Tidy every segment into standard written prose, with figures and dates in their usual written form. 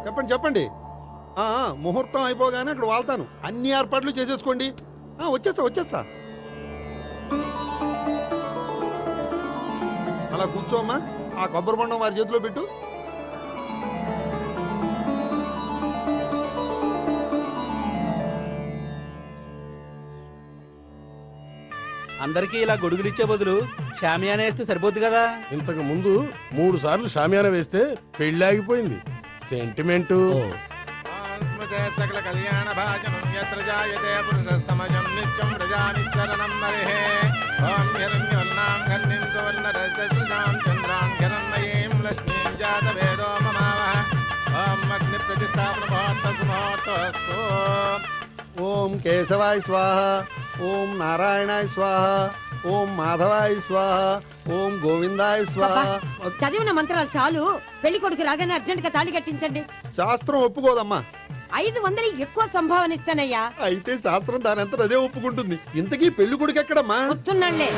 చెప్పండి చెప్పండి. ముహూర్తం అయిపోగానే అక్కడ వాళ్తాను. అన్ని ఏర్పాట్లు చేసేసుకోండి. వచ్చేస్తా. అలా కూర్చోమ్మా. ఆ కొబ్బరి బొండం వారి చేతిలో పెట్టు. అందరికీ ఇలా గొడుగులు ఇచ్చే బదులు షామియానా వేస్తే సరిపోద్ది కదా. ఇంతకు ముందు 3 సార్లు షామియానా వేస్తే పెళ్లి ఆగిపోయింది. సెంటిమెంటు. సకల కళ్యాణ భాజనం యత్ర జాయతే పురుషస్తమజం నిత్యం ప్రజానిశరణం మరిహే. ఓం హిరణ్యవర్ణాం ఘర్ణిం సువర్ణరజసృజాం చంద్రాం హిరణ్మయీం లక్ష్మీం జాతవేదో మమావహ. ఓం అగ్ని ప్రతిష్టాపన ముహూర్తస్తు ముహూర్తస్తు. ఓం కేశవాయ స్వాహ. ఓం నారాయణాయ స్వాహ. ఓం మాధవాయ స్వాహ. ఓం గోవిందాయ స్వాహ. చదివిన మంత్రాలు చాలు. పెళ్లి కొడుకు రాగానే అర్జెంట్ గా తాళి కట్టించండి. శాస్త్రం ఒప్పుకోదమ్మా. 500 ఎక్కువ సంభావన ఇస్తానయ్యా. అయితే శాస్త్రం దానంతా అదే ఒప్పుకుంటుంది. ఇంతకీ పెళ్లి కొడుకు ఎక్కడమ్మా? వస్తున్నాళ్లే.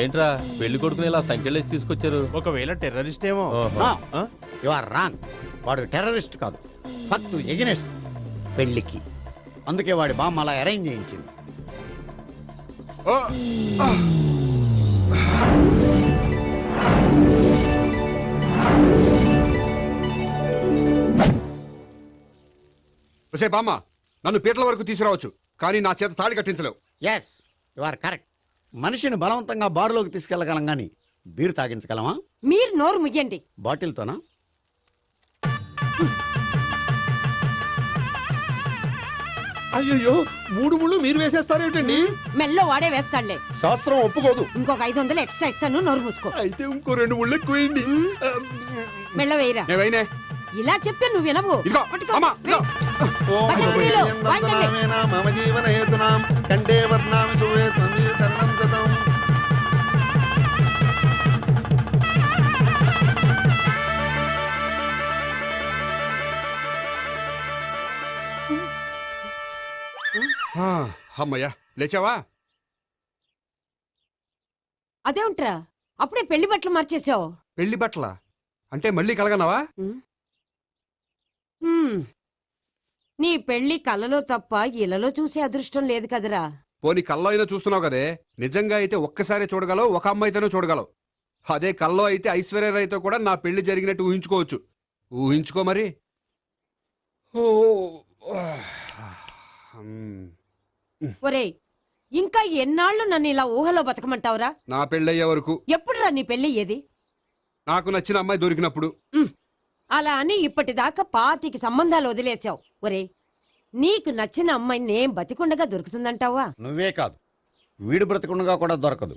ఏంట్రా పెళ్లి కొడుకుని ఇలా సంఖ్యలేసి తీసుకొచ్చారు? ఒకవేళ టెర్రరిస్ట్ ఏమో. You are wrong. వాడు టెర్రరిస్ట్ కాదు, ఫక్తు ఎగనెస్ట్ పెళ్లికి. అందుకే వాడి బామ్మ అలా అరేంజ్ చేయించింది. బామ్మ, నన్ను పీటల వరకు తీసుకురావచ్చు, కానీ నా చేత తాళి కట్టించలేవు. Yes, you are correct. మనిషిని బలవంతంగా బారులోకి తీసుకెళ్లగలం గాని బీరు తాగించగలమా? మీరు నోరు ముయ్యండి. బాటిల్తోనా? అయ్యో, 3 ముళ్ళు మీరు వేసేస్తారేమిటండి? మెల్లో వాడే వేస్తాడులే. శాస్త్రం ఒప్పుకోదు. ఇంకొక 500 ఎక్స్ట్రా ఇస్తాను. నోరు మూసుకో. అయితే ఇంకో 2 ముళ్ళు ఎక్కువేయండి. మెల్ల వేయరా. ఇలా చెప్తే నువ్వు వినవు. మమ జీవన హేతునాం కండే వర్ణామి శుభే త్వమీవ శరణం గతం. అమ్మయ్యా, లేచావా? అదేంట్రా అప్పుడే పెళ్లి బట్టలు మార్చేసావు? పెళ్లి బట్టల అంటే మళ్ళీ కలగన్నావా? నీ పెళ్లి కలలో తప్ప ఇలలో చూసే అదృష్టం లేదు కదరా. పోనీ కల్లో అయినా చూస్తున్నావు కదే. నిజంగా అయితే ఒక్కసారి చూడగలవు, ఒక అమ్మాయితోనే చూడగలవు. అదే కల్లో అయితే ఐశ్వర్యరాయ్తో కూడా నా పెళ్లి జరిగినట్టు ఊహించుకోవచ్చు. ఊహించుకో మరి. ఒరేయ్, ఇంకా ఎన్నాళ్ళు నన్ను ఇలా ఊహలో బతకమంటావురా? నా పెళ్ళయ్యే వరకు. ఎప్పుడురా నీ పెళ్లి ఏది? నాకు నచ్చిన అమ్మాయి దొరికినప్పుడు. అలా అని ఇప్పటిదాకా 25 సంబంధాలు వదిలేసావు. ఒరే, నీకు నచ్చిన అమ్మాయి నేను బతికుండగా దొరుకుతుందంటావా? నువ్వే కాదు, వీడు బ్రతికుండగా కూడా దొరకదు.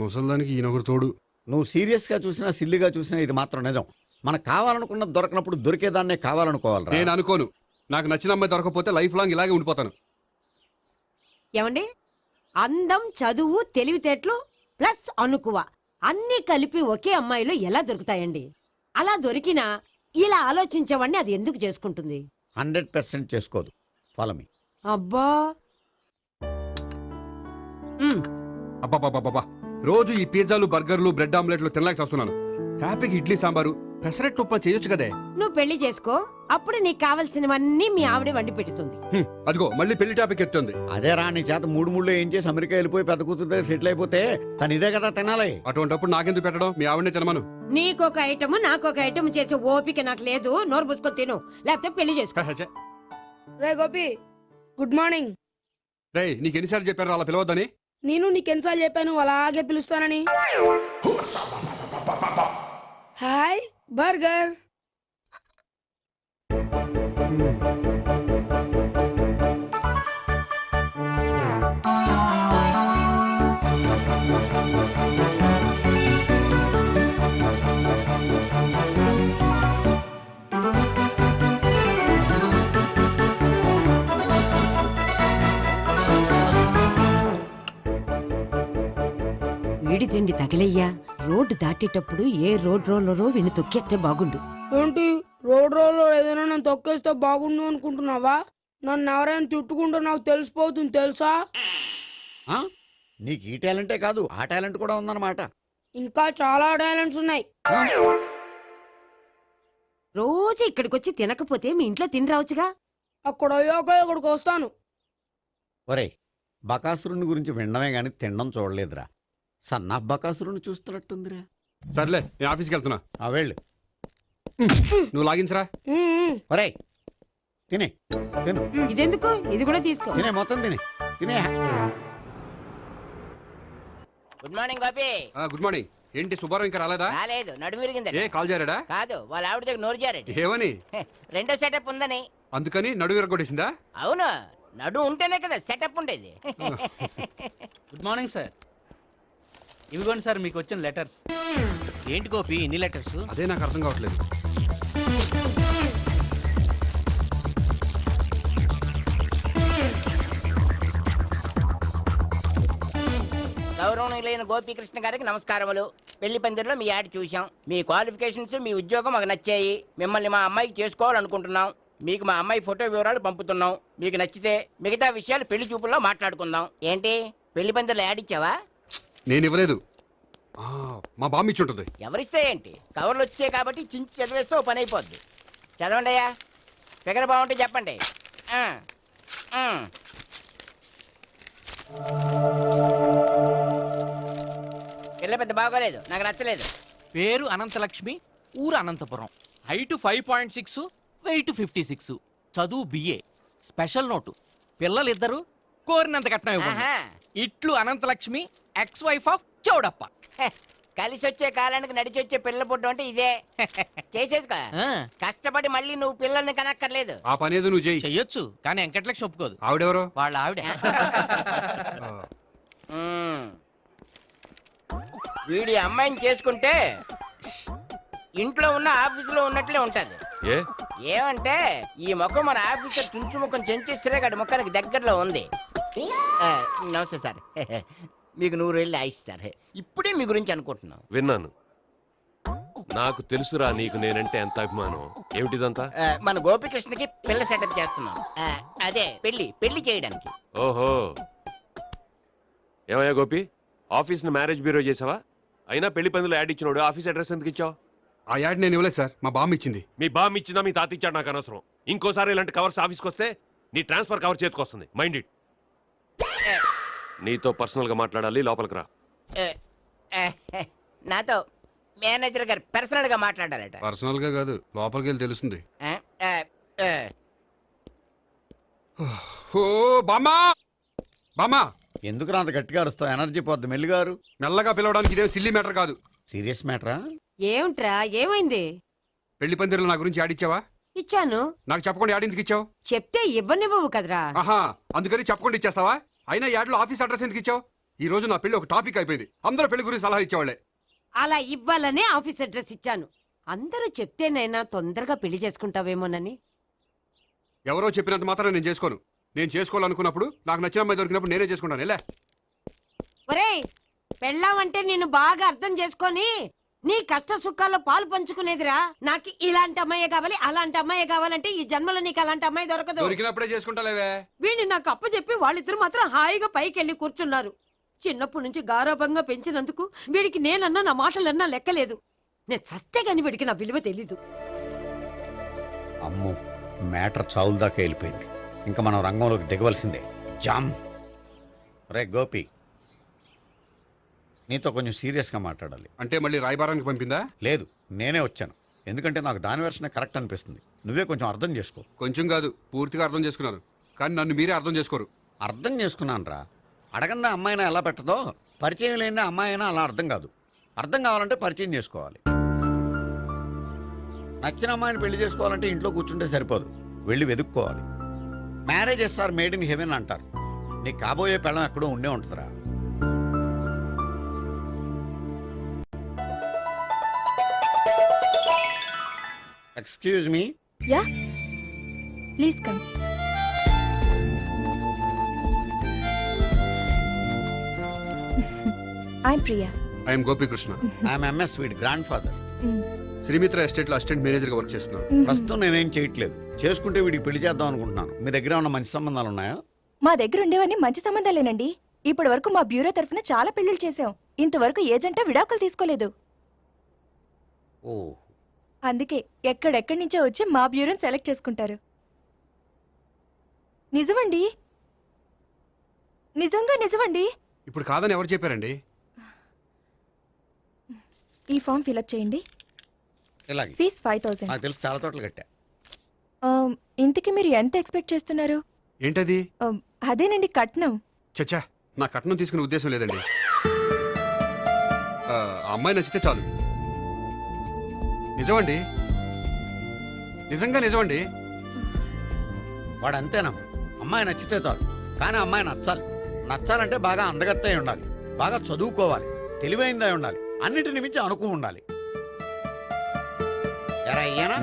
ముసల్దానికి ఈయనొకరు తోడు. నువ్వు సీరియస్ గా చూసినా సిల్లిగా చూసినా ఇది మాత్రం నిజం. మనకు కావాలనుకున్నది దొరకనప్పుడు దొరికేదాన్నే కావాలనుకోవాలి. నేను అనుకోను. నాకు నచ్చిన అమ్మాయి దొరకపోతే లైఫ్ లాంగ్ ఇలాగే ఉండిపోతాను. ఏమండి, అందం, చదువు, తెలివితేటలు ప్లస్ అనుకువ అన్నీ కలిపి ఒకే అమ్మాయిలో ఎలా దొరుకుతాయండి? అలా దొరికినా ఇలా ఆలోచించేవాడిని అది ఎందుకు చేసుకుంటుంది? 100% చేసుకోదు. Follow me. అబ్బా, అబ్బాబాబాబా, రోజు ఈ పిజ్జాలు, బర్గర్లు, బ్రెడ్ ఆమ్లెట్లు తినలేక వస్తున్నాను. హ్యాపీకి ఇడ్లీ సాంబారు, పెసరెట్టు ఉప్మా చేయొచ్చు కదే. నువ్వు పెళ్లి చేసుకో, అప్పుడు నీకు కావలసినవన్నీ మీ ఆవిడే వండి పెడుతుంది. అదిగో మళ్ళీ పెళ్లి టాపిక్ ఎత్తుంది. అదే రా, నీ చేత 3 ఏం చేసి అమెరికా వెళ్ళిపోయి పెద్ద కూతురు దగ్గర సెటిల్ అయిపోతే తను ఇదే కదా తినాలి. అటువంటిప్పుడు నాకెందుకు పెట్టడం? మీ ఆవిడనే తినమను. నీకొక ఐటమ్ నాకొక ఐటమ్ చేసే ఓపిక నాకు లేదు. నోరు పూసుకొని తిను, లేకపోతే పెళ్లి చేసుకో. రే గోపి, గుడ్ మార్నింగ్. రే, నీకు ఎన్నిసార్లు చెప్పారు అలా పిలవద్దని? నేను నీకెన్నిసార్లు చెప్పాను అలాగే పిలుస్తానని? Hi burger. వేడి తిండి తగిలయ్యా. రోడ్డు దాటేటప్పుడు ఏ రోడ్ రోలరో విని తొక్కేస్తే బాగుండు. ఏంటి రోడ్ రోల్లో ఏదైనా నన్ను తొక్కేస్తే బాగుండు అనుకుంటున్నావా? నన్ను ఎవరైనా తిట్టుకుంటే నాకు తెలిసిపోతుంది తెలుసా? ఆ? నీకు ఈ టాలెంటే కాదు ఆ టాలెంట్ కూడా ఉందన్నమాట. ఇంకా చాలా టాలెంట్స్ ఉన్నాయి. రోజు ఇక్కడికొచ్చి తినకపోతే మీ ఇంట్లో తిని రావచ్చుగా. అక్కడ అయ్యాక ఇక్కడికి వస్తాను. ఒరేయ్, బకాసురుని గురించి వినడమే గాని తినడం చూడలేదురా. సన్నా బకాసురుని చూస్తున్నట్టుందిరా. సర్లే నేను ఆఫీస్కి వెళ్తున్నా. ఆ వెళ్ళు. నువ్వు లాగించరా. ఒరేయ్, తినే తిను ఇదెందుకు? ఇది కూడా తీసుకో. తినే మొత్తం తినే. Good morning Gopi. Good morning. ఏంటి సుబ్బారావు ఇంకా రాలేదా? రాలేదు, నడుము విరిగింది. ఏ కాల్ జారాడా? కాదు, వాళ్ళ ఆవిడ దగ్గర నోరు జారెడ్డి. ఏమని? రెండో సెటప్ ఉందని. అందుకని నడువు విరగొట్టేసిందా? అవును, నడు ఉంటేనే కదా సెటప్ ఉండేది. Good morning sir. ఇవిగోండి సార్ మీకు వచ్చిన లెటర్స్. ఏంటి గోపి ఇన్ని లెటర్స్? అదే నాకు అర్థం కావట్లేదు. గౌరవనీయులైన గోపీకృష్ణ గారికి నమస్కారములు. పెళ్లి పందిరిలో మీ యాడ్ చూశాం. మీ క్వాలిఫికేషన్స్, మీ ఉద్యోగం మాకు నచ్చాయి. మిమ్మల్ని మా అమ్మాయికి చేసుకోవాలనుకుంటున్నాం. మీకు మా అమ్మాయి ఫోటో వివరాలు పంపుతున్నాం. మీకు నచ్చితే మిగతా విషయాలు పెళ్లి చూపుల్లో మాట్లాడుకుందాం. ఏంటి పెళ్లి పందిరిలో యాడ్ ఇచ్చావా? నేను ఇవ్వలేదు. మా బామ్మ ఇచ్చి ఉంటుంది. ఎవరిస్తే ఏంటి, కవర్లు వచ్చాయి కాబట్టి చించి చదివేస్తే ఓ పని అయిపోద్ది. చదవండి అయ్యా, ఫిగర్ బాగుంటే చెప్పండి. పిల్ల పెద్ద బాగోలేదు, నాకు నచ్చలేదు. పేరు అనంతలక్ష్మి, ఊరు అనంతపురం, హైట్ 5.6, వెయిట్ 56, చదువు బిఏ, స్పెషల్ నోటు పిల్లలిద్దరు, కోరినంత కట్నం ఇవ్వండి. ఆహా. ఇట్లు Anantalakshmi, ex wife of Chowdappa. కలిసి వచ్చే కాలానికి నడిచి వచ్చే పిల్ల పుట్టం అంటే ఇదే. చేసేసుకో, ఆ, కష్టపడి మళ్ళీ నువ్వు పిల్లల్ని కనక్కర్లేదు. ఆ పని ఏదో నువ్వు చెయ్యి. చెయ్యొచ్చు కానీ వెంకటలక్ష్మి ఒప్పుకోదు. ఆవిడెవరో? వాళ్ళ ఆవిడ. వీడి అమ్మాయిని చేసుకుంటే ఇంట్లో ఉన్న ఆఫీసులో ఉన్నట్లే ఉంటది. ఏమంటే ఈ ముఖం మన ఆఫీసర్ తుంచు ముఖం చెంచేశ్వరే గడి ముఖానికి దగ్గరలో ఉంది. నమస్తే సార్. మీకు 100 ఏళ్ళు ఆయుష్ సార్. ఇప్పుడే మీ గురించి అనుకుంటున్నాం. విన్నాను. నాకు తెలుసురా నీకు నేనంటే ఎంత అభిమానం. ఏమిటిదంతా? మన గోపికృష్ణకి పిల్ల సెటప్ చేస్తున్నాం. అదే పెళ్లి చేయడానికి. ఓహో, ఏమయ్యా గోపి, ఆఫీస్ ని మ్యారేజ్ బ్యూరో చేసావా? అయినా పెళ్లి పందులో యాడ్ ఇచ్చినోడు ఆఫీస్ అడ్రస్ ఎందుకు ఇచ్చావు? ఆ యాడ్ నేను ఇవ్వలేదు సార్, మా బామ్మ ఇచ్చింది. మీ బామ్మ ఇచ్చిందా మీ తాత ఇచ్చాడు నాకు అనవసరం. ఇంకోసారి ఇలాంటి కవర్స్ ఆఫీస్కి వస్తే నీ ట్రాన్స్ఫర్ కవర్ చేతికొస్తుంది. Mind it. నీతో పర్సనల్ గా మాట్లాడాలి, లోపలికి రా. నాతో మేనేజర్ గారు పర్సనల్ గా మాట్లాడాలట. పర్సనల్ గా కాదు, లోపలికి వెళ్ళి తెలుస్తుంది. ఓ బామ్మా, బామ్మా ఎందుకు అంత గట్టిగా అరుస్తావు? ఎనర్జీ పోద్ది. మెల్లిగారు మెల్లగా పిలవడానికి ఇదే సిల్లీ మ్యాటర్ కాదు. సీరియస్ మ్యాటరా? ఏమిట్రా, ఏమైంది? పెళ్లి పందిరిలో నా గురించి యాడ్ ఇచ్చావా? ఇచ్చాను. నాకు చెప్పకుండా యాడ్ ఎందుకు ఇచ్చావు? చెప్తే ఇవ్వనివ్వవు కదరా. ఆహా, అందుకని చెప్పకుండా ఇచ్చేస్తావా? అయినా యాడ్లో ఆఫీస్ అడ్రస్ ఎందుకు ఇచ్చావు? ఈ రోజు నా పెళ్లి ఒక టాపిక్ అయిపోయింది. అందరూ పెళ్లి గురించి సలహా ఇచ్చేవాళ్లే. అలా ఇవ్వాలనే ఆఫీస్ అడ్రస్ ఇచ్చాను. అందరూ చెప్తేనైనా తొందరగా పెళ్లి చేసుకుంటావేమోనని. ఎవరో చెప్పినంత మాత్రం నేను చేసుకోను. నేను చేసుకోవాలనుకున్నప్పుడు, నాకు నచ్చిన అమ్మాయి దొరికినప్పుడు నేనే చేసుకుంటాను. ఎలా? ఒరేయ్, పెళ్ళామంటే నిన్ను బాగా అర్థం చేసుకొని నీ కష్ట సుఖాల్లో పాలు పంచుకునేదిరా. నాకు ఇలాంటి అమ్మాయి కావాలి, అలాంటి అమ్మాయి కావాలంటే ఈ జన్మలో నీకు అలాంటి అమ్మాయి దొరకదు. దొరికినప్పుడే చేసుకుంటాలేవే. వీడిని నాకు అప్పచెప్పి వాళ్ళిద్దరు మాత్రం హాయిగా పైకి వెళ్ళి కూర్చున్నారు. చిన్నప్పటి నుంచి గారాభంగా పెంచినందుకు వీడికి నేనన్నా నా మాటలన్నా లెక్కలేదు. నేను చస్తే గాని వీడికి నా విలువ తెలీదు. అమ్మో, మ్యాటర్ చావుల దాకా వెళ్ళిపోయింది. ఇంకా మనం రంగంలోకి దిగవలసిందే. జామ్. రే గోపి, నీతో కొంచెం సీరియస్గా మాట్లాడాలి. అంటే మళ్ళీ రాయబారానికి పంపిందా? లేదు, నేనే వచ్చాను. ఎందుకంటే నాకు దాని వెర్షనే కరెక్ట్ అనిపిస్తుంది. నువ్వే కొంచెం అర్థం చేసుకో. కొంచెం కాదు, పూర్తిగా అర్థం చేసుకున్నాను. కానీ నన్ను మీరే అర్థం చేసుకోరు. అర్థం చేసుకున్నాను రా. అడగందా అమ్మాయినా ఎలా పెట్టదో, పరిచయం లేని అమ్మాయి అయినా అలా అర్థం కాదు. అర్థం కావాలంటే పరిచయం చేసుకోవాలి. నచ్చిన అమ్మాయిని పెళ్లి చేసుకోవాలంటే ఇంట్లో కూర్చుంటే సరిపోదు, వెళ్ళి వెతుక్కోవాలి. Marriages are made in heaven అంటారు. నీ కాబోయే పెళ్ళం ఎక్కడో ఉండే ఉంటుందిరా. Excuse me. Yeah, please come. I'm Priya. I'm Gopikrishna. I'm MS వీడి గ్రాండ్ ఫాదర్. శ్రీమిత్ర ఎస్టేట్ లో అసిస్టెంట్ మేనేజర్ గా వర్క్ చేస్తున్నాను. ప్రస్తుతం నేనేం చేయట్లేదు. చేసుకుంటే వీడికి పెళ్లి చేద్దాం అనుకుంటున్నాను. మీ దగ్గర ఉన్న మంచి సంబంధాలు ఉన్నాయా? మా దగ్గర ఉండేవన్నీ మంచి సంబంధాలేనండి. ఇప్పటి వరకు మా బ్యూరో తరఫున చాలా పెళ్లిళ్ళు చేశాం. ఇంతవరకు ఏజెంటా విడాకులు తీసుకోలేదు. ఓ, అందుకే ఎక్కడెక్కడి నుంచో వచ్చి మా బ్యూరోని సెలెక్ట్ చేసుకుంటారు. నిజమండి, నిజంగా నిజమండి. ఇప్పుడు కాదని ఎవరు చెప్పారండి? ఈ ఫామ్ ఫిలప్ చేయండి. ఇలాగే. ఫీజ్ 5000. నాకు తెలుసు, చాలా తోటలు కట్టా. ఇంతకి మీరు ఎంత ఎక్స్పెక్ట్ చేస్తున్నారు? ఏంటది? అదేనండి కట్నం. చచ్చా, నా కట్నం తీసుకునే ఉద్దేశం లేదండి. ఆ అమ్మాయి నచ్చితే చాలు. నిజమండి, నిజంగా నిజమండి. వాడు అంతేనమ్మా. అమ్మాయి నచ్చితే చాలు, కానీ అమ్మాయి నచ్చాలి. నచ్చాలంటే బాగా అందగత్తై ఉండాలి, బాగా చదువుకోవాలి, తెలివైందై ఉండాలి, అన్నిటిని మించి అనుకుని ఉండాలి. ఎరా ఇయ్యనా?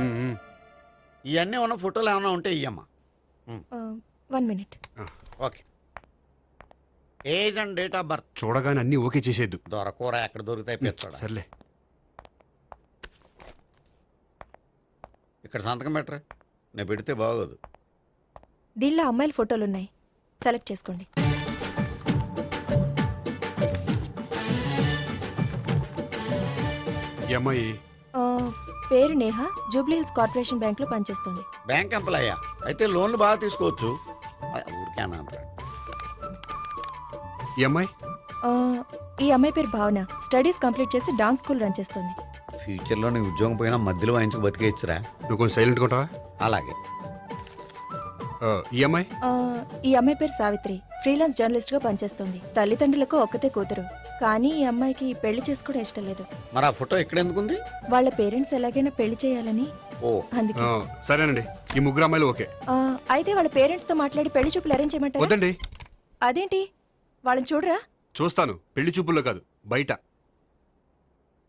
ఇవన్నీ ఉన్న ఫోటోలు ఏమైనా ఉంటే ఇయ్యమ్మా. 1 minute. Okay. Age and date of birth చూడగానే అన్ని ఓకే చేసేద్దు. దొరకూర ఎక్కడ దొరుకుతాయి పెంచోడ. సర్లే. ఇక్కడ సంతకం పెట్టరా, నేను పెడితే బాగోదు. దీనిలో అమ్మాయిల ఫోటోలు ఉన్నాయి, సెలెక్ట్ చేసుకోండి. ఈ అమ్మాయి పేరు Neha, Jubilee hills corporation bank లో పనిచేస్తుంది. బ్యాంక్ ఎంప్లాయా? అయితే లోన్లు బాగా తీసుకోవచ్చు. ఊరికేనా? ఈ అమ్మాయి ఈ అమ్మాయి పేరు భావన, స్టడీస్ కంప్లీట్ చేసి డాన్స్ స్కూల్ రన్ చేస్తుంది. ఫ్యూచర్లో నీ ఉద్యోగం పోయినా మధ్యలో వాయించుకు బతికేయచ్చురా. నువ్వు కొంచెం సైలెంట్ ఉంటావా? అలాగే. ఈ అమ్మాయి ఈ అమ్మాయి పేరు సావిత్రి, ఫ్రీలాన్స్ జర్నలిస్ట్ గా పనిచేస్తుంది. తల్లిదండ్రులకు ఒక్కతే కూతురు, కానీ ఈ అమ్మాయికి పెళ్లి చేసుకోవడం ఇష్టం లేదు. మరి ఆ ఫోటో ఎక్కడ ఎందుకుంది? వాళ్ళ పేరెంట్స్ ఎలాగైనా పెళ్లి చేయాలని. ఓ, అందుకే. సరేనండి, ఈ ముగ్గురు అమ్మాయిలు ఓకే. అయితే వాళ్ళ పేరెంట్స్ తో మాట్లాడి పెళ్లి చూపులు అరేంజ్ చేయమంటారా? వద్దండి. అదేంటి, వాళ్ళని చూడరా? చూస్తాను, పెళ్లి చూపుల్లో కాదు, బయట.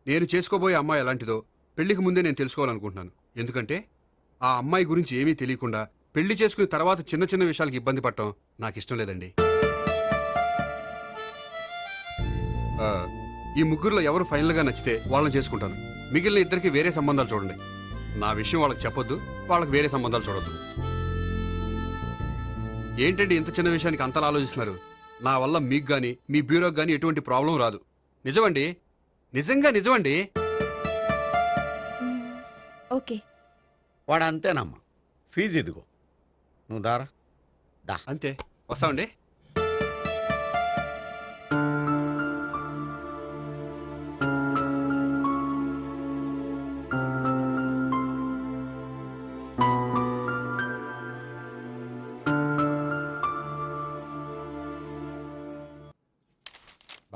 నేను చేసుకోబోయే అమ్మాయి ఎలాంటిదో పెళ్లికి ముందే నేను తెలుసుకోవాలనుకుంటున్నాను. ఎందుకంటే ఆ అమ్మాయి గురించి ఏమీ తెలియకుండా పెళ్లి చేసుకున్న తర్వాత చిన్న చిన్న విషయాలకు ఇబ్బంది పడటం నాకు ఇష్టం లేదండి. ఈ ముగ్గురులో ఎవరు ఫైనల్ గా నచ్చితే వాళ్ళని చేసుకుంటాను. మిగిలిన ఇద్దరికి వేరే సంబంధాలు చూడండి. నా విషయం వాళ్ళకి చెప్పొద్దు, వాళ్ళకి వేరే సంబంధాలు చూడొద్దు. ఏంటండి ఇంత చిన్న విషయానికి అంతలా ఆలోచిస్తున్నారు? నా వల్ల మీకు గాని మీ బ్యూరోకి గాని ఎటువంటి ప్రాబ్లం రాదు. నిజమండి, నిజంగా నిజమండి. ఓకే. వాడు అంతేనమ్మా. ఫీజు ఇదిగో, నువ్వు దారా. దా. అంతే, వస్తామండి.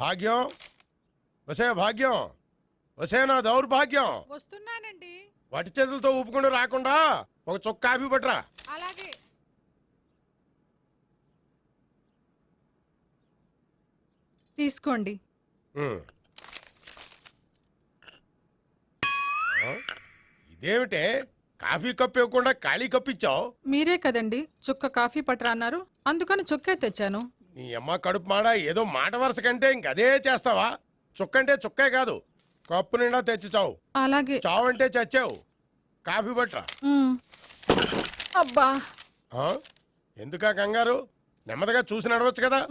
భాగ్యం, వసే భాగ్యం, వసే నా దౌర్భాగ్యం. వస్తున్నానండి. వటి చేతులతో ఊపుకుండా రాకుండా ఒక చుక్క కాఫీ పట్టరా. అలాగే. తీసుకోండి. ఇదేమిటే కాఫీ కప్పు ఇవ్వకుండా ఖాళీ కప్పు ఇచ్చావు? మీరే కదండి చుక్క కాఫీ పట్టరా అన్నారు, అందుకని చుక్కే తెచ్చాను. నీ అమ్మ కడుపు మాడ, ఏదో మాట వరుస కంటే ఇంకదే చేస్తావా? చుక్క అంటే చుక్కే కాదు, కప్పు నిండా తెచ్చి చావు. అలాగే. చావు అంటే చచ్చావు. కాఫీ పట్టరా. అబ్బా, ఎందుకా కంగారు? నెమ్మదిగా చూసి నడవచ్చు కదా.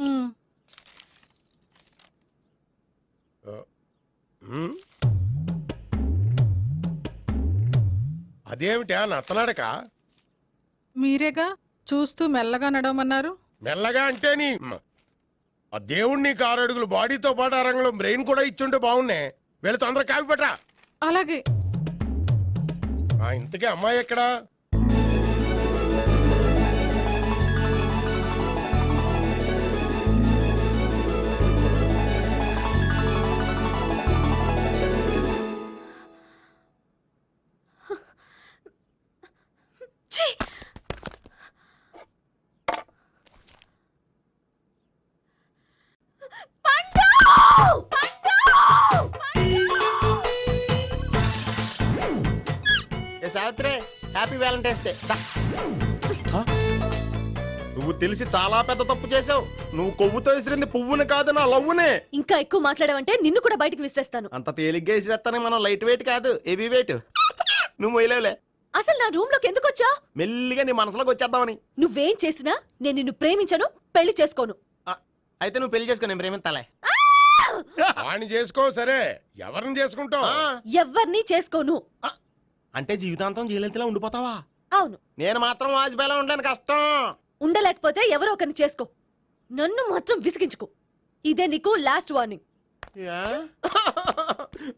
అదేమిటా నత్తలాడక? మీరేగా చూస్తూ మెల్లగా నడవమన్నారు. మెల్లగా అంటే నీ ఆ దేవుడు నీకు 6 అడుగులు బాడీతో పాటు ఆ రంగంలో బ్రెయిన్ కూడా ఇచ్చుంటే బాగున్నాయి. వీళ్ళ తొందర కాఫీ పట్టరా. అలాగే. ఇంతకీ అమ్మాయి ఎక్కడా? Savitri, happy Valentine's day. నువ్వు నువ్వు తెలిసి చాలా పెద్ద తప్పు చేసావు. నువ్వు కొవ్వుతో విసిరింది పువ్వుని కాదు, నా లవ్వునే. ఇంకా ఎక్కువ మాట్లాడమంటే నిన్ను కూడా బయటకు విసిరేస్తాను. అంత తేలిగ్గా విసిరేస్తానే, మనం లైట్ వెయిట్ కాదు, హెవీ వెయిట్. నువ్వు మొయ్యలేవులే. అసలు నా రూమ్ లోకి ఎందుకు వచ్చా? మెల్లిగా నీ మనసులోకి వచ్చేద్దామని. నువ్వేం చేసినా నేను నిన్ను ప్రేమించను, పెళ్లి చేసుకోను. అయితే నువ్వు పెళ్లి చేసుకో, నేను ప్రేమిస్తాలే. వాణ్ణి చేసుకో, సరే ఎవరిని చేసుకుంటావు? ఎవ్వరిని చేసుకోను. అంటే జీవితాంతం జయలలితలా ఉండిపోతావా? అవును. నేను మాత్రం వాజ్పేయిలా ఉండడానికి కష్టం. ఉండలేకపోతే ఎవరో ఒకరిని చేసుకో, నన్ను మాత్రం విసిగించుకో. ఇదే నీకు లాస్ట్ వార్నింగ్.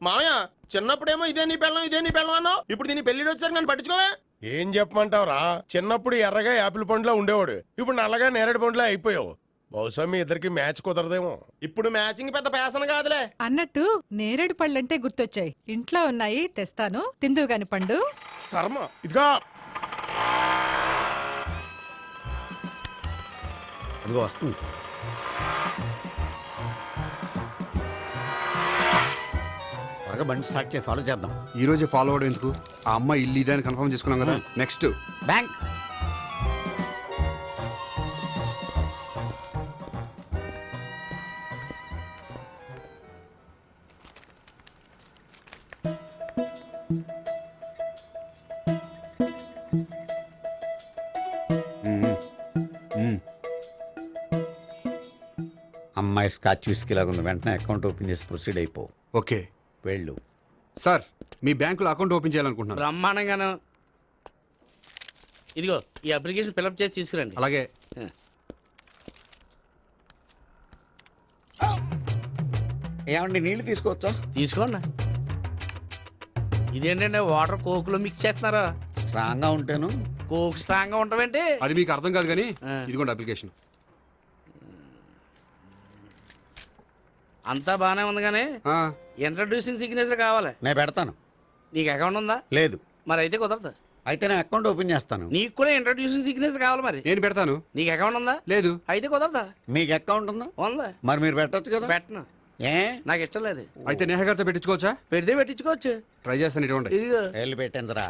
మామయ్య, చిన్నప్పుడేమో ఇదే నీ పెళ్ళం అన్నావు, ఇప్పుడు దీని పెళ్లి వచ్చాక నన్ను పట్టించుకోవా? ఏం చెప్పమంటావురా? చిన్నప్పుడు ఎర్రగా యాపిల్ పండులో ఉండేవాడు, ఇప్పుడు నల్లగా నేరేడు పండులో అయిపోయావు. బహుశా మీ ఇద్దరికి మ్యాచ్ కుదరదేమో. ఇప్పుడు మ్యాచింగ్ పెద్ద ఫ్యాషన్ కాదులే. అన్నట్టు నేరేడు పళ్ళంటే గుర్తొచ్చాయి. ఇంట్లో ఉన్నాయి, తెస్తాను, తిందువు గాని పండు. కర్మ. ఇదిగా అదిగో వస్తుంది. త్వరగా బండి స్టార్ట్ చేసి ఫాలో చేద్దాం. ఈ రోజే ఫాలో అవడం ఎందుకు? ఆ అమ్మాయి ఇల్లు ఇదని కన్ఫర్మ్ చేసుకున్నాం కదా. Next bank. అమ్మాయి స్కాచ్ విస్కీ లాగా ఉంది. వెంటనే అకౌంట్ ఓపెన్ చేసి ప్రొసీడ్ అయిపో. ఓకే వెళ్ళు. సార్, మీ బ్యాంకులో అకౌంట్ ఓపెన్ చేయాలనుకుంటున్నాను. బ్రహ్మాండంగాను. ఇదిగో ఈ అప్లికేషన్ ఫిల్అప్ చేసి తీసుకురండి. అలాగే. ఏమండి, నీళ్లు తీసుకోవచ్చా? తీసుకోండి. ఇదేంటంటే వాటర్ కోక్ లో మిక్స్ చేస్తున్నారా? స్ట్రాంగ్ గా ఉంటాను. కోక్ స్ట్రాంగ్ గా ఉంటావేంటి? అది మీకు అర్థం కాదు కానీ ఇదిగోండి అప్లికేషన్. అంతా బానే ఉంది కానీ ఇంట్రడ్యూసింగ్ సిగ్నేచర్ కావాలి. నేను పెడతాను. నీకు అకౌంట్ ఉందా? లేదు. మరి అయితే కుదరదు. అయితే నేను అకౌంట్ ఓపెన్ చేస్తాను. నీకు కూడా ఇంట్రడ్యూసింగ్ సిగ్నేచర్ కావాలి. మరి నేను పెడతాను. నీకు అకౌంట్ ఉందా? లేదు. అయితే కుదరదా? మీకు అకౌంట్ ఉందా? ఉందా? మరి మీరు పెట్టొచ్చు కదా. పెట్టను. ఏ? నాకు ఇష్టం లేదు. అయితే నేహ గారితో పెట్టించుకోవచ్చా? పెడితే పెట్టించుకోవచ్చు. ట్రై చేస్తాను. ఇటువంటి వెళ్ళి పెట్టిందిరా.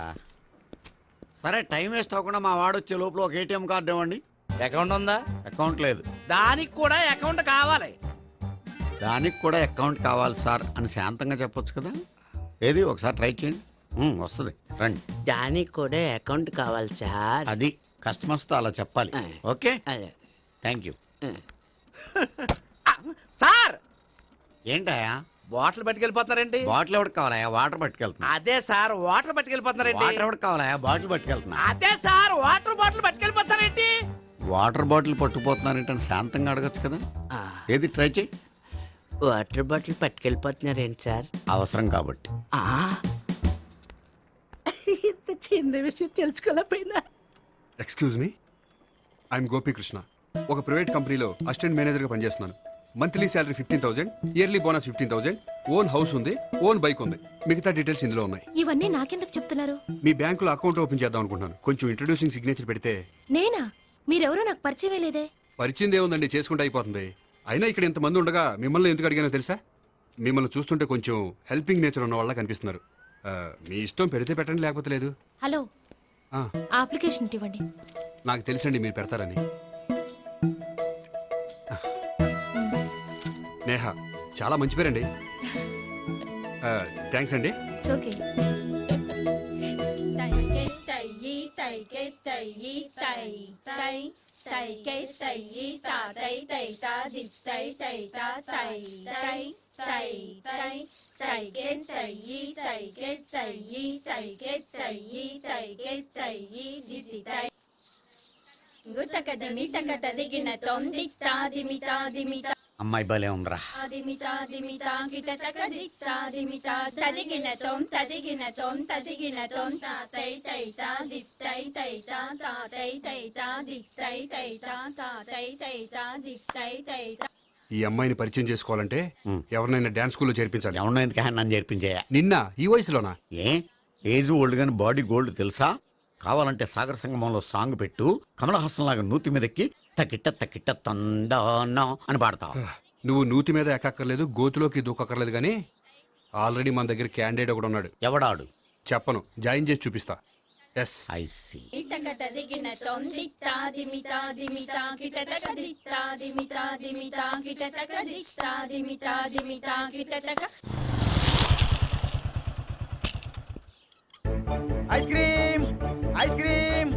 సరే, టైం వేస్ట్ అవ్వకుండా మా వాడు వచ్చే లోపల ఒక ఏటీఎం కార్డు ఇవ్వండి. అకౌంట్ ఉందా? అకౌంట్ లేదు. దానికి కూడా అకౌంట్ కావాలి. దానికి కూడా అకౌంట్ కావాలి సార్ అని శాంతంగా చెప్పొచ్చు కదా. ఏది ఒకసారి ట్రై చేయండి. వస్తుంది, రండి. దానికి కూడా అకౌంట్ కావాలి సార్. అది కస్టమర్స్తో అలా చెప్పాలి. Okay, thank you. సార్, ఏంటయా బాటిల్ పట్టుకెళ్ళిపోతున్నారేంటి? బాటిల్ ఎవరికి కావాలయా? వాటర్ పట్టుకెళ్తున్నా. అదే సార్, వాటర్ పట్టుకెళ్ళిపోతున్నారేంటి? వాటర్ ఎవరికి కావాలయా? బాటిల్ పట్టుకెళ్తున్నా. అదే సార్, వాటర్ బాటిల్ పట్టుకెళ్ళిపోతారేంటి? వాటర్ బాటిల్ పట్టుకుపోతున్నారేంటని శాంతంగా అడగచ్చు కదా. ఏది ట్రై చేయి. వాటర్ బాటిల్ పట్టుకెళ్ళిపోతున్నారేంటి సార్? అవసరం కాబట్టి. ఇంత చిన్న విషయం తెలుసుకోలేకపోయినా. Excuse me, I'm Gopikrishna. ఒక ప్రైవేట్ కంపెనీలో అసిస్టెంట్ మేనేజర్గా పనిచేస్తున్నాను. Monthly salary 15,000, yearly bonus 15,000, own house ఉంది, ఓన్ బైక్ ఉంది. మిగతా డీటెయిల్స్ ఇందులో ఉన్నాయి. ఇవన్నీ నాకెందుకు చెప్తున్నారు? మీ బ్యాంకులో అకౌంట్ ఓపెన్ చేద్దాం అనుకుంటున్నాను. కొంచెం ఇంట్రడ్యూసింగ్ సిగ్నేచర్ పెడితే. నేనా? మీరెవరో నాకు పరిచయం లేదే. పరిచయం ఏముందండి, చేసుకుంటే అయిపోతుంది. అయినా ఇక్కడ ఇంతమంది ఉండగా మిమ్మల్ని ఎందుకు అడిగానో తెలుసా? మిమ్మల్ని చూస్తుంటే కొంచెం హెల్పింగ్ నేచర్ ఉన్న వాళ్ళ కనిపిస్తున్నారు. మీ ఇష్టం, పెడితే పెట్టండి, లేకపోతే లేదు. హలో, అప్లికేషన్ ఇవ్వండి. నాకు తెలుసండి మీరు పెడతారని. నేహ, చాలా మంచి పేరండి. థ్యాంక్స్ అండి. ఓకే. అమ్మాయి భలే ఉందిరా. ఈ అమ్మాయిని పరిచయం చేసుకోవాలంటే ఎవరినైనా డాన్స్ స్కూల్లో చేర్పించాలి. ఎవరినైనా ఎందుకు నన్ను చేర్పించేయ? నిన్న ఈ వయసులోనా? ఏజ్ ఓల్డ్ గాని బాడీ గోల్డ్ తెలుసా? కావాలంటే సాగర సంగమంలో సాంగ్ పెట్టు, కమలహాసం లాగా నూతి మీదకి తకిట్ట తకిట్ట తందానా అని పాడతావు. నువ్వు నూతి మీద ఎక్కక్కర్లేదు, గోతులోకి దూకక్కర్లేదు, కానీ ఆల్రెడీ మన దగ్గర క్యాండిడేట్ ఒకడు ఉన్నాడు. ఎవడాడు? చెప్పను, జాయిన్ చేసి చూపిస్తా. Yes. I see. Ice cream ice cream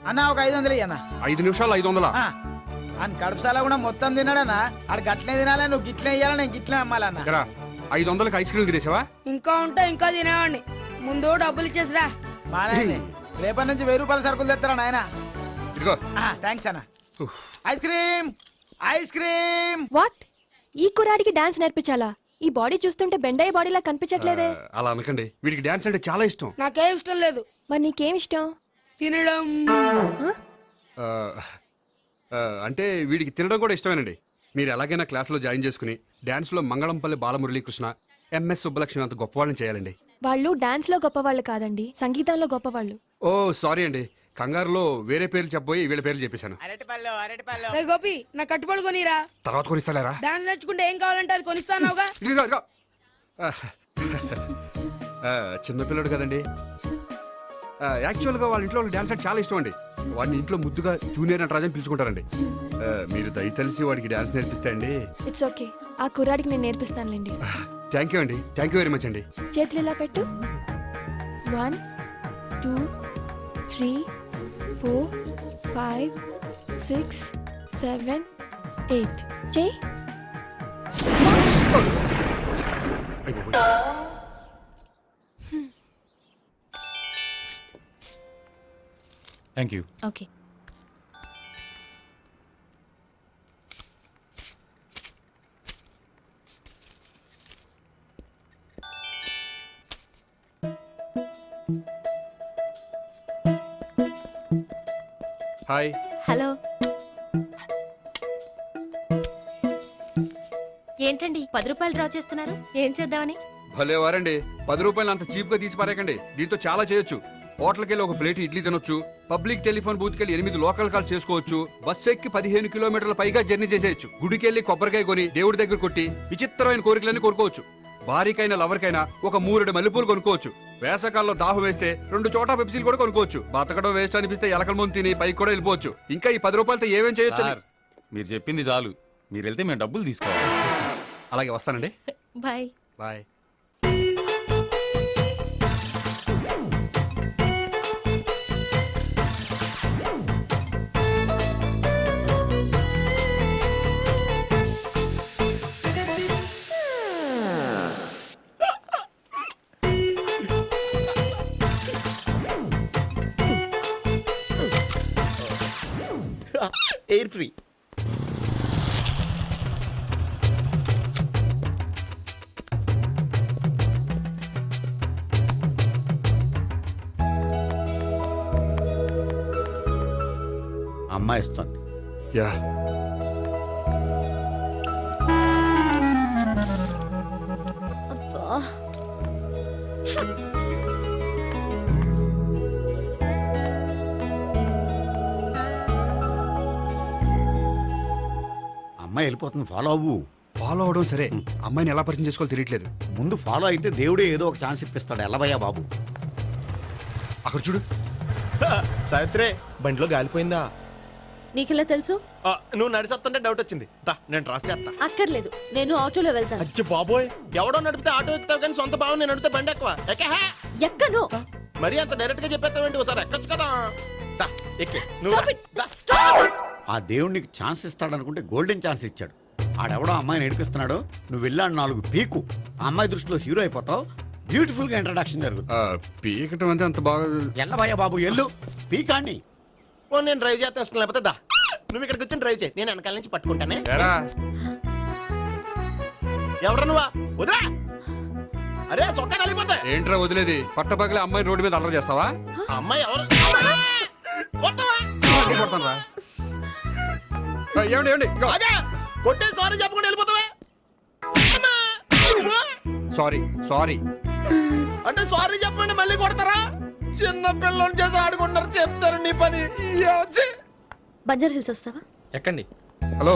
అన్న ఒక 500 అన్న. 5 నిమిషాలు 500. అని కడుపుసాల కూడా మొత్తం తిన్నాడన్నా. ఆడు గట్లే తినాలి, నువ్వు గిట్లే ఇయ్యాలి, నేను గిట్లే అమ్మాలన్న. 500కి ఐస్ క్రీమ్ తినేసావా? ఇంకా ఉంటే ఇంకా తినేవాడిని. ముందు డబ్బులు ఇచ్చేసిరా. బాగానే రేపటి నుంచి 1000 రూపాయల సరుకులు తెస్తారా నాయన. ఇదిగో. థ్యాంక్స్ అన్న. Ice cream ice cream. What? ఈ కుర్రాడికి డాన్స్ నేర్పించాలా? ఈ బాడీ చూస్తుంటే బెండయ్య బాడీలా కనిపించట్లేదే. అలా అనకండి, వీడికి డాన్స్ అంటే చాలా ఇష్టం. నాకేం ఇష్టం లేదు. మరి నీకేం ఇష్టం? తినడం. అంటే వీడికి తినడం కూడా ఇష్టమేనండి. మీరు ఎలాగైనా క్లాస్లో జాయిన్ చేసుకుని డాన్స్లో మంగళంపల్లి బాలమురళీకృష్ణ, ఎంఎస్ సుబ్బలక్ష్మి అంత గొప్పవాళ్ళని చేయాలండి. వాళ్ళు డాన్స్ లో గొప్పవాళ్ళు కాదండి, సంగీతంలో గొప్పవాళ్ళు. ఓ సారీ అండి, కంగారులో వేరే పేర్లు చెప్పబోయి వీళ్ళ పేర్లు చెప్పేశాను. రే గోపి, నా కట్టుబడి కొనిరా. తర్వాత కొనిస్తారా? డాన్స్ నేర్చుకుంటే ఏం కావాలంటే అది కొనిస్తానావుగా. చిన్నపిల్లడు కదండి. యాక్చువల్గా వాళ్ళ ఇంట్లో డాన్స్ అంటే చాలా ఇష్టం అండి. వాడిని ఇంట్లో ముద్దుగా జూనియర్ నటరాజు అని పిలుచుకుంటారండి. మీరు దయతలిసి వాడికి డాన్స్ నేర్పిస్తే అండి. ఇట్స్ ఓకే, ఆ కుర్రాడికి నేను నేర్పిస్తానులేండి. థ్యాంక్ యూ అండి, థ్యాంక్ యూ వెరీ మచ్ అండి. చేతులు ఇలా పెట్టు. 1 2 3 4 5 6 7 8 చెయ్యి. Thank you. Okay. Hi. Hello. ఏంటండి 10 రూపాయలు డ్రా చేస్తున్నారు? ఏం చేద్దామని? భలే వారండి, 10 రూపాయలు అంత చీప్ గా తీసి పారేకండి. దీంతో చాలా చేయొచ్చు. హోటల్కి వెళ్ళి ఒక ప్లేట్ ఇడ్లీ తినొచ్చు, పబ్లిక్ టెలిఫోన్ బూత్కి వెళ్ళి 8 లోకల్ కాల్ చేసుకోవచ్చు, బస్సు ఎక్కి 15 కిలోమీటర్ల పైగా జర్నీ చేసేయచ్చు, గుడికి వెళ్ళి కొబ్బరికాయ కొని దేవుడి దగ్గర కొట్టి విచిత్రమైన కోరికలన్నీ కోరుకోవచ్చు, భారీకైనా లవర్కైనా ఒక 3 మల్లెపూలు కొనుక్కోవచ్చు, వేసవకాలంలో దాహం వేస్తే 2 చోటా పెప్సీలు కూడా కొనుక్కోవచ్చు, బతకడం వేస్ట్ అనిపిస్తే ఎలకల ముందు తిని పైకి కూడా వెళ్ళిపోవచ్చు. ఇంకా ఈ 10 రూపాయలతో ఏమేం చేయొచ్చు? మీరు చెప్పింది చాలు, మీరు వెళ్తే మేము డబ్బులు తీసుకోవాలి. అలాగే వస్తానండి. బాయ్. బాయ్. Air free. అమ్మాయి ఇస్తుంది. యా. అమ్మాయి వెళ్ళిపోతుంది, ఫాలో అవ్వు. ఫాలో అవడం సరే, అమ్మాయిని ఎలా పరిచయం చేసుకోవాలో తెలియట్లేదు. ముందు ఫాలో అయితే దేవుడే ఏదో ఒక ఛాన్స్ ఇప్పిస్తాడు. ఎల్లవయ్యా బాబు. అక్కడ చూడు. సావిత్రి, బండిలో గాలిపోయిందా? నీకెలా తెలుసు? నువ్వు నడిచేస్తుంటే డౌట్ వచ్చింది. నేను ట్రాస్ చేస్తా. అక్కర్లేదు, నేను ఆటోలో వెళ్తాను. అచ్చి బాబోయ్, ఎవడో నడిపితే ఆటో ఎక్కుతావు కానీ సొంత భావం నేను నడిపితే బండి ఎక్కువ. ఎక్కను. మరి అంత డైరెక్ట్ గా చెప్పేస్తావేంటి? ఒకసారి ఎక్కొచ్చు కదా. ఆ దేవుడికి ఛాన్స్ ఇస్తాడనుకుంటే గోల్డెన్ ఛాన్స్ ఇచ్చాడు. ఆడెవడో అమ్మాయిని ఏడిపిస్తున్నాడు, నువ్వు వెళ్ళాడు 4 పీకు. ఆ అమ్మాయి దృష్టిలో హీరో అయిపోతావు. బ్యూటిఫుల్ గా ఇంట్రడక్షన్ జరుగుతుంది. పీకటం అంటే అంత బాగా ఎల్లబయ్యా బాబు, ఎల్లు పీకాన్ని. నేను డ్రైవ్ చేస్తాను, లేకపోతే దా నువ్వు ఇక్కడికి వచ్చి డ్రైవ్ చేయి, నేను వెనకాల నుంచి పట్టుకుంటానే. ఎవరు నువ్వా? వదిలా. అరే చొక్కా కలిపోతా. ఏంట్రా వదిలేది? పట్టపగలే అమ్మాయి రోడ్డు మీద అల్లరి చేస్తావా? అమ్మాయి ఎవరు? కొట్టే సారీ చెప్పకుండా వెళ్ళిపోతావా? సారీ సారీ అంటే సారీ చెప్పండి మళ్ళీ కొడతారా? చిన్న పిల్లలు చేసి ఆడుకుంటారు, చెప్తారు నీ పని. బంజారా హిల్స్ వస్తావా? ఎక్కండి. Hello,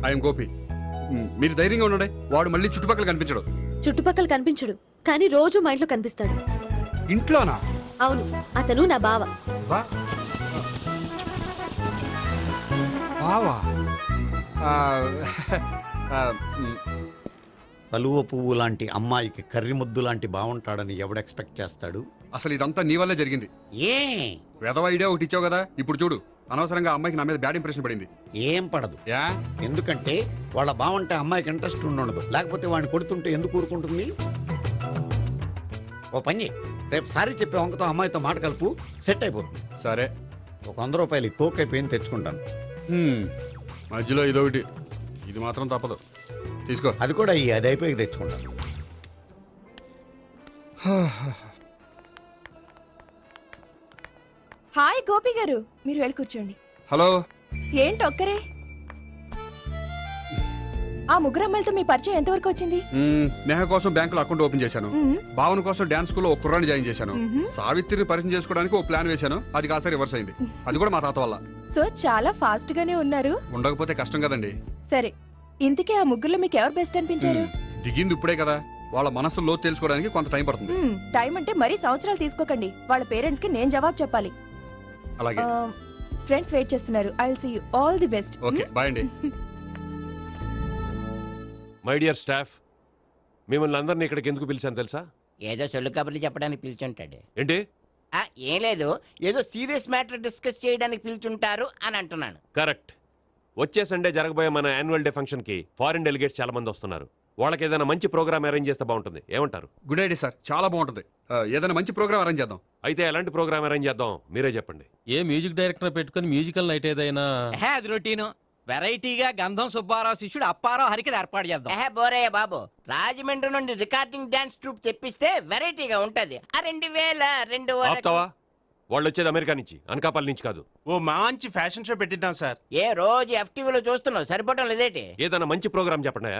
I'm Gopi. మీరు ధైర్యంగా ఉండండి, వాడు మళ్ళీ చుట్టుపక్కల కనిపించడు. చుట్టుపక్కల కనిపించడు, కానీ రోజు మా ఇంట్లో కనిపిస్తాడు. ఇంట్లోనా? అవును, అతను నా బావ. బావా? కలువ పువ్వు లాంటి అమ్మాయికి కర్రి ముద్దు లాంటి బాగుంటాడని ఎవడు ఎక్స్పెక్ట్ చేస్తాడు? అసలు ఇదంతా నీ వల్లే జరిగింది. ఏ వెధవ ఐడియా ఒకటి ఇచ్చావు కదా, ఇప్పుడు చూడు అనవసరంగా అమ్మాయికి నా మీద బ్యాడ్ ఇంప్రెషన్ పడింది. ఏం పడదు. ఎందుకంటే వాళ్ళ బాగుంటే అమ్మాయికి ఇంట్రెస్ట్ ఉండదు. లేకపోతే వాడిని కొడుతుంటే ఎందుకు ఊరుకుంటుంది? ఓ పని చెయ్, రేపు సారీ చెప్పే వంకతో అమ్మాయితో మాట కలుపు, సెట్ అయిపోతుంది. సరే, ఒక 100 రూపాయలు కోక్ అయిపోయింది తెచ్చుకుంటాను. మధ్యలో ఇదొకటి, ఇది మాత్రం తప్పదు. తీసుకో. అది కూడా అది అయిపోయి తెచ్చుకుంటాను. హాయ్ గోపి గారు, మీరు వెళ్ళి కూర్చోండి. హలో. ఏంటి ఒక్కరే? ఆ ముగ్గురు అమ్మాయిలతో మీ పరిచయం ఎంతవరకు వచ్చింది? నేహ కోసం బ్యాంకులో అకౌంట్ ఓపెన్ చేశాను. భావన కోసం డాన్స్ స్కూల్లో ఒక కుర్రాన్ని జాయిన్ చేశాను. సావిత్రిని పరిచయం చేసుకోవడానికి ఒక ప్లాన్ వేశాను, అది కాస్త రివర్స్ అయింది. అది కూడా మా తాత వల్ల. సో చాలా ఫాస్ట్ గానే ఉన్నారు. ఉండకపోతే కష్టం కదండి. సరే, ఇంతకీ ఆ ముగ్గురులో మీకు ఎవరు బెస్ట్ అనిపించారు? దిగింది ఇప్పుడే కదా, వాళ్ళ మనసు లోతు తెలుసుకోవడానికి కొంత టైం పడుతుంది. టైం అంటే మరీ సంవత్సరాలు తీసుకోకండి. వాళ్ళ పేరెంట్స్ కి నేను జవాబు చెప్పాలి. అలాగే. ఫ్రెండ్స్ వెయిట్ చేస్తున్నారు. I will see you. All the best. Okay, bye అండి. మై డియర్ స్టాఫ్, మిమ్మల్ని అందరినీ ఇక్కడికి ఎందుకు పిలిచాను తెలుసా? ఏదో సొల్లు కబుర్లు చెప్పడానికి పిలిచుంటాడు. ఏంటి? ఏం లేదు, ఏదో సీరియస్ మ్యాటర్ డిస్కస్ చేయడానికి పిలిచుంటారు అని అంటున్నాను. కరెక్ట్. వచ్చే సండే జరగబోయే మన యాన్యువల్ డే ఫంక్షన్ కి ఫారిన్ డెలిగేట్స్ చాలా మంది వస్తున్నారు. వాళ్ళకి ఏదైనా మంచి ప్రోగ్రామ్ అరేంజ్ చేస్తే బాగుంటుంది. ఏమంటారు? గుడ్ ఐడియా సార్, చాలా బాగుంటుంది. ఏదైనా మంచి ప్రోగ్రామ్ అరేంజ్ చేద్దాం. అయితే ఎలాంటి ప్రోగ్రామ్ అరేంజ్ చేద్దాం మీరే చెప్పండి. ఏ మ్యూజిక్ డైరెక్టర్ పెట్టుకుని మ్యూజికల్ నైట్ ఏదైనా? అది రొటీను. వెరైటీగా గంధం సుబ్బారావు శిష్యుడు అప్పారావు హరికి ఏర్పాటు చేద్దాం. బోరయ్య బాబు, రాజమండ్రి నుండి రికార్డింగ్ డాన్స్ ట్రూప్ తెప్పిస్తే వెరైటీగా ఉంటది. 2002 వాళ్ళు వచ్చేది అమెరికా నుంచి, అనకాపల్లి నుంచి కాదు. ఓ మంచి ఫ్యాషన్ షో పెట్టిద్దాం సార్. ఏ రోజు FTVలో చూస్తున్నావు, సరిపోవటం లేదేటి? ఏదైనా మంచి ప్రోగ్రామ్ చెప్పండి.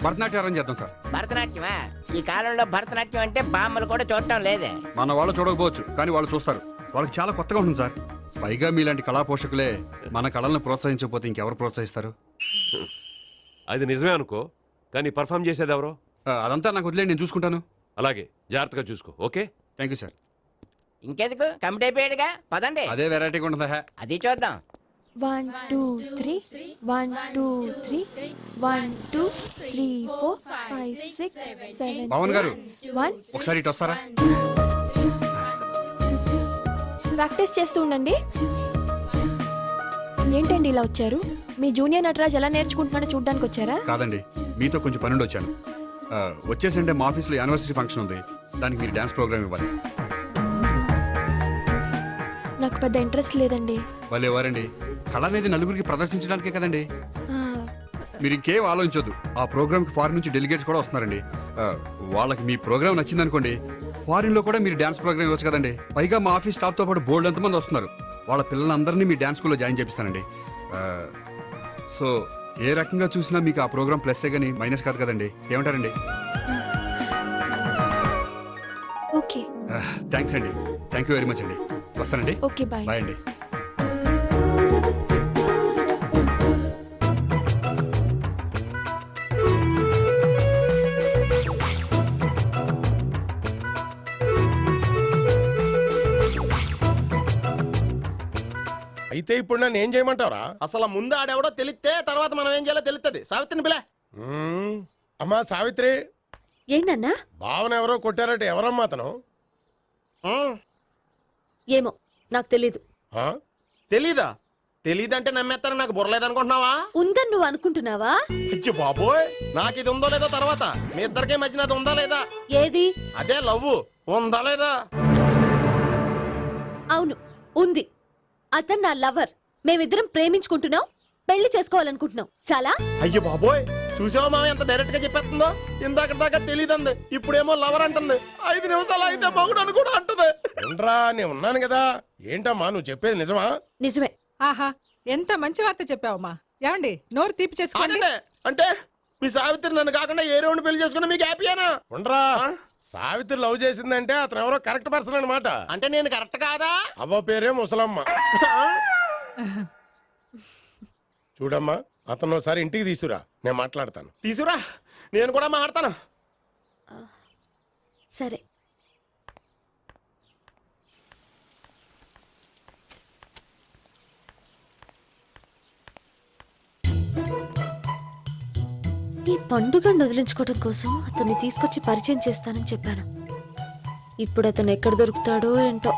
భరతనాట్యం అరేంజ్ చేద్దాం సార్. భరతనాట్యమా? ఈ కాలంలో భరతనాట్యం అంటే బామ్మలు కూడా చూడటం లేదే. మన వాళ్ళు చూడకపోవచ్చు, కానీ వాళ్ళు చూస్తారు. వాళ్ళకి చాలా కొత్తగా ఉంటుంది సార్. పైగా మీలాంటి కళా పోషకులే మన కళలను ప్రోత్సహించకపోతే ఇంకెవరు ప్రోత్సహిస్తారు? అది నిజమే అనుకో, కానీ పర్ఫామ్ చేసేది ఎవరో? అదంతా నాకు వదిలేండి, నేను చూసుకుంటాను. అలాగే, జాగ్రత్తగా చూసుకో. Okay, thank you sir. ఇంకెందుకు, కమిటీ అయిపోయాడుగా, పదండి. అదే వెరైటీగా ఉంటుందా? అది చూద్దాం. 1 2 3 1 2 3 1 2 3 4 5 6 7 పవన్ గారు, 1 ఒకసారి ఇటు వస్తారా? ప్రాక్టీస్ చేస్తూ ఉండండి. ఏంటండి ఇలా వచ్చారు? మీ జూనియర్ నటరాజ్ ఎలా నేర్చుకుంటున్నాడో చూడడానికి వచ్చారా? కాదండి, మీతో కొంచెం పనుండి వచ్చాను. వచ్చేసంటే మా ఆఫీస్లో యానివర్సరీ ఫంక్షన్ ఉంది, దానికి మీరు డాన్స్ ప్రోగ్రామ్ ఇవ్వాలి. నాకు పెద్ద ఇంట్రెస్ట్ లేదండి. వాళ్ళు ఎవరండి? కళ అనేది నలుగురికి ప్రదర్శించడానికే కదండి. మీరు ఇంకేం ఆలోచించొద్దు. ఆ ప్రోగ్రామ్ కి ఫారిన్ నుంచి డెలిగేట్స్ కూడా వస్తున్నారండి. వాళ్ళకి మీ ప్రోగ్రామ్ నచ్చిందనుకోండి, ఫారిన్ లో కూడా మీరు డాన్స్ ప్రోగ్రామ్ ఇవ్వచ్చు కదండి. పైగా మా ఆఫీస్ స్టాఫ్ తో పాటు బోల్డ్ ఎంతమంది వస్తున్నారు. వాళ్ళ పిల్లలందరినీ మీ డాన్స్ స్కూల్లో జాయిన్ చేపిస్తానండి. సో ఏ రకంగా చూసినా మీకు ఆ ప్రోగ్రామ్ ప్లస్ గానీ మైనస్ కాదు కదండి. ఏమంటారండి? ఓకే, థ్యాంక్స్ అండి. థ్యాంక్ యూ వెరీ మచ్ అండి. వస్తానండి. Okay, bye. బాయ్ అండి. అయితే ఇప్పుడు నన్ను ఏం చేయమంటారా? అసలు ముందు ఆడెవడో తెలిస్తే తర్వాత మనం ఏం చేయాలో తెలుస్తుంది. సావిత్రిని పిల్ల. అమ్మా సావిత్రి. ఏంటన్నా? భావన ఎవరో కొట్టారట. ఎవరమ్మా అతను? ఏమో నాకు తెలీదు. తెలీదా? తెలీదంటే నమ్మేస్తారని నాకు బుర్రలేదనుకుంటున్నావా? ఉందని నువ్వు అనుకుంటున్నావా? అయ్యో బాబోయ్, నాకు ఇది ఉందో లేదో తర్వాత. మీ ఇద్దరికే మధ్యన అది ఉందా లేదా? ఏది? అదే లవ్ ఉందా లేదా? అవును, ఉంది. అతను నా లవర్. మేమిద్దరం ప్రేమించుకుంటున్నాం, పెళ్లి చేసుకోవాలనుకుంటున్నాం. చాలా. అయ్యో బాబోయ్, చూసావా మామ ఎంత డైరెక్ట్ గా చెప్పేస్తుందో? ఇందాక దాకా తెలియదండి, ఇప్పుడేమో లవర్ అంటుంది. 5 నిమిషాలు అయితే మగుడు అని కూడా అంటుంది. ఉండరా, నేను ఉన్నాను కదా. ఏంటమ్మా నువ్వు చెప్పేది నిజమా? నిజమే. ఆహా, ఎంత మంచి వార్త చెప్పావమ్మా. ఏమండి, నోరు తీపి చేసుకోండి. అంటే మీ సావిత్రి నన్ను కాకుండా ఏ రౌండ్ పెళ్లి చేసుకున్నా మీకు హ్యాపీయేనా? ఉండరా, సావిత్రి లవ్ చేసిందంటే అతను ఎవరో కరెక్ట్ పర్సన్ అనమాట. అంటే నేను కరెక్ట్ కాదా? అవ్వ పేరే ముసలమ్మ. చూడమ్మా అతను ఒకసారి ఇంటికి తీసుకురా, నేను మాట్లాడతాను. తీసుకురా, నేను కూడా మాట్లాడతాను. సరే. ఈ పండుగను వదిలించుకోవడం కోసం అతన్ని తీసుకొచ్చి పరిచయం చేస్తానని చెప్పాను. ఇప్పుడు అతను ఎక్కడ దొరుకుతాడో ఏంటో.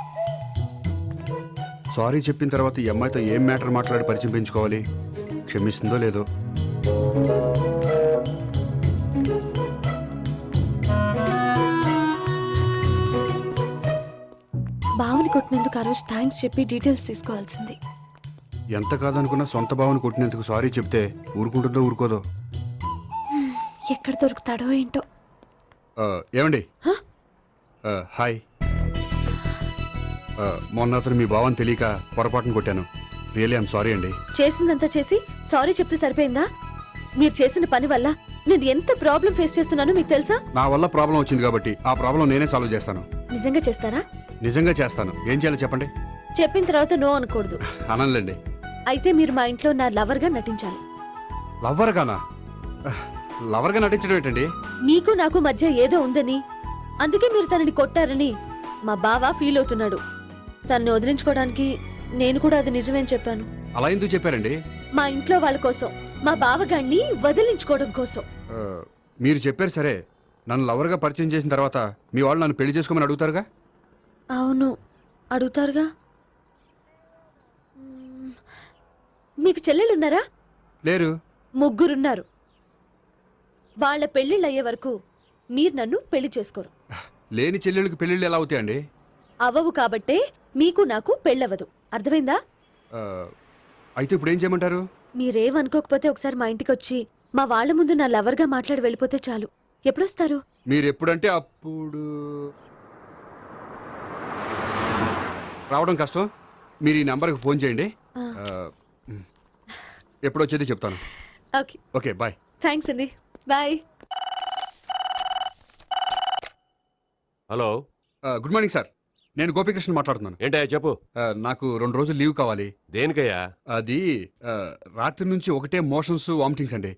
సారీ చెప్పిన తర్వాత ఈ అమ్మాయితో ఏం మ్యాటర్ మాట్లాడి పరిచయం పెంచుకోవాలి? క్షమిస్తుందో లేదో. బావని కొట్టినందుకు ఆ రోజు థ్యాంక్స్ చెప్పి డీటెయిల్స్ తీసుకోవాల్సింది. ఎంత కాదనుకున్నా సొంత భావన కొట్టినందుకు సారీ చెప్తే ఊరుకుంటుందో ఊరుకోదో. ఎక్కడ దొరుకుతాడో ఏంటో. ఏమండి? హాయ్. మొన్న అతను మీ భావన తెలియక పొరపాటును కొట్టాను. రియల్లీ ఐఎమ్ సారీ అండి. చేసిందంతా చేసి సారీ చెప్తే సరిపోయిందా? మీరు చేసిన పని వల్ల నేను ఎంత ప్రాబ్లం ఫేస్ చేస్తున్నానో మీకు తెలుసా? నా వల్ల ప్రాబ్లం వచ్చింది కాబట్టి ఆ ప్రాబ్లం నేనే సాల్వ్ చేస్తాను. నిజంగా చేస్తారా? నిజంగా చేస్తాను. ఏం చేయాలో చెప్పండి. చెప్పిన తర్వాత నో అనకూడదు. అనంలేండి. అయితే మీరు మా ఇంట్లో నా లవర్ గా నటించాలి. లవర్ గానా? లవర్ గా నటించడం ఏంటండి? నీకు నాకు మధ్య ఏదో ఉందని, అందుకే మీరు తనని కొట్టారని మా బావ ఫీల్ అవుతున్నాడు. తనని వదిలించుకోవడానికి నేను కూడా అది నిజమేని చెప్పాను. అలా ఎందుకు చెప్పారండి? మా ఇంట్లో వాళ్ళ కోసం, మా బావగాన్ని వదిలించుకోవడం కోసం. మీరు చెప్పారు సరే, నన్ను లవర్ గా పరిచయం చేసిన తర్వాత మీ వాళ్ళు నన్ను పెళ్లి చేసుకోమని అడుగుతారుగా? అవును, అడుగుతారుగా. మీకు చెల్లెళ్ళున్నారా? లేరు. ముగ్గురున్నారు. వాళ్ళ పెళ్లిళ్ళు అయ్యే వరకు మీరు నన్ను పెళ్లి చేసుకోరు. లేని చెల్లెళ్ళకి పెళ్లిళ్ళు ఎలా అవుతాయండి? అవ్వవు కాబట్టే మీకు నాకు పెళ్ళవదు. అర్థమైందా? అయితే ఇప్పుడు ఏం చేయమంటారు? మీరేమనుకోకపోతే ఒకసారి మా ఇంటికి వచ్చి మా వాళ్ళ ముందు నా లవర్ గా మాట్లాడి వెళ్ళిపోతే చాలు. ఎప్పుడొస్తారు? మీరు ఎప్పుడంటే అప్పుడు. రావడం కష్టం. మీరు ఈ నంబర్కి ఫోన్ చేయండి. ఎప్పుడు వచ్చేది చెప్తాను. ఓకే. Okay, bye. థ్యాంక్స్ అండి. Bye. Hello. Good morning sir. నేను గోపికృష్ణ మాట్లాడుతున్నాను. ఏంటయ్యా చెప్పు. నాకు 2 రోజులు లీవ్ కావాలి. దేనికయ్యా? అది రాత్రి నుంచి ఒకటే మోషన్స్, వామిటింగ్స్ అండి.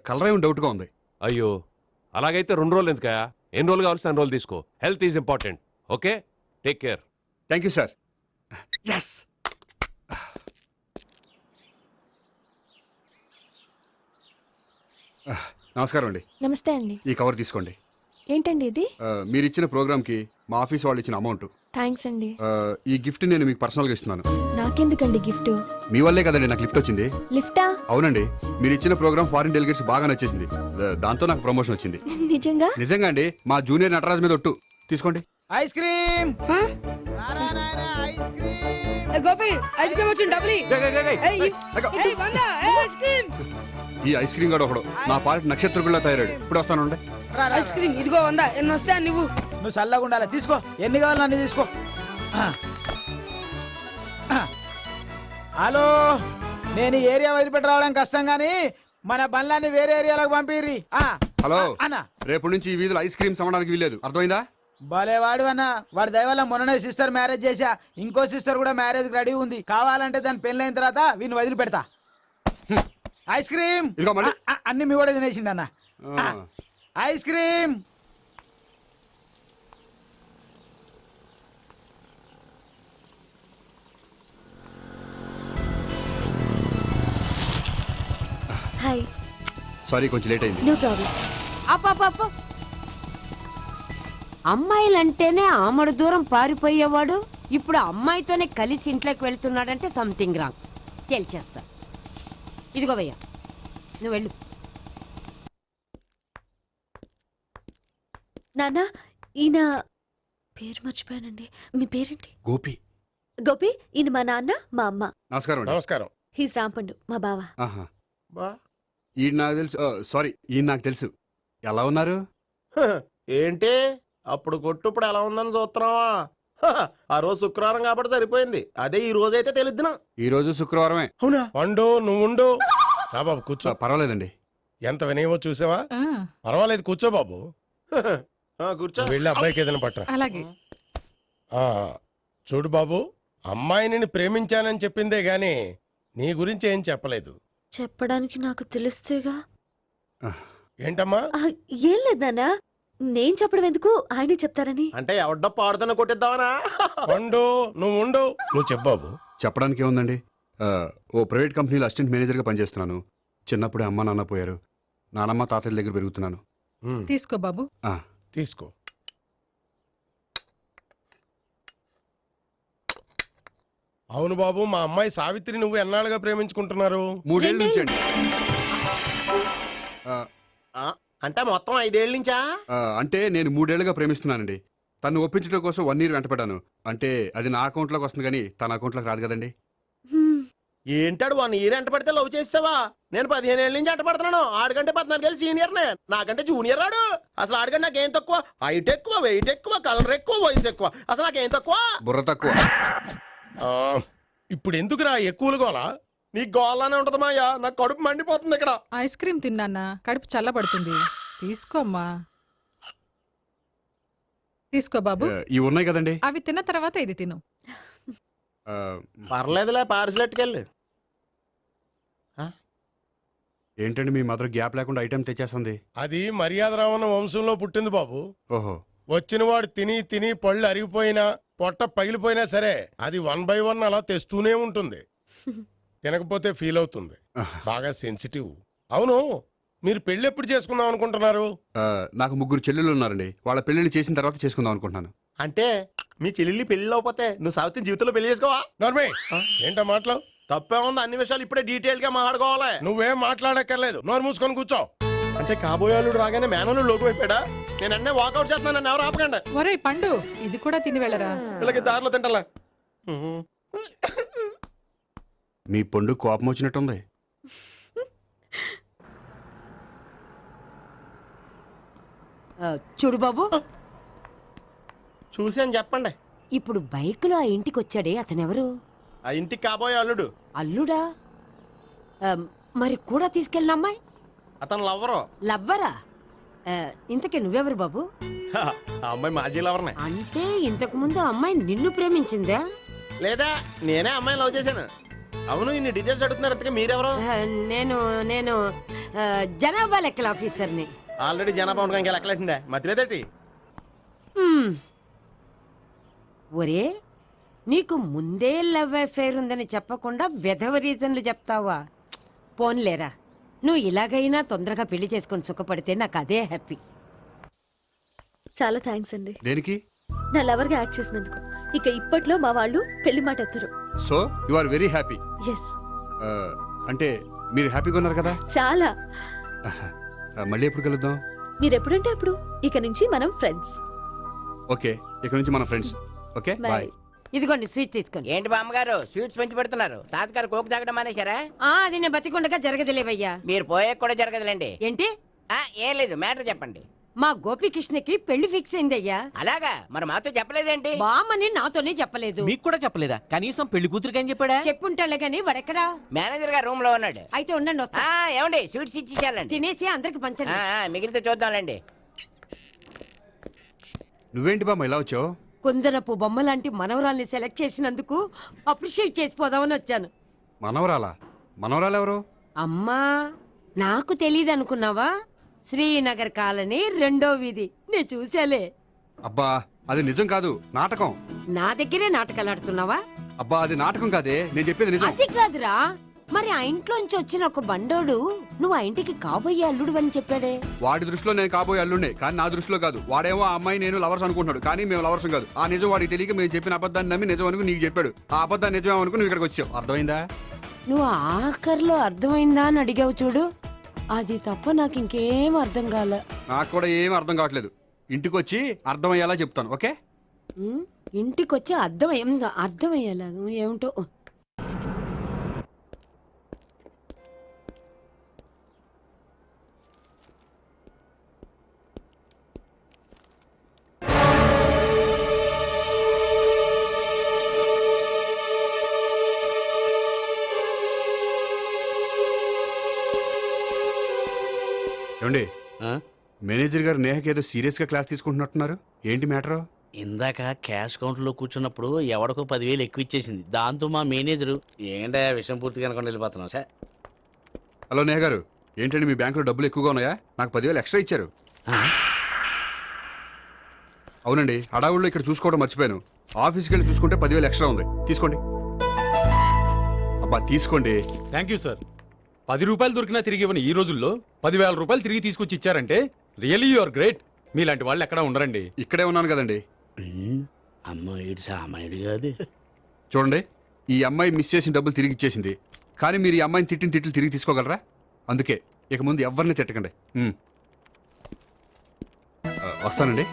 కలరేం డౌట్గా ఉంది. అయ్యో, అలాగైతే 2 రోజులు ఎందుకయ్యా? ఎన్ని రోజులు కావాల్సి అన్ని రోజులు తీసుకో. Health is important. Okay, take care. Thank you sir. Yes. నమస్కారం అండి. నమస్తే అండి. ఈ కవర్ తీసుకోండి. ఏంటండి ఇది? మీరు ఇచ్చిన ప్రోగ్రామ్కి మా ఆఫీస్ వాళ్ళు ఇచ్చిన అమౌంట్. థ్యాంక్స్ అండి. ఈ గిఫ్ట్ నేను మీకు పర్సనల్గా ఇస్తున్నాను. నాకెందుకండి గిఫ్ట్? మీ వల్లే కదండి నాకు లిఫ్ట్ వచ్చింది. లిఫ్టా? అవునండి. మీరు ఇచ్చిన ప్రోగ్రామ్ ఫారిన్ డెలిగేట్స్ బాగా నచ్చేసింది. దాంతో నాకు ప్రమోషన్ వచ్చింది. నిజంగా? నిజంగా అండి. మా జూనియర్ నటరాజ్ మీద ఒట్టు. తీసుకోండి. Ice cream. Gopi ice cream వచ్చింది. డబ్బులు ఈ ఐస్ క్రీమ్ గడ ఒకడు నా పాలిట నక్షత్ర పిల్ల తయారాడు. ఇప్పుడు వస్తాను. ఐస్ క్రీమ్ ఇదిగో 100. ఎన్ని వస్తా నువ్వు? నువ్వు చల్లగా ఉండాలి. తీసుకో, ఎన్ని కావాలి అన్ని తీసుకో. హలో, నేను ఈ ఏరియా వదిలిపెట్టి రావడం కష్టం గానీ మన బండ్లన్నీ వేరే ఏరియాలకు పంపిర్రి. హలో అన్న, రేపు నుంచి ఈ వీధిలో ఐస్ క్రీమ్స్ అమ్మడానికి వీలేదు. అర్థమైందా? భలేవాడు అన్న. వాడి దయవల్ల మొన్ననే సిస్టర్ మ్యారేజ్ చేశా. ఇంకో సిస్టర్ కూడా మ్యారేజ్ రెడీ ఉంది. కావాలంటే దాని పెళ్ళైన తర్వాత వీడిని వదిలిపెడతా. ఐస్ క్రీమ్ అన్ని మీ కూడా తినేసింది అన్న. Ice cream. హాయ్. సారీ, కొంచెం లేట్ అయింది. No problem. అప్ప అమ్మాయిలంటేనే ఆమడు దూరం పారిపోయేవాడు ఇప్పుడు అమ్మాయితోనే కలిసి ఇంట్లోకి వెళ్తున్నాడంటే సంథింగ్ రాంగ్. తేల్చేస్తా. ఇదిగో భయ్యా, నువ్వు వెళ్ళు. నాన్న, ఈయన పేరు మర్చిపోయానండి. మీ పేరేంటి? గోపి. గోపి, ఈయన మా నాన్న, మా అమ్మ. నమస్కారం. నమస్కారం. హీస్ రాంపండు, మా బావ. ఈయన నాకు తెలుసు. సారీ, ఈయన నాకు తెలుసు. ఎలా ఉన్నారు? ఏంటి అప్పుడు కొట్టు ఇప్పుడు ఎలా ఉందని చూస్తున్నావా? ఆ రోజు శుక్రవారం కాబట్టి సరిపోయింది. అదే ఈ రోజు అయితే తెలుద్దునా. ఈ రోజు శుక్రవారమే. అవునా? వండు, నువ్వు ఉండు. రా బాబు కూర్చో. పర్వాలేదండి. ఎంత వినయమో చూసావా? పర్వాలేదు, కూర్చో బాబు. కూర్చో. వెళ్ళి అబ్బాయికి ఏదైనా పట్టరా. అలాగే. చూడు బాబు, అమ్మాయిని ప్రేమించానని చెప్పిందే గాని నీ గురించి ఏం చెప్పలేదు. చెప్పడానికి నాకు తెలిస్తేగా. ఏంటమ్మా? ఏం లేదు నాన్న, నేను చెప్పడం ఎందుకు, ఆయనే చెప్తారని. అంటే ఎవడ్డో పాడుతున్న కొట్టిద్దామనా? ఉండు నువ్వు చెప్పాబు. చెప్పడానికి ఏముందండి, ఓ ప్రైవేట్ కంపెనీలో అసిస్టెంట్ మేనేజర్గా పనిచేస్తున్నాను. చిన్నప్పుడే అమ్మ నాన్న పోయారు. నానమ్మ తాతయ్య దగ్గర పెరుగుతున్నాను. తీసుకో బాబు. తీసుకో. అవును బాబు, మా అమ్మాయి సావిత్రి నువ్వు ఎన్నాళ్ళుగా ప్రేమించుకుంటున్నారు? 3 ఏళ్ళ నుంచి అండి. అంటే మొత్తం 5 ఏళ్ళ నుంచా? అంటే నేను 3 ఏళ్ళుగా ప్రేమిస్తున్నానండి. తను ఒప్పించడం కోసం 1 year వెంటపడ్డాను. అంటే అది నా అకౌంట్లోకి వస్తుంది కానీ తన అకౌంట్లోకి రాదు కదండి. ఏంటాడు 1 year ఎంట పడితే లవ్ చేసావా? నేను 15 ఏళ్ళ నుంచి ఎంట పడుతున్నాను. ఆడికంటే 14 ఏళ్ళు సీనియర్నే, నాకంటే జూనియర్ రాడు. అసలు ఆడికంటే నాకేం తక్కువ? హైట్ ఎక్కువ, వెయిట్ ఎక్కువ, కలర్ ఎక్కువ, వయసు ఎక్కువ. అసలు నాకేం తక్కువ? బుర్ర తక్కువ. ఇప్పుడు ఎందుకురా ఎక్కువలు గోలా? నీకు గోలానే ఉంటది మాయా, నాకు కడుపు మండిపోతుంది ఇక్కడ. ఐస్ క్రీమ్ తిన్నానా, కడుపు చల్లబడుతుంది. తీసుకోమ్మా. తీసుకో బాబు. ఇవి ఉన్నాయి కదండి, అవి తిన్న తర్వాత ఇది తిను. పర్లేదులే, పార్సిల్ ఎట్టుకెళ్ళి. ఏంటండి మీ మదర్ గ్యాప్ లేకుండా ఐటెం తెచ్చేస్తుంది? అది మర్యాద రావణ వంశంలో పుట్టింది బాబు. ఓహో. వచ్చిన వాడు తిని తిని పళ్ళు అరిగిపోయినా పొట్ట పగిలిపోయినా సరే అది 1 by 1 అలా తెస్తూనే ఉంటుంది. తినకపోతే ఫీల్ అవుతుంది. బాగా సెన్సిటివ్. అవును, మీరు పెళ్లి ఎప్పుడు చేసుకుందాం అనుకుంటున్నారు? నాకు 3 చెల్లెళ్ళు ఉన్నారండి. వాళ్ళ పెళ్లిళ్ళు చేసిన తర్వాత చేసుకుందాం అనుకుంటున్నాను. అంటే మీ చెల్లెల్ని పెళ్లి అవ్వకపోతే నువ్వు సావిత్రి జీవితంలో పెళ్లి చేసుకోవా? నర్మే ఏంటో మాటలు? తప్పే ఉంది, అన్ని విషయాలు ఇప్పుడే డీటెయిల్ గా మాట్లాడుకోవాలి. నువ్వేం మాట్లాడక్కర్లేదు, నోరు మూసుకొని కూర్చో. అంటే కాబోయేవాళ్ళు రాగానే మేనలు లోకి అయిపోయాడా? నేను అన్నీ వాకౌట్ చేస్తున్నాను, నన్ను ఎవరు ఆపకండి. ఒరే పండు, ఇది కూడా తిని వెళ్ళరా. వీళ్ళకి దారిలో తింటలే. మీ పండు కోపం వచ్చినట్టుంది. చూడు బాబు, చూసి అని చెప్పండి. ఇప్పుడు బైక్ లో ఆ ఇంటికి వచ్చాడే అతనెవరు? ఆ ఇంటికి కాబోయే అల్లుడు. అల్లుడా? మరి కూడా తీసుకెళ్ళిన అమ్మాయి? అతను లవ్వరు. లవ్వరా? ఇంతకీ నువ్వెవరు బాబు? ఆ అమ్మాయి మాజీ లవర్నే. అంటే ఇంతకు ముందు అమ్మాయి నిన్ను ప్రేమించిందా? లేదా నేనే అమ్మాయిని లవ్ చేశాను. అవును, ఇన్ని డీటెయిల్స్ అడుగుతున్నారు. ఇంతకీ మీరెవరు? నేను జనాభా లెక్కల ఆఫీసర్ని. ఆల్రెడీ జనాభా ఉండగా ఇంకా లెక్కలేటండే మధ్యలేదేటి? ఒరే, నీకు ముందే లవ్ అఫైర్ ఉందని చెప్పకుండా వెధవ రీజన్లు చెప్తావా? పోన్లేరా, నువ్వు ఇలాగైనా తొందరగా పెళ్లి చేసుకొని సుఖపడితే నాకు అదే హ్యాపీ. చాలా థ్యాంక్స్ అండి. దేనికి? నా లవర్ గా యాక్ట్ చేసినందుకు. ఇక ఇప్పట్లో మా వాళ్ళు పెళ్లి మాట ఎత్తరు. So you are very happy? Yes. అంటే మీరు హ్యాపీగా ఉన్నారు కదా? చాలా. మళ్ళీ ఎప్పుడు కలుద్దాం? మీరు ఎప్పుడంటే అప్పుడు. ఇక నుంచి మనం ఫ్రెండ్స్. ఓకే, ఇక నుంచి మనం ఫ్రెండ్స్. Okay, bye. ఇదిగోండి స్వీట్ తీసుకోండి. ఏంటి బామ్మగారు స్వీట్స్ పెంచి పెడుతున్నారు? తాతగారు కోక్ తాగడం మానేశారా? అది నేను బతికుండగా జరగదులేవయ్యా. మీరు పోయే కూడా జరగదులేండి. ఏంటి? ఏం లేదు, మ్యాటర్ చెప్పండి. మా గోపికృష్ణకి పెళ్లి ఫిక్స్ అయిందయ్యా. అలాగా? మరి మాతో చెప్పలేదేంటి? బామ్మని నాతోనే చెప్పలేదు. మీకు కూడా చెప్పలేదా? కనీసం పెళ్లి కూతురికి అని చెప్పాడా? చెప్పుంటాలే గాని వాడెక్కడా? మేనేజర్ గారు రూమ్ లో ఉన్నాడు. అయితే ఉండండి, వస్తా. ఏమండి స్వీట్స్ ఇచ్చేసాలండి. తినేసి అందరికి పంచండి. మిగిలితే చూద్దాంలేండి. నువ్వేంటి బామ్మ ఇలా వచ్చావు? కుందనపు బొమ్మ లాంటి మనవరాల్ని సెలెక్ట్ చేసినందుకు అప్రిషియేట్ చేసిపోదామని వచ్చాను. మనవరాలా? మనవరాలు ఎవరు? అమ్మా, నాకు తెలియదు అనుకున్నావా? శ్రీనగర్ కాలనీ 2వ వీధి. నేను చూసాలే. అబ్బా, అది నిజం కాదు, నాటకం. నా దగ్గరే నాటకాలు ఆడుతున్నావా? అబ్బా, అది నాటకం కాదే, నేను చెప్పేది నిజం. అది కాదురా, మరి ఆ ఇంట్లోంచి వచ్చిన ఒక బండోడు నువ్వు ఆ ఇంటికి కాబోయే అల్లుడు అని చెప్పాడే. వాడి దృష్టిలో నేను కాబోయే అల్లుడే, కానీ నా దృష్టిలో కాదు. వాడేమో ఆ అమ్మాయి నేను లవర్స్ అనుకుంటున్నాడు, కానీ మేము లవర్స్ కాదు. ఆ నిజం వాడికి తెలియక మేము చెప్పిన అబద్ధాన్ని నమ్మి నిజం అనుకుని నీకు చెప్పాడు. ఆ అబద్ధాన్ని నిజం అనుకుని నువ్వు ఇక్కడికి వచ్చావు. అర్థమైందా? నువ్వు ఆఖరిలో అర్థమైందా అని అడిగావు చూడు, అది తప్ప నాకు ఇంకేం అర్థం కాల. నాకు కూడా ఏం అర్థం కావట్లేదు. ఇంటికి వచ్చి అర్థమయ్యేలా చెప్తాను. ఓకే? ఇంటికి వచ్చి అర్థమయ్యేలా ఏమిటో. ఏమండి, మేనేజర్ గారు నేహకి ఏదో సీరియస్ గా క్లాస్ తీసుకుంటున్నట్టున్నారు. ఏంటి మ్యాటర్? ఇందాక క్యాష్ కౌంటర్ లో కూర్చున్నప్పుడు ఎవడికో 10,000 ఎక్కువ ఇచ్చేసింది. దాంతో మా మేనేజరు ఏంటా విషయం పూర్తిగా అనుకోండి వెళ్ళిపోతున్నాం సార్. హలో నేహ గారు, ఏంటండి మీ బ్యాంకులో డబ్బులు ఎక్కువగా ఉన్నాయా? నాకు 10,000 ఎక్స్ట్రా ఇచ్చారు. అవునండి, హడావుల్లో ఇక్కడ చూసుకోవడం మర్చిపోయాను. ఆఫీస్కి వెళ్ళి చూసుకుంటే 10,000 ఎక్స్ట్రా ఉంది. తీసుకోండి. అబ్బా తీసుకోండి. Thank you sir. 10 రూపాయలు దొరికినా తిరిగి ఇవ్వని ఈ రోజుల్లో 10,000 రూపాయలు తిరిగి తీసుకొచ్చి ఇచ్చారంటే రియలీ యు ఆర్ గ్రేట్. మీలాంటి వాళ్ళు ఎక్కడా ఉండరండి. ఇక్కడే ఉన్నాను కదండి. అమ్మాయి సామాయుడు కాదు. చూడండి, ఈ అమ్మాయి మిస్ చేసిన డబ్బులు తిరిగి ఇచ్చేసింది. కానీ మీరు ఈ అమ్మాయిని తిట్టిన తిట్లు తిరిగి తీసుకోగలరా? అందుకే ఇక ముందు ఎవరిని తిట్టకండి. వస్తానండి.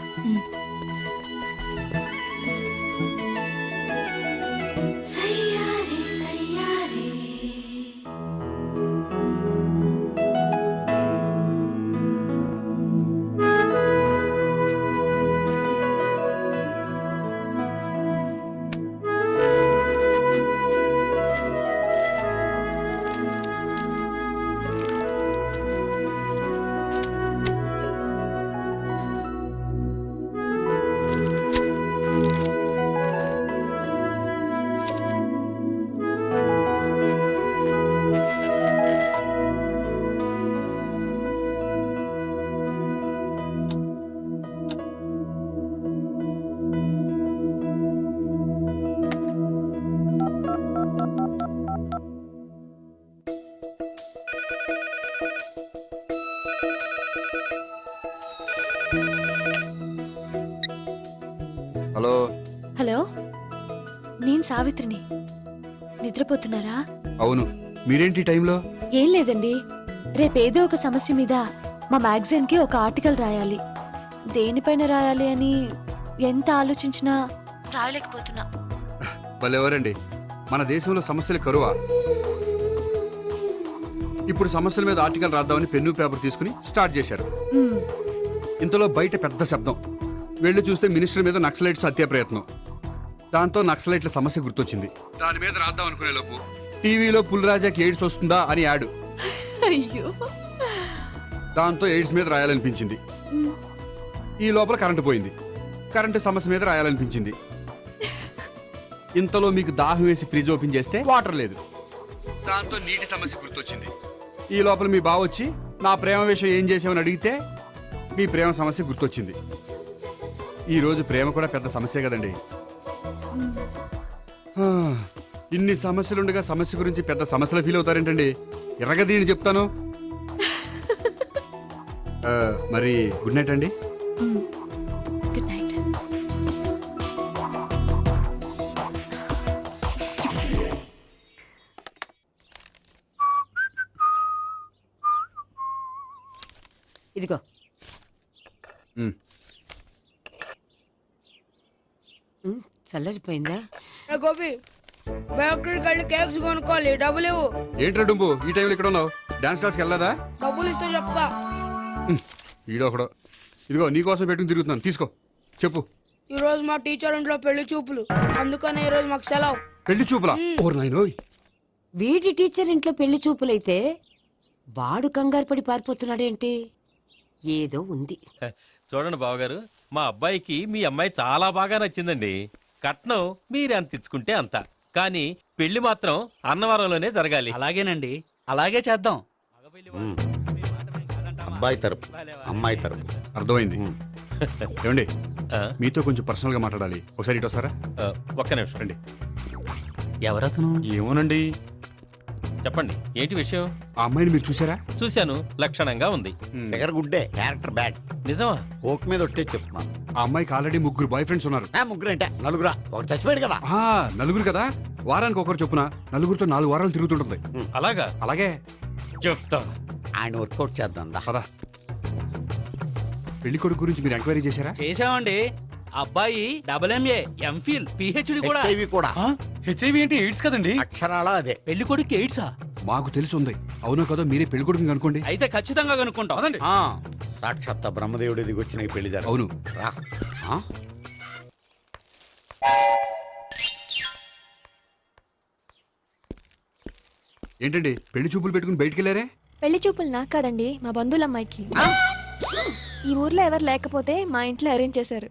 హలో హలో, నేను సావిత్రిని. నిద్రపోతున్నారా? అవును, మీరేంటి టైంలో? ఏం లేదండి, రేపేదో ఒక సమస్య మీద మా మ్యాగజైన్ కి ఒక ఆర్టికల్ రాయాలి. దేనిపైన రాయాలి అని ఎంత ఆలోచించినా రాయలేకపోతున్నా. వాళ్ళెవరండి, మన దేశంలో సమస్యలు కరువా? ఇప్పుడు సమస్యల మీద ఆర్టికల్ రాద్దామని పెన్ను పేపర్ తీసుకుని స్టార్ట్ చేశారు. ఇంతలో బయట పెద్ద శబ్దం. వెళ్లి చూస్తే మినిస్టర్ మీద నక్సలైట్స్ హత్య ప్రయత్నం. దాంతో నక్సలైట్ల సమస్య గుర్తొచ్చింది. దాని మీద రాద్దాం అనుకునే లోపు టీవీలో పుల్రాజాకి ఎయిడ్స్ వస్తుందా అని యాడు. అయ్యో, దాంతో ఎయిడ్స్ మీద రాయాలనిపించింది. ఈ లోపల కరెంటు పోయింది. కరెంటు సమస్య మీద రాయాలనిపించింది. ఇంతలో మీకు దాహం వేసి ఫ్రిడ్జ్ ఓపెన్ చేస్తే వాటర్ లేదు. దాంతో నీటి సమస్య గుర్తొచ్చింది. ఈ లోపల మీ బావ వచ్చి నా ప్రేమ విషయం ఏం చేసామని అడిగితే మీ ప్రేమ సమస్య గుర్తొచ్చింది. ఈ రోజు ప్రేమ కూడా పెద్ద సమస్య కదండి. ఇన్ని సమస్యలుండగా సమస్య గురించి పెద్ద సమస్యలు ఫీల్ అవుతారేంటండి? ఎర్రగదీని చెప్తాను. మరి గుడ్ నైట్ అండి. Good night. ఇదిగో. చల్లరిపోయిందా? గోపి, బేకరీకి వెళ్ళి కేక్స్ కొనుక్కోవాలి, డబ్బులు ఇవ్వు. ఏంట్రా డుంబు, ఈ టైంలో ఇక్కడ ఉన్నావు? డాన్స్ క్లాస్కి వెళ్ళదా? డబ్బులు ఇస్తే చెప్తా. ఈడొకడు. ఇదిగో నీకోసం పెట్టుకుని తిరుగుతున్నాను, తీసుకో. చెప్పు. ఈ రోజు మా టీచర్ ఇంట్లో పెళ్లి చూపులు, అందుకని ఈ రోజు మాకు సెలవు. పెళ్లి చూపులా? ఓర్ నాయనోయ్. వీడి టీచర్ ఇంట్లో పెళ్లి చూపులైతే వాడు కంగారు పడి పారిపోతున్నాడేంటి? ఏదో ఉంది. చూడండి బావగారు, మా అబ్బాయికి మీ అమ్మాయి చాలా బాగా నచ్చిందండి. కట్నం మీరు ఎంత ఇచ్చుకుంటే అంత, కానీ పెళ్లి మాత్రం అన్నవరంలోనే జరగాలి. అలాగేనండి, అలాగే చేద్దాం. అబ్బాయి తరపు, అమ్మాయి తరపు. అర్థమైంది. ఏమండి, మీతో కొంచెం పర్సనల్ గా మాట్లాడాలి. ఒకసారి ఇటు వస్తారా? ఒక్క నిమిషం రండి. ఎవరతను? ఏమోనండి. చెప్పండి, ఏంటి విషయం? ఆ అమ్మాయిని మీరు చూసారా? చూశాను, లక్షణంగా ఉంది. దగ్గర గుడ్డే, క్యారెక్టర్ బ్యాడ్. నిజమా? ఓక్ మీద ఒట్టే చెప్తున్నాను. ఆ అమ్మాయికి ఆల్రెడీ 3 బాయ్ ఫ్రెండ్స్ ఉన్నారు. ముగ్గురు అంటే నలుగురా? ఒక చచ్చిపోయాడు కదా. నలుగురు కదా, వారానికి ఒకరు చొప్పున 4 4 వారాలు తిరుగుతుంటుంది. అలాగా? అలాగే చెప్తా. ఆయన వర్కౌట్ చేద్దాం దా. పెళ్లి కొడుకు గురించి మీరు ఎంక్వైరీ చేశారా? చేశామండి. అబ్బాయి MA, MPhil, PhD కూడా. హెచ్ఐవి అంటే ఎయిడ్స్ కదండి? అక్షరాలా అదే. పెళ్లి కొడుకు ఎయిడ్సా? మాకు తెలిసి ఉంది. అవునో కదా, మీరే పెళ్లి కొడుకుని కనుకోండి. అయితే ఖచ్చితంగా కనుక్కుంటాం. అదండి. సాక్షాత్ బ్రహ్మదేవుడి దిగొచ్చిన ఈ పెళ్లి జరగదు. అవును. ఏంటండి పెళ్లి చూపులు పెట్టుకుని బయటికి వెళ్ళారే? పెళ్లి చూపులు నాకు కాదండి, మా బంధువుల అమ్మాయికి. ఈ ఊర్లో ఎవరు లేకపోతే మా ఇంట్లో అరేంజ్ చేశారు.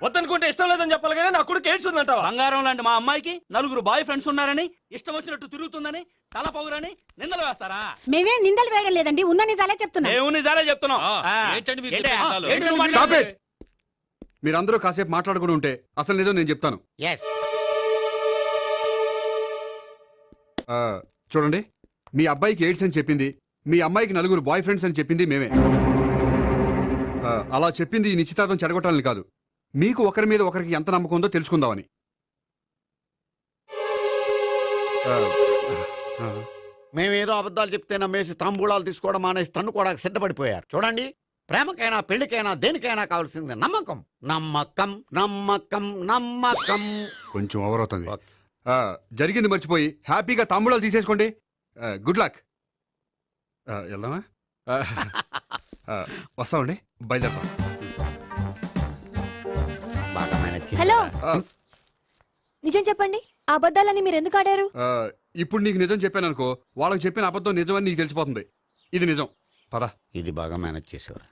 వద్దనుకుంటే ఇష్టం లేదని చెప్పాలి కానీ నా కొడుకు ఎయిడ్స్ ఉందంటావా? బంగారం లాంటి మా అమ్మాయికి నలుగురు బాయ్ ఫ్రెండ్స్ ఉన్నారని ఇష్టం వచ్చినట్టు తిరుగుతుందని తల పౌరని నిందలు వేస్తారా? మేమేం నిందలు వేయడం లేదండి, ఉన్న నిజాలే చెప్తున్నాం. మేము నిజాలే చెప్తున్నాం. ఏంటండి మీరు ఏంటి? చెప్పే నిజాలు? ఏంటి నువ్వు Stop మాట్లాడేది? it! మీరందరూ కాసేపు మాట్లాడుకుని ఉంటే అసలు ఏదో నేను చెప్తాను. చూడండి, మీ అబ్బాయికి ఎయిడ్స్ అని చెప్పింది, మీ అమ్మాయికి నలుగురు బాయ్ ఫ్రెండ్స్ అని చెప్పింది మేమే. అలా చెప్పింది ఈ నిశ్చితార్థం చెడగొట్టాలని కాదు, మీకు ఒకరి మీద ఒకరికి ఎంత నమ్మకం ఉందో తెలుసుకుందామని. మేమేదో అబద్ధాలు చెప్తే నమ్మేసి తాంబూలాలు తీసుకోవడం మానేసి తన్ను కూడా సిద్ధపడిపోయారు. చూడండి, ప్రేమకైనా పెళ్లికైనా దేనికైనా కావాల్సింది నమ్మకం. నమ్మకం నమ్మకం నమ్మకం. కొంచెం ఓవర్ అవుతుంది. జరిగింది మర్చిపోయి హ్యాపీగా తాంబూలాలు తీసేసుకోండి. Good luck. వెళ్దామా? వస్తామండి, బయలుదేరతాం. హలో, నిజం చెప్పండి, ఆ అబద్ధాలని మీరు ఎందుకు ఆడారు? ఇప్పుడు నీకు నిజం చెప్పాను అనుకో, వాళ్ళకి చెప్పిన అబద్ధం నిజమని నీకు తెలిసిపోతుంది. ఇది నిజం. పదా. ఇది బాగా మేనేజ్ చేసేవారు.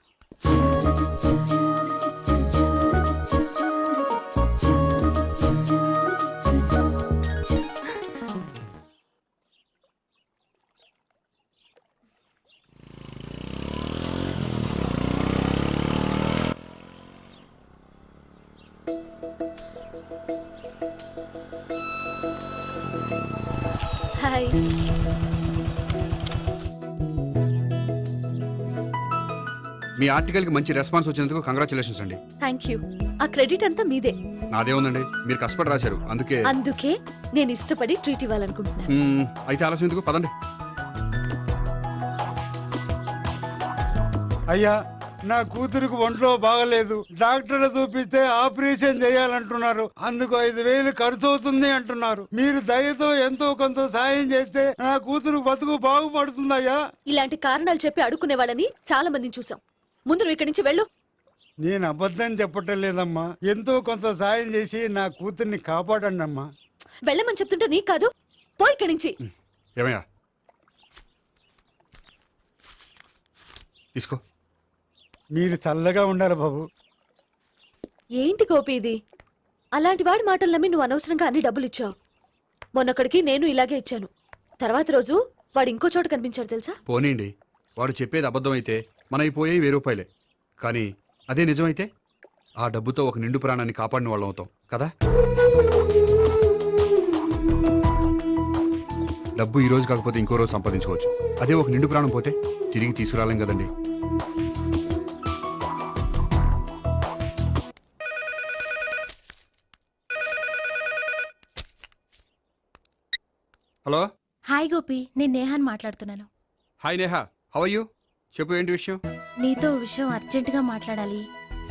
హాయ్. మీ ఆర్టికల్ కి మంచి రెస్పాన్స్ వచ్చినందుకు కంగ్రాచులేషన్స్ అండి. Thank you. ఆ క్రెడిట్ అంతా మీదే. నాదే ఉందండి, మీరు కష్టపడి రాశారు అందుకే. అందుకే నేను ఇష్టపడి ట్రీట్ ఇవ్వాలనుకుంటున్నాను. అయితే ఆలస్యం ఎందుకు, పదండి. అయ్యా, నా కూతురికి ఒంట్లో బాగలేదు, డాక్టర్లు చూపిస్తే ఆపరేషన్ చేయాలంటున్నారు, అందుకు 5,000 ఖర్చు అవుతుంది అంటున్నారు. మీరు దయతో ఎంతో కొంత సాయం చేస్తే నా కూతురు బతుకు బాగుపడుతుందయ్యా. ఇలాంటి కారణాలు చెప్పి అడుక్కునే వాళ్ళని చాలా మందిని చూసాం. ముందు నువ్వు ఇక్కడి నుంచి వెళ్ళు. నేను అబద్ధం చెప్పటం లేదమ్మా, ఎంతో కొంత సాయం చేసి నా కూతుర్ని కాపాడండి అమ్మా. వెళ్ళమని చెప్తుంటే నీకు కాదు, పో ఇక్కడి నుంచి. ఏమయ్యా, తీసుకో. మీరు చల్లగా ఉండాలి బాబు. ఏంటి గోపి ఇది? అలాంటి వాడి మాటలు నమ్మి నువ్వు అనవసరంగా అన్ని డబ్బులు ఇచ్చావు. మొన్నొక్కడికి నేను ఇలాగే ఇచ్చాను. తర్వాత రోజు వాడు ఇంకో చోట కనిపించాడు తెలుసా? పోనీండి, వాడు చెప్పేది అబద్ధం అయితే మనవి పోయేవి 1000 రూపాయలే, కానీ అదే నిజమైతే ఆ డబ్బుతో ఒక నిండు ప్రాణాన్ని కాపాడిన వాళ్ళం అవుతాం కదా. డబ్బు ఈ రోజు కాకపోతే ఇంకో రోజు సంపాదించుకోవచ్చు, అదే ఒక నిండు ప్రాణం పోతే తిరిగి తీసుకురాలేం కదండి. హలో. హాయ్ గోపి, నేను నేహాన్ మాట్లాడుతున్నాను. Hi Neha, how are you? చెప్పు, ఏంటి విషయం? నీతో విషయం అర్జెంటుగా మాట్లాడాలి.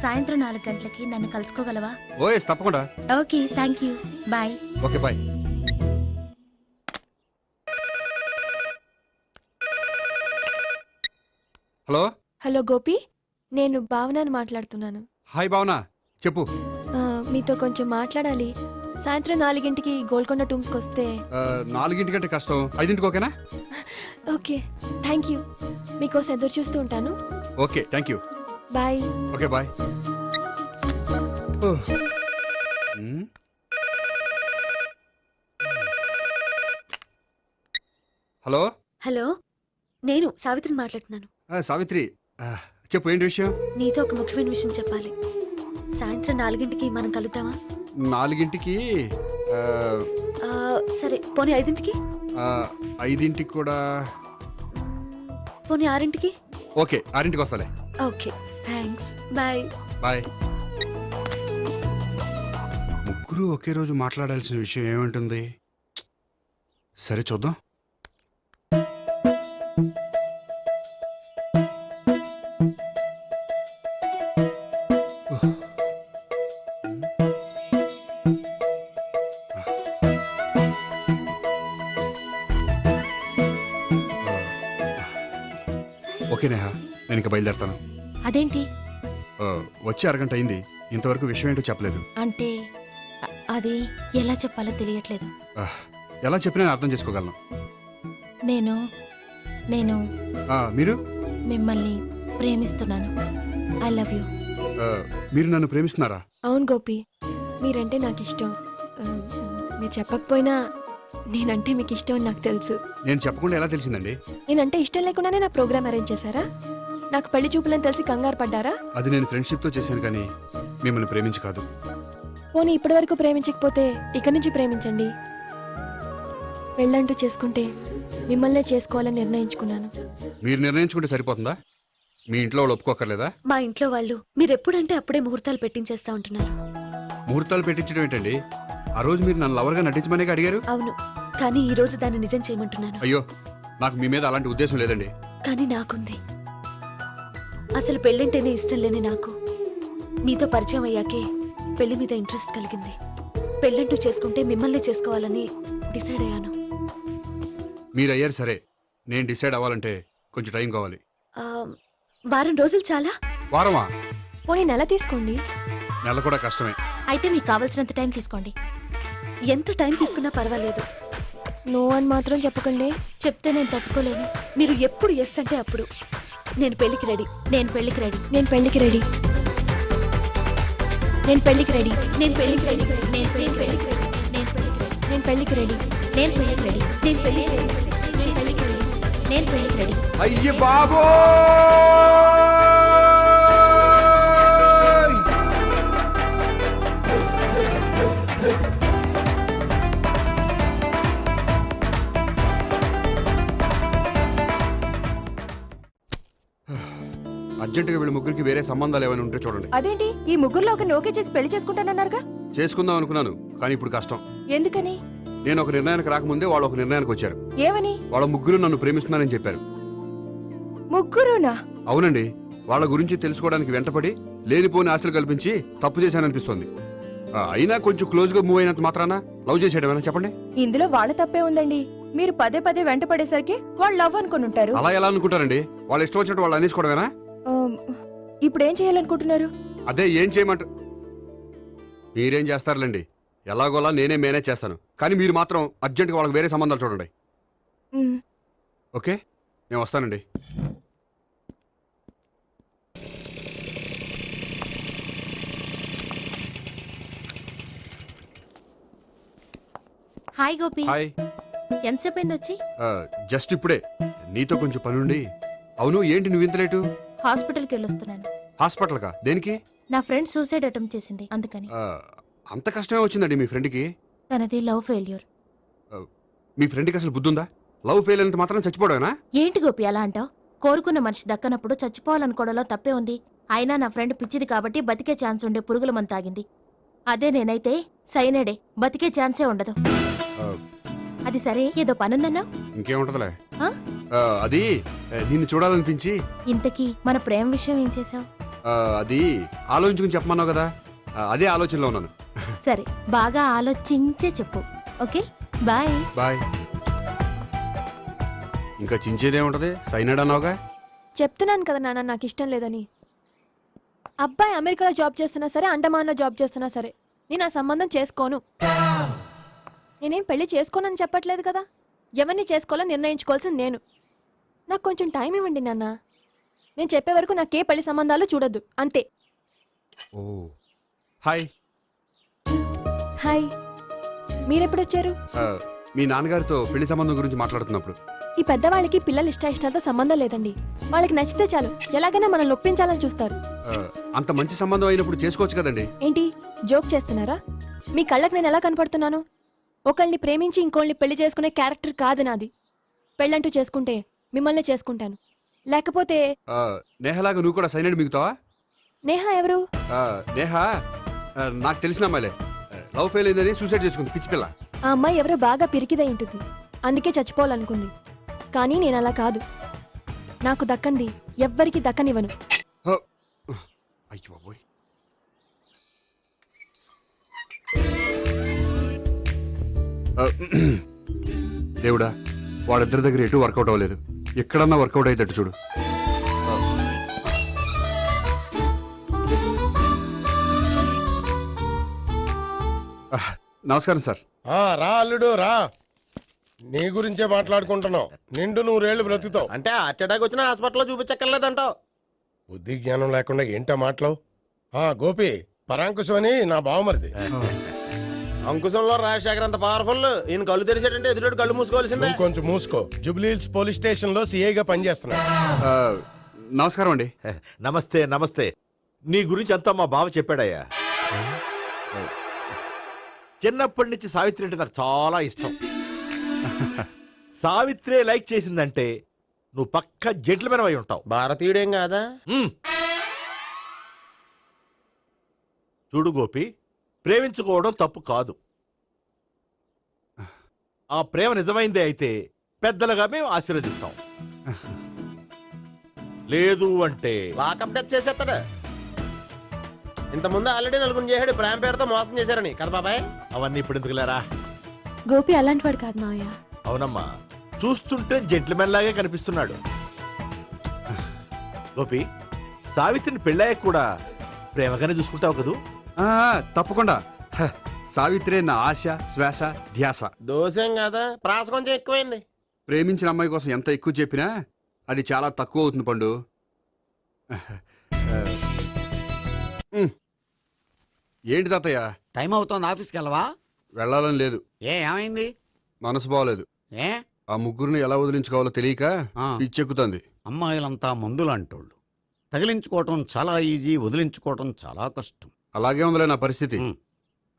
సాయంత్రం 4 గంటలకి నన్ను కలుసుకోగలవా? ఓఎస్, తప్పకుండా. Okay, thank you, bye. Okay, bye. Hello. Hello Gopi, నేను భావనని మాట్లాడుతున్నాను. హాయ్ భావన, చెప్పు. మీతో కొంచెం మాట్లాడాలి. సాయంత్రం 4 గోల్కొండ టూమ్స్కి వస్తే. 4 కష్టం, 5 ఓకేనా? Okay, thank you. మీకోసం ఎదురు చూస్తూ ఉంటాను. Okay, thank you. Bye. Okay, bye. Hello. Hello, నేను సావిత్రిని మాట్లాడుతున్నాను. సావిత్రి, చెప్పు, ఏంటి విషయం? నీతో ఒక ముఖ్యమైన విషయం చెప్పాలి. సాయంత్రం 4 మనం కలుద్దామా? 4 సరే, పోనీ 5 5 కూడా. పోనీ 6 ఓకే, 6 వస్తాలే. Okay, thanks, bye. బాయ్. ముగ్గురు ఒకే రోజు మాట్లాడాల్సిన విషయం ఏముంటుంది? సరే, చూద్దాం. ఓకే నేహా, నేను ఇక బయలుదేరుతాను. అదేంటి? వచ్చి అరగంట అయింది, ఇంతవరకు విషయం ఏంటో చెప్పలేదు. అంటే అది ఎలా చెప్పాలో తెలియట్లేదు. ఎలా చెప్పినా అర్థం చేసుకోగలను. నేను నేను మీరు? మిమ్మల్ని ప్రేమిస్తున్నాను. I love you. మీరు నన్ను ప్రేమిస్తున్నారా? అవును గోపి, మీరంటే నాకు ఇష్టం. మీరు చెప్పకపోయినా నేనంటే మీకు ఇష్టం అని నాకు తెలుసు. నేను చెప్పకుండా ఎలా తెలిసిందండి? నేనంటే ఇష్టం లేకుండానే నా ప్రోగ్రామ్ అరేంజ్ చేశారా? నాకు పెళ్లి చూపులని తెలిసి కంగారు పడ్డారా? అది నేను ఫ్రెండ్షిప్తో చేశాను కానీ మిమ్మల్ని ప్రేమించి కాదు. పోనీ ఇప్పటి వరకు ప్రేమించకపోతే ఇక నుంచి ప్రేమించండి. పెళ్ళంటూ చేసుకుంటే మిమ్మల్నే చేసుకోవాలని నిర్ణయించుకున్నాను. మీరు నిర్ణయించుకుంటే సరిపోతుందా? మీ ఇంట్లో వాళ్ళు ఒప్పుకోకర్లేదా? మా ఇంట్లో వాళ్ళు మీరెప్పుడంటే అప్పుడే ముహూర్తాలు పెట్టించేస్తా ఉంటున్నారు. ముహూర్తాలు పెట్టించడం ఏంటండి? ఆ రోజు మీరు నన్ను లవర్గా నటించమనే అడిగారు. అవును, కానీ ఈ రోజు దాన్ని నిజం చేయమంటున్నాను. అయ్యో, నాకు మీ మీద అలాంటి ఉద్దేశం లేదండి. కానీ నాకుంది. అసలు పెళ్ళంటేనే ఇష్టం లేని నాకు మీతో పరిచయం అయ్యాకే పెళ్లి మీద ఇంట్రెస్ట్ కలిగింది. పెళ్ళంటూ చేసుకుంటే మిమ్మల్ని చేసుకోవాలని డిసైడ్ అయ్యాను. మీరు అయ్యారు సరే, నేను డిసైడ్ అవ్వాలంటే కొంచెం టైం కావాలి. వారం రోజులు చాలా? వారమా? పోనీ నెల తీసుకోండి. నెల కూడా కష్టమే. అయితే మీకు కావాల్సినంత టైం తీసుకోండి. ఎంత టైం తీసుకున్నా పర్వాలేదు. నో అని మాత్రం చెప్పకండి. చెప్తే నేను తట్టుకోలేను. మీరు ఎప్పుడు ఎస్ అంటే అప్పుడు. నేను పెళ్లికి రెడీ. నేను పెళ్లికి రెడీ. నేను పెళ్లికి రెడీ. నేను పెళ్లికి రెడీ. నేను పెళ్లికి రెడీ. నేను పెళ్లికి రెడీ. నేను పెళ్లికి రెడీ. నేను పెళ్లికి రెడీ. నేను పెళ్లికి రెడీ. నేను పెళ్లికి రెడీ. నేను పెళ్లికి రెడీ. అయ్య బాబో! అర్జెంటుగా వీళ్ళ ముగ్గురికి వేరే సంబంధాలు ఏమైనా ఉంటే చూడండి. అదేంటి ఈ ముగ్గురులో ఒక ఓకే చేసి పెళ్లి చేసుకుంటానన్నారుగా? చేసుకుందాం అనుకున్నాను, కానీ ఇప్పుడు కష్టం. ఎందుకని? నేను ఒక నిర్ణయానికి రాకముందే వాళ్ళు ఒక నిర్ణయానికి వచ్చారు. ఏమని? వాళ్ళ ముగ్గురు నన్ను ప్రేమిస్తున్నారని చెప్పారు. ముగ్గురునా? అవునండి. వాళ్ళ గురించి తెలుసుకోవడానికి వెంటపడి లేనిపోని ఆశలు కల్పించి తప్పు చేశాననిపిస్తోంది. అయినా కొంచెం క్లోజ్ గా మూవ్ అయినంత మాత్రాన లవ్ చేసేయడమేనా చెప్పండి? ఇందులో వాళ్ళ తప్పే ఉందండి. మీరు పదే పదే వెంట పడేసరికి వాళ్ళు లవ్ అనుకుని ఉంటారు. అలా ఎలా అనుకుంటారండి? వాళ్ళు ఇష్టం వచ్చినట్టు వాళ్ళు అనేసుకోవడమేనా? ఇప్పుడు ఏం చేయాలనుకుంటున్నారు? అదే ఏం చేయమంట. మీరేం చేస్తారులేండి, ఎలాగోలా నేనే మేనేజ్ చేస్తాను. కానీ మీరు మాత్రం అర్జెంట్గా వాళ్ళకి వేరే సంబంధాలు చూడండి. ఓకే, నేను వస్తానండి. హాయ్ గోపి. హాయ్. ఎంతసేపు అయింది వచ్చి? జస్ట్ ఇప్పుడే. నీతో కొంచెం పనుండి. అవును, ఏంటి నువ్వు ఇంత లేటు? హాస్పిటల్కి వెళ్ళొస్తున్నాను. హాస్పిటల్ కా? దేనికి? నా ఫ్రెండ్ సూసైడ్ అటెంప్ట్ చేసింది, అందుకని. అంత కష్టమే వచ్చిందండి మీ ఫ్రెండ్కి? తనది లవ్ ఫెయిల్యూర్. మీ ఫ్రెండ్కి అసలు బుద్ధుందా? లవ్ ఫెయిల్ అయినంత మాత్రం చచ్చిపోవడమేనా? ఏంటి గోపి అలా అంటావు? కోరుకున్న మనిషి దక్కనప్పుడు చచ్చిపోవాలనుకోవడంలో తప్పే ఉంది. అయినా నా ఫ్రెండ్ పిచ్చిది కాబట్టి బతికే ఛాన్స్ ఉండే పురుగుల మందు తాగింది. అదే నేనైతే సైనడే, బతికే ఛాన్సే ఉండదు. అది సరే, ఏదో పనుందన్నావు. ఇంకేముంటదిలే. అది నిన్ను చూడాలనిపించి. ఇంతకీ మన ప్రేమ విషయం ఏం చేసావు? అది ఆలోచించుకుని చెప్పమన్నావు కదా, అదే ఆలోచనలో ఉన్నాను. సరే, బాగా ఆలోచించే చెప్పు. Okay, bye. బాయ్. ఇంకా చించేదే ఉంటది, సైనడ్ అన్నావుగా. చెప్తున్నాను కదా నాన్న, నాకు ఇష్టం లేదని. అబ్బాయి అమెరికాలో జాబ్ చేస్తున్నా సరే, అండమాన్లో జాబ్ చేస్తున్నా సరే, నేను ఆ సంబంధం చేసుకోను. నేనేం పెళ్లి చేసుకోనని చెప్పట్లేదు కదా. ఎవరిని చేసుకోవాలో నిర్ణయించుకోవాల్సింది నేను. నాకు కొంచెం టైం ఇవ్వండి నాన్న. నేను చెప్పే వరకు నాకే పెళ్లి సంబంధాలు చూడొద్దు, అంతే. ఓ హాయ్. హాయ్. మీరెప్పుడు వచ్చారు? మీ నాన్నగారితో పెళ్లి సంబంధం గురించి మాట్లాడుతున్నప్పుడు. ఈ పెద్దవాళ్ళకి పిల్లల ఇష్టాలతో సంబంధం లేదండి. వాళ్ళకి నచ్చితే చాలు, ఎలాగైనా మనల్ని ఒప్పించాలని చూస్తారు. అంత మంచి సంబంధం అయినప్పుడు చేసుకోవచ్చు కదండి. ఏంటి జోక్ చేస్తున్నారా? మీ కళ్ళకి నేను ఎలా కనపడుతున్నాను? ఒకళ్ళని ప్రేమించి ఇంకోళ్ళని పెళ్లి చేసుకునే క్యారెక్టర్ కాదు నాది. పెళ్ళంటూ చేసుకుంటే మిమ్మల్ని చేసుకుంటాను, లేకపోతే. నేహలాగా నువ్వు కూడా సైనడ్ మిగుతావా? నేహ ఎవరు? నేహ నాకు తెలిసిన అమ్మాయిలే. లవ్ ఫెయిల్ అయిందని సూసైడ్ చేసుకుంది, పిచ్చి పిల్ల. ఆ అమ్మాయి ఎవరో బాగా పిరికిదై ఉంటుంది, అందుకే చచ్చిపోవాలనుకుంది. కానీ నేను అలా కాదు. నాకు దక్కంది ఎవ్వరికి దక్కనివ్వను. అయ్యో బాబోయ్. దేవుడా, వాళ్ళిద్దరి దగ్గర ఎటు వర్కౌట్ అవ్వలేదు. ఎక్కడన్నా వర్కౌట్ అయ్యేటట్టు చూడు. నమస్కారం సార్. రా అల్లుడు రా. నీ గురించే మాట్లాడుకుంటున్నావు. నిండు 100 ఏళ్ళు బ్రతుకుతావు అంటే హార్ట్ అటాక్ వచ్చినా హాస్పిటల్లో చూపించక్కర్లేదంటావు. బుద్ధి జ్ఞానం లేకుండా ఏంటో మాటలు. గోపి, పరాంకుశం అని నా బావమరిది. అంకుశంలో రాజశేఖర్ అంత పవర్ఫుల్. ఈయన కళ్ళు తెరిచాడంటే ఎదురు కళ్ళు మూసుకోవాల్సిందే. నువ్వు కొంచెం మూసుకో. జూబ్లీహిల్స్ పోలీస్ స్టేషన్ లో సిఐగా పనిచేస్తున్నా. నమస్కారం అండి. నమస్తే నమస్తే. నీ గురించి అంతా మా బావ చెప్పాడయ్యా. చిన్నప్పటి నుంచి సావిత్రి అంటే నాకు చాలా ఇష్టం. సావిత్రే లైక్ చేసిందంటే నువ్వు పక్క జెంట్లమెన్ అయి ఉంటావు. భారతీయుడేం కాదా? చూడు గోపి, ప్రేమించుకోవడం తప్పు కాదు. ఆ ప్రేమ నిజమైందే అయితే పెద్దలుగా మేము ఆశీర్వదిస్తాం. లేదు అంటే లాకప్ డెత్ చేసేస్తాడు. ఇంతకుముందు ఆల్రెడీ నలుగురు చేశాడు ప్రేమ పేరుతో మోసం చేశారని కదా బాబాయ్. అవన్నీ ఇప్పుడు ఎందుకు లేరా? గోపి అలాంటి వాడు కాదు మావయ్య. అవునమ్మా, చూస్తుంటే జెంట్లమెన్ లాగే కనిపిస్తున్నాడు. గోపి, సావిత్రిని పెళ్ళాక కూడా ప్రేమగానే చూసుకుంటావు కదూ? తప్పకుండా. సావిత్రే నా ఆశ, శ్వాస, ధ్యాస. దోషం కదా, ప్రాస కొంచెం ఎక్కువైంది. ప్రేమించిన అమ్మాయి కోసం ఎంత ఎక్కువ చెప్పినా అది చాలా తక్కువ అవుతుంది పండు. ఏంటి తాతయ్య? టైం అవుతోంది, ఆఫీస్కి వెళ్ళవా? వెళ్ళాలని లేదు. ఏమైంది? మనసు బాగోలేదు. ఆ ముగ్గురిని ఎలా వదిలించుకోవాలో తెలియక పిచ్చెక్కుతుంది. అమ్మాయిలంతా మందులంటోళ్ళు. తగిలించుకోవటం చాలా ఈజీ, వదిలించుకోవటం చాలా కష్టం. అలాగే ఉందిలే నా పరిస్థితి.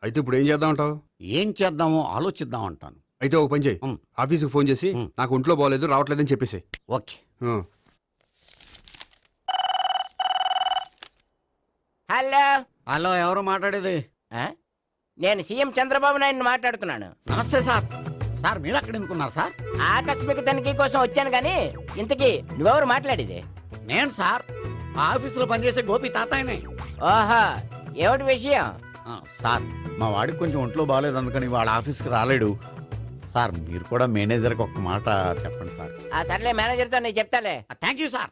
అయితే ఇప్పుడు ఏం చేద్దామంటావు? ఏం చేద్దామో ఆలోచిద్దామంటాను. అయితే ఒక పని చేయి, ఆఫీస్కి ఫోన్ చేసి నాకు ఒంట్లో బాగోలేదు రావట్లేదని చెప్పేసి. ఓకే. హలో హలో, ఎవరు మాట్లాడేది? నేను సీఎం చంద్రబాబు నాయుడు మాట్లాడుతున్నాను. నమస్తే సార్. సార్ మీరు అక్కడ ఎందుకున్నారు సార్? ఆకస్మిక తనిఖీ కోసం వచ్చాను కానీ ఇంతకీ నువ్వెవరు మాట్లాడేది? నేను సార్, ఆఫీసులో పనిచేసే గోపి తాతాయనే. ఓహో, ఏమిటి విషయం? సార్, మా వాడికి కొంచెం ఒంట్లో బాగాలేదు, అందుకని వాళ్ళ ఆఫీస్కి రాలేడు. సార్ మీరు కూడా మేనేజర్కి ఒక మాట చెప్పండి సార్. సర్లే, మేనేజర్తో నేను చెప్తాలే. Thank you sir.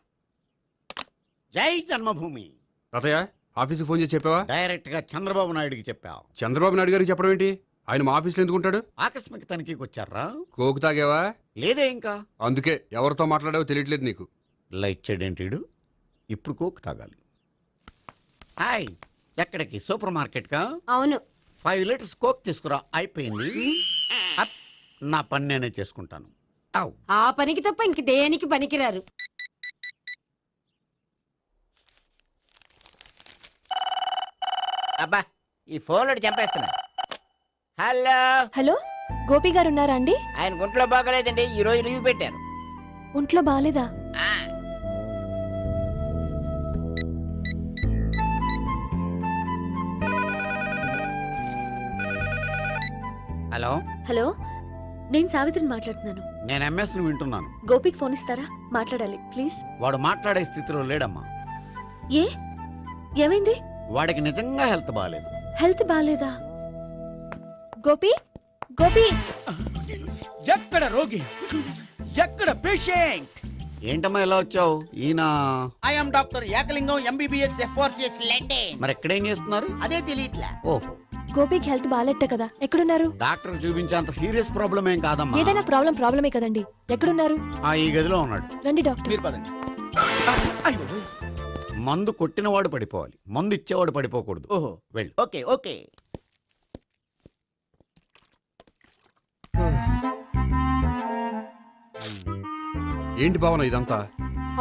జై జన్మభూమి. తాతయ్య, ఆఫీస్కి ఫోన్ చేసి చెప్పావా? డైరెక్ట్ గా చంద్రబాబు నాయుడుకి చెప్పావు. చంద్రబాబు నాయుడు గారికి చెప్పడం ఏంటి? ఆయన మా ఆఫీస్లో ఎందుకుంటాడు? ఆకస్మిక తనిఖీకి వచ్చారా? కోకు తాగావా? లేదే ఇంకా. అందుకే ఎవరితో మాట్లాడావో తెలియట్లేదు నీకు. లైక్ చేయడేంటిడు? ఇప్పుడు కోక్ తాగాలి. హాయ్, ఎక్కడికి? సూపర్ మార్కెట్ కా? అవును. 5 లీటర్స్ కోక్ తీసుకురా. అయిపోయింది. నా పని నేనే చేసుకుంటాను. ఆ పనికి తప్ప ఇంక దేనికి పనికిరారు. అబ్బా, ఈ ఫోన్ లో చంపేస్తున్నా. హలో హలో, గోపి గారు ఉన్నారా అండి? ఆయన ఒంట్లో బాగలేదండి, ఈ రోజు లీవ్ పెట్టారు. ఒంట్లో బాగాలేదా? హలో హలో, నేను సావిత్రిని మాట్లాడుతున్నాను. నేను ఎంఎస్ ను వింటున్నాను. గోపికి ఫోన్ ఇస్తారా? మాట్లాడాలి ప్లీజ్. వాడు మాట్లాడే స్థితిలో లేడమ్మా. ఏ, ఏమైంది? వాడికి నిజంగా హెల్త్ బాగాలేదు. హెల్త్ బాగాలేదా? గోపి, గోపి. ఎక్కడ రోగి, ఎక్కడ పేషెంట్? ఏంటమ్మా ఎలా వచ్చావు? ఈయన I'm doctor Ekalingam, MBBS, FRCS London. మరి ఎక్కడేం చేస్తున్నారు? అదే తెలియట్లే. ఓహో, గోపికి హెల్త్ బాగాలెట్ట కదా, ఎక్కడున్నారు? డాక్టర్ చూపించేంత సీరియస్ ప్రాబ్లం ఏం కాదమ్మా. ఏదైనా ప్రాబ్లమే కదండి. ఎక్కడున్నారు? ఈ గదిలో ఉన్నాడు. రండి డాక్టర్. మీరు పదండి. మందు కొట్టినవాడు పడిపోవాలి, మందు ఇచ్చేవాడు పడిపోకూడదు. ఓహో, వెళ్ళు. Okay okay. ఏంటి భావన ఇదంతా?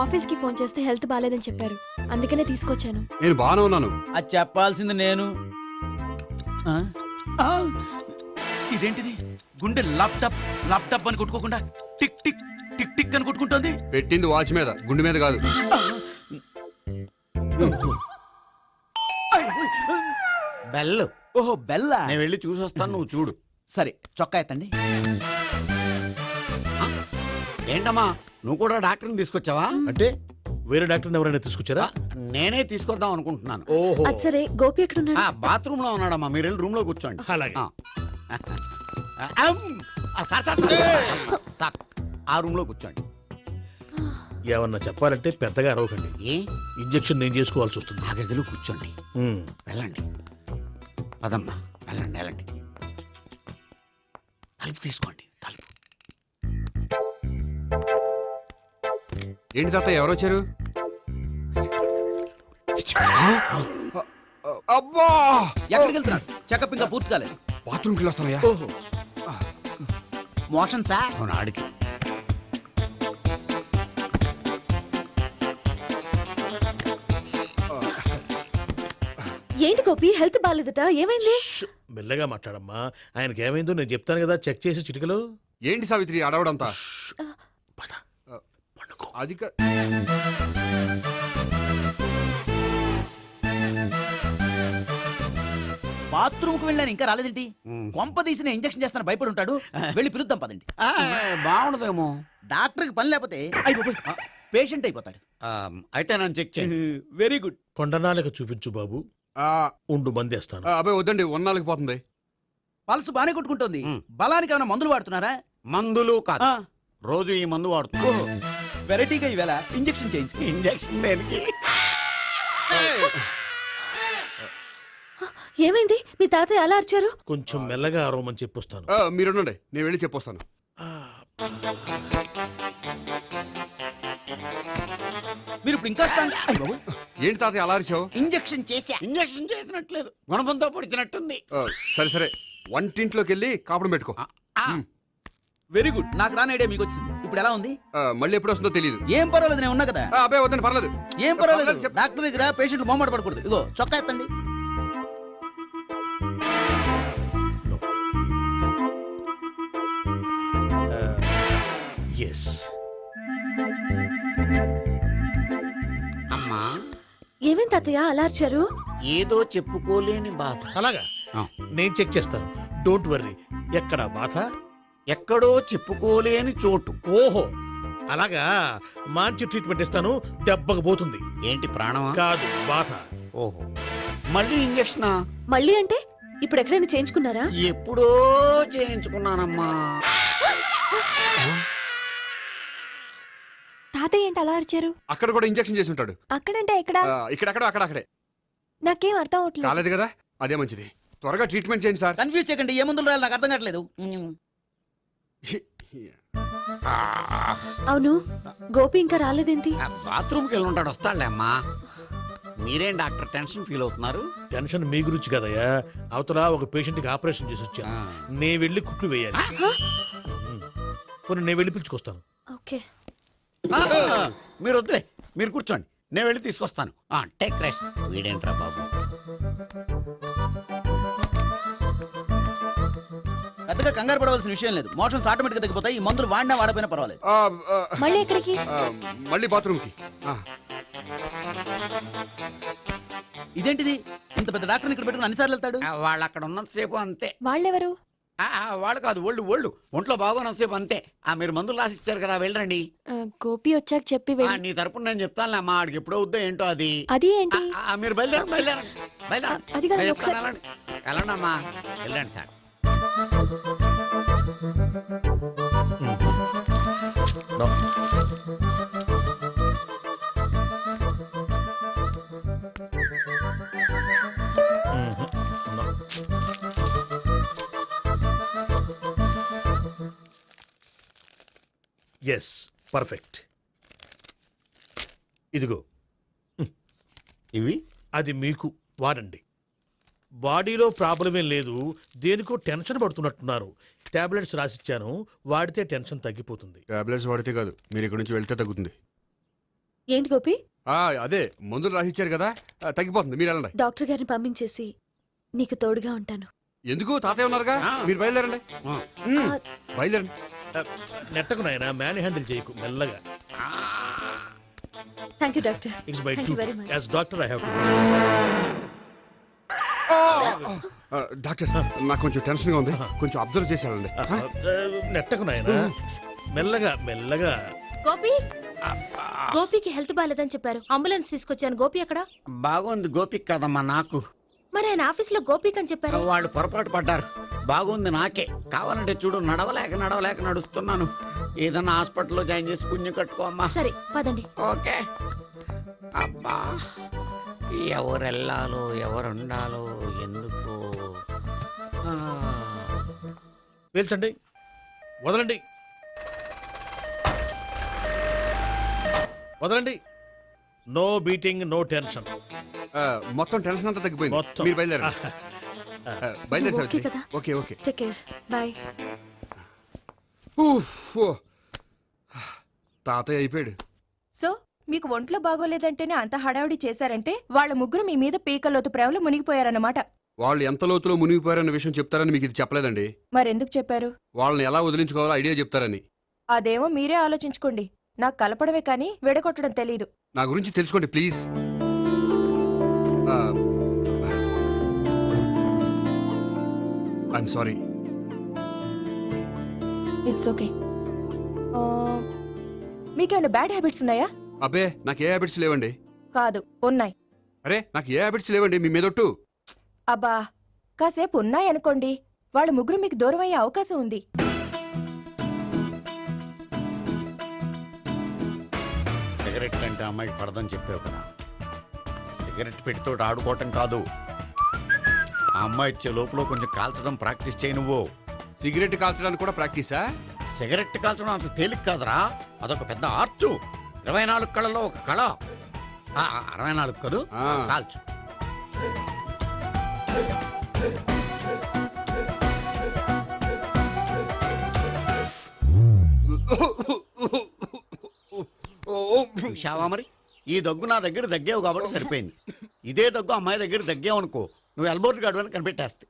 ఆఫీస్ కి ఫోన్ చేస్తే హెల్త్ బాగాలేదని చెప్పారు, అందుకనే తీసుకొచ్చాను. నేను బాగానే ఉన్నాను. అది చెప్పాల్సింది నేను. ఇదేంటిది? గుండె లాప్టాప్ లాప్టాప్ అని కొట్టుకోకుండా టిక్ టిక్ టిక్ టిక్ అని కొట్టుకుంటోంది. పెట్టింది వాచ్ మీద, గుండె మీద కాదు. బెల్. ఓహో, బెల్లా. నేను వెళ్ళి చూసొస్తాను, నువ్వు చూడు. సరే, చొక్కా ఎత్తండి. ఏంటమ్మా, నువ్వు కూడా డాక్టర్ని తీసుకొచ్చావా? అంటే వేరే డాక్టర్ని ఎవరైనా తీసుకొచ్చారా? నేనే తీసుకొద్దాం అనుకుంటున్నాను. ఓహో, అది సరే, గోపి ఎక్కడున్నాడు? బాత్రూమ్ లో ఉన్నాడమ్మా, మీరు వెళ్ళి రూమ్ లో కూర్చోండి. అలాగే. సార్, ఆ రూమ్ లో కూర్చోండి. ఏమన్నా చెప్పాలంటే పెద్దగా అరవకండి. ఏ ఇంజెక్షన్ నేను చేసుకోవాల్సి వస్తుంది. ఆ గదిలో కూర్చోండి. వెళ్ళండి, పదమ్మా, వెళ్ళండి వెళ్ళండి. తలుపు తీసుకోండి, తలుపు. ఏంటి తాత, ఎవరు వచ్చారు? అబ్బా ఎక్కడికి వెళ్తున్నాడు? చెకప్ ఇంకా పూర్తి కాలేదు. బాత్రూమ్కి వెళ్ళొస్తానయ్యా. ఓహో మోషన్ సార్. అవును ఆడికి. ఏంటి గోపి, హెల్త్ బాగాలేదట, ఏమైంది? మెల్లగా మాట్లాడమ్మా. ఆయనకి ఏమైందో నేను చెప్తాను కదా, చెక్ చేసి చిటికలు. ఏంటి సావిత్రి అడవడంతా? అది బాత్రూమ్ కు వెళ్ళాను ఇంకా రాలేదేంటి? కొంప తీసిన ఇంజక్షన్ చేస్తాను భయపడి ఉంటాడు. వెళ్ళి పిలుద్దాం పదండి. బాగుండదేమో. డాక్టర్ కి పని లేకపోతే పేషెంట్ అయిపోతాడు. అయితే నన్ను చెక్ చేయి. Very good. కొండనాలకు చూపించు బాబు. ఉండు మందేస్తాను. అబ్బాయి వద్దండి, ఉన్నాళ్ళకి పోతుంది. పల్స్ బానే కొట్టుకుంటుంది. బలానికి ఏమైనా మందులు వాడుతున్నారా? మందులు కాదు, రోజు ఈ మందు వాడుతున్నా. వెరైటీగా ఈవేళ ఇంజక్షన్ చేయించు. ఇంజక్షన్ దేనికి? ఏమైంది? మీ తాతయ్య ఎలా అరిచారు? కొంచెం మెల్లగా అరవమని చెప్పొస్తాను. మీరుండండి, నేను వెళ్ళి చెప్పొస్తాను. మీరు ఇప్పుడు ఇంకా ఏంటి తాతయ్య అలా అరిచావు? ఇంజక్షన్ చేసా. ఇంజక్షన్ చేసినట్లేదు, గుణపంతో పొడిచినట్టుంది. సరే సరే, వంటింట్లోకి వెళ్ళి కాపురం పెట్టుకో. Very good. నాకు రాని ఐడియా మీకు వచ్చింది. ఇప్పుడు ఎలా ఉంది? మళ్ళీ ఎప్పుడు వస్తుందో తెలియదు. ఏం పర్వాలేదు, నేను ఉన్నా కదా. అబ్బాయి వద్దండి, పర్లేదు. ఏం పర్వాలేదు. డాక్టర్ దగ్గర పేషెంట్లు మొహమాట పడకూడదు. ఇగో చొక్కా ఎత్తండి. అమ్మా ఏమేం తాతయ్య అలా అరిచారు? ఏదో చెప్పుకోలేని బాధ. అలాగా, నేను చెక్ చేస్తాను. Don't worry. ఎక్కడ బాధ? ఎక్కడో చెప్పుకోలేని చోటు. ఓహో అలాగా, మంచి ట్రీట్మెంట్ ఇస్తాను, దెబ్బకు పోతుంది. ఏంటి ప్రాణమా? కాదు, బాధ. ఓహో మళ్ళీ ఇంజక్షనా? మళ్ళీ అంటే ఇప్పుడు ఎక్కడైనా చేయించుకున్నారా? ఎప్పుడో చేయించుకున్నానమ్మా. తాతయ్య ఏంటి అలా అరిచారు? అక్కడ కూడా ఇంజక్షన్ చేసి ఉంటాడు. అక్కడంటే ఎక్కడ? ఇక్కడక్కడ అక్కడే. నాకేం అర్థం అవట్లేదు. కాలేదు కదా, అదే మంచిది. త్వరగా ట్రీట్మెంట్ చేయండి సార్. కన్ఫ్యూజ్ చేయకండి. ఏ మందులు రాయాలి నాకు అర్థం కావట్లేదు. అవును, గోపి ఇంకా రాలేదేంటి? బాత్రూమ్కి వెళ్ళి ఉంటాడు, వస్తాడులే అమ్మా. మీరేం డాక్టర్ టెన్షన్ ఫీల్ అవుతున్నారు? టెన్షన్ మీ గురించి కదయ్యా. అవతల ఒక పేషెంట్ కి ఆపరేషన్ చేసి వచ్చాను. నేను వెళ్ళి కుట్లు వేయాలి. నేను వెళ్ళి పిలుచుకొస్తాను. ఓకే, మీరు వద్దులే, మీరు కూర్చోండి, నేను వెళ్ళి తీసుకొస్తాను. Take rest. వీడేంట్రా బాబు, పెద్దగా కంగారు పడవలసిన విషయం లేదు. మోషన్స్ ఆటోమేటిక్ గా తగ్గిపోతాయి. ఈ మందులు వాడినా వాడపోయినా పర్వాలేదు. మళ్ళీ ఎక్కడికి? మళ్ళీ బాత్రూమ్కి. ఇదేంటిది? ఇంత పెద్ద డాక్టర్ ఇక్కడ పెట్టుకుని అన్నిసార్లు వెళ్తాడు? వాళ్ళు అక్కడ ఉన్నంతసేపు అంతే. వాళ్ళెవరు? వాళ్ళు కాదు, ఒళ్ళు ఒంట్లో బాగోనంతసేపు అంతే. మీరు మందులు రాసి ఇచ్చారు కదా, వెళ్ళండి. గోపి వచ్చాక చెప్పి నీ తరపున నేను చెప్తానులే అమ్మా. ఆడికి ఎప్పుడో వద్దో ఏంటో అది. అది ఏంటి? మీరు బయలుదేరండి. అది కాదు, వెళ్ళండి అమ్మా, వెళ్ళండి సార్. Yes, perfect. ఇదిగో ఇవి. అది మీకు వాడండి. బాడీలో ప్రాబ్లం ఏం లేదు, దేనికో టెన్షన్ పడుతున్నట్టున్నారు. టాబ్లెట్స్ రాసిచ్చాను, వాడితే టెన్షన్ తగ్గిపోతుంది. టాబ్లెట్స్ వాడితే కాదు, మీరు ఇక్కడి నుంచి వెళ్తే తగ్గుతుంది. ఏంటి గోపి? అదే మందులు రాసిచ్చారు కదా, తగ్గిపోతుంది. మీరు వెళ్ళండి. డాక్టర్ గారిని పంపించేసి నీకు తోడుగా ఉంటాను. ఎందుకు? తాతయ్య ఉన్నారుగా, మీరు బయలుదేరండి. బయలుదేరండి. నెట్టకు నాయన, మ్యాన్ హ్యాండిల్ చేయకు, మెల్లగా. Thank you doctor. It's my Thank you very duty. much. As doctor I have to. Doctor, నాకు కొంచెం టెన్షన్ గా ఉంది, కొంచెం అబ్జర్వ్ చేశానండి. నెట్టకు నాయన, మెల్లగా మెల్లగా. గోపికి హెల్త్ బాగాలేదని చెప్పారు, అంబులెన్స్ తీసుకొచ్చాను. గోపి అక్కడ? బాగుంది. గోపిక్ కదమ్మా, నాకు. మరి ఆయన ఆఫీస్ లో గోపిక్ అని చెప్పారు. వాళ్ళు పొరపాటు పడ్డారు. బాగుంది నాకే. కావాలంటే చూడు, నడవలేక నడుస్తున్నాను. ఏదన్నా హాస్పిటల్లో జాయిన్ చేసి పుణ్యం కట్టుకో అమ్మా. సరే పదండి. ఓకే. అబ్బా, ఎవరు వెళ్ళాలో ఎవరుండాలో ఎందుకు. పేల్చండి, వదలండి, వదలండి. No beating, no tension. మొత్తం టెన్షన్ అంతా తగ్గిపోయింది మొత్తం. మీరు బయలుదేరండి బయలుదేరి ఓకే సావిత్రి. కదా? Okay okay take care bye. ఊఫ్, ఓ. తాతయ్య అయిపోయాడు. సో మీకు ఒంట్లో బాగోలేదంటేనే అంత హడావిడి చేశారంటే వాళ్ళ ముగ్గురు మీ మీద పీకలోతు ప్రేమలో మునిగిపోయారన్నమాట. వాళ్ళు ఎంత లోతులో మునిగిపోయారన్న విషయం చెప్తారని మీకు ఇది చెప్పలేదండి. మరెందుకు చెప్పారు? వాళ్ళని ఎలా వదిలించుకోవాలో ఐడియా చెప్తారని. అదేమో మీరే ఆలోచించుకోండి. నాకు కలపడమే కానీ విడగొట్టడం తెలీదు. నా గురించి తెలుసుకోండి please. I'm sorry. It's okay. మీకేమైనా బ్యాడ్ హ్యాబిట్స్ ఉన్నాయా? అబ్బే నాకు ఏ హ్యాబిట్స్ లేవండి. కాదు, ఉన్నాయి. అరే నాకు ఏ హ్యాబిట్స్ లేవండి మీ మీదొట్టు. అబ్బా, కాసేపు ఉన్నాయనుకోండి, వాళ్ళ ముగ్గురు మీకు దూరం అయ్యే అవకాశం ఉంది. సిగరెట్ అంటే అమ్మాయికి పడదని చెప్పావు కదా. సిగరెట్ పెట్టితో ఆడుకోవటం కాదు, ఆ అమ్మాయి ఇచ్చే లోపల కొంచెం కాల్చడం ప్రాక్టీస్ చేయి నువ్వు. సిగరెట్ కాల్చడానికి కూడా ప్రాక్టీసా? సిగరెట్ కాల్చడం అంత తేలిక కాదురా, అదొక పెద్ద ఆర్ట్. 24 కళలో ఒక కళ. 64 కదూ, కాల్చు. చూశావా మరి, ఈ దగ్గు నా దగ్గర దగ్గేవు కాబట్టి సరిపోయింది. ఇదే దగ్గు అమ్మాయి దగ్గర దగ్గేవు అనుకో, నువ్వు ఎల్బోర్డ్ గార్డు అని కనిపెట్టేస్తే.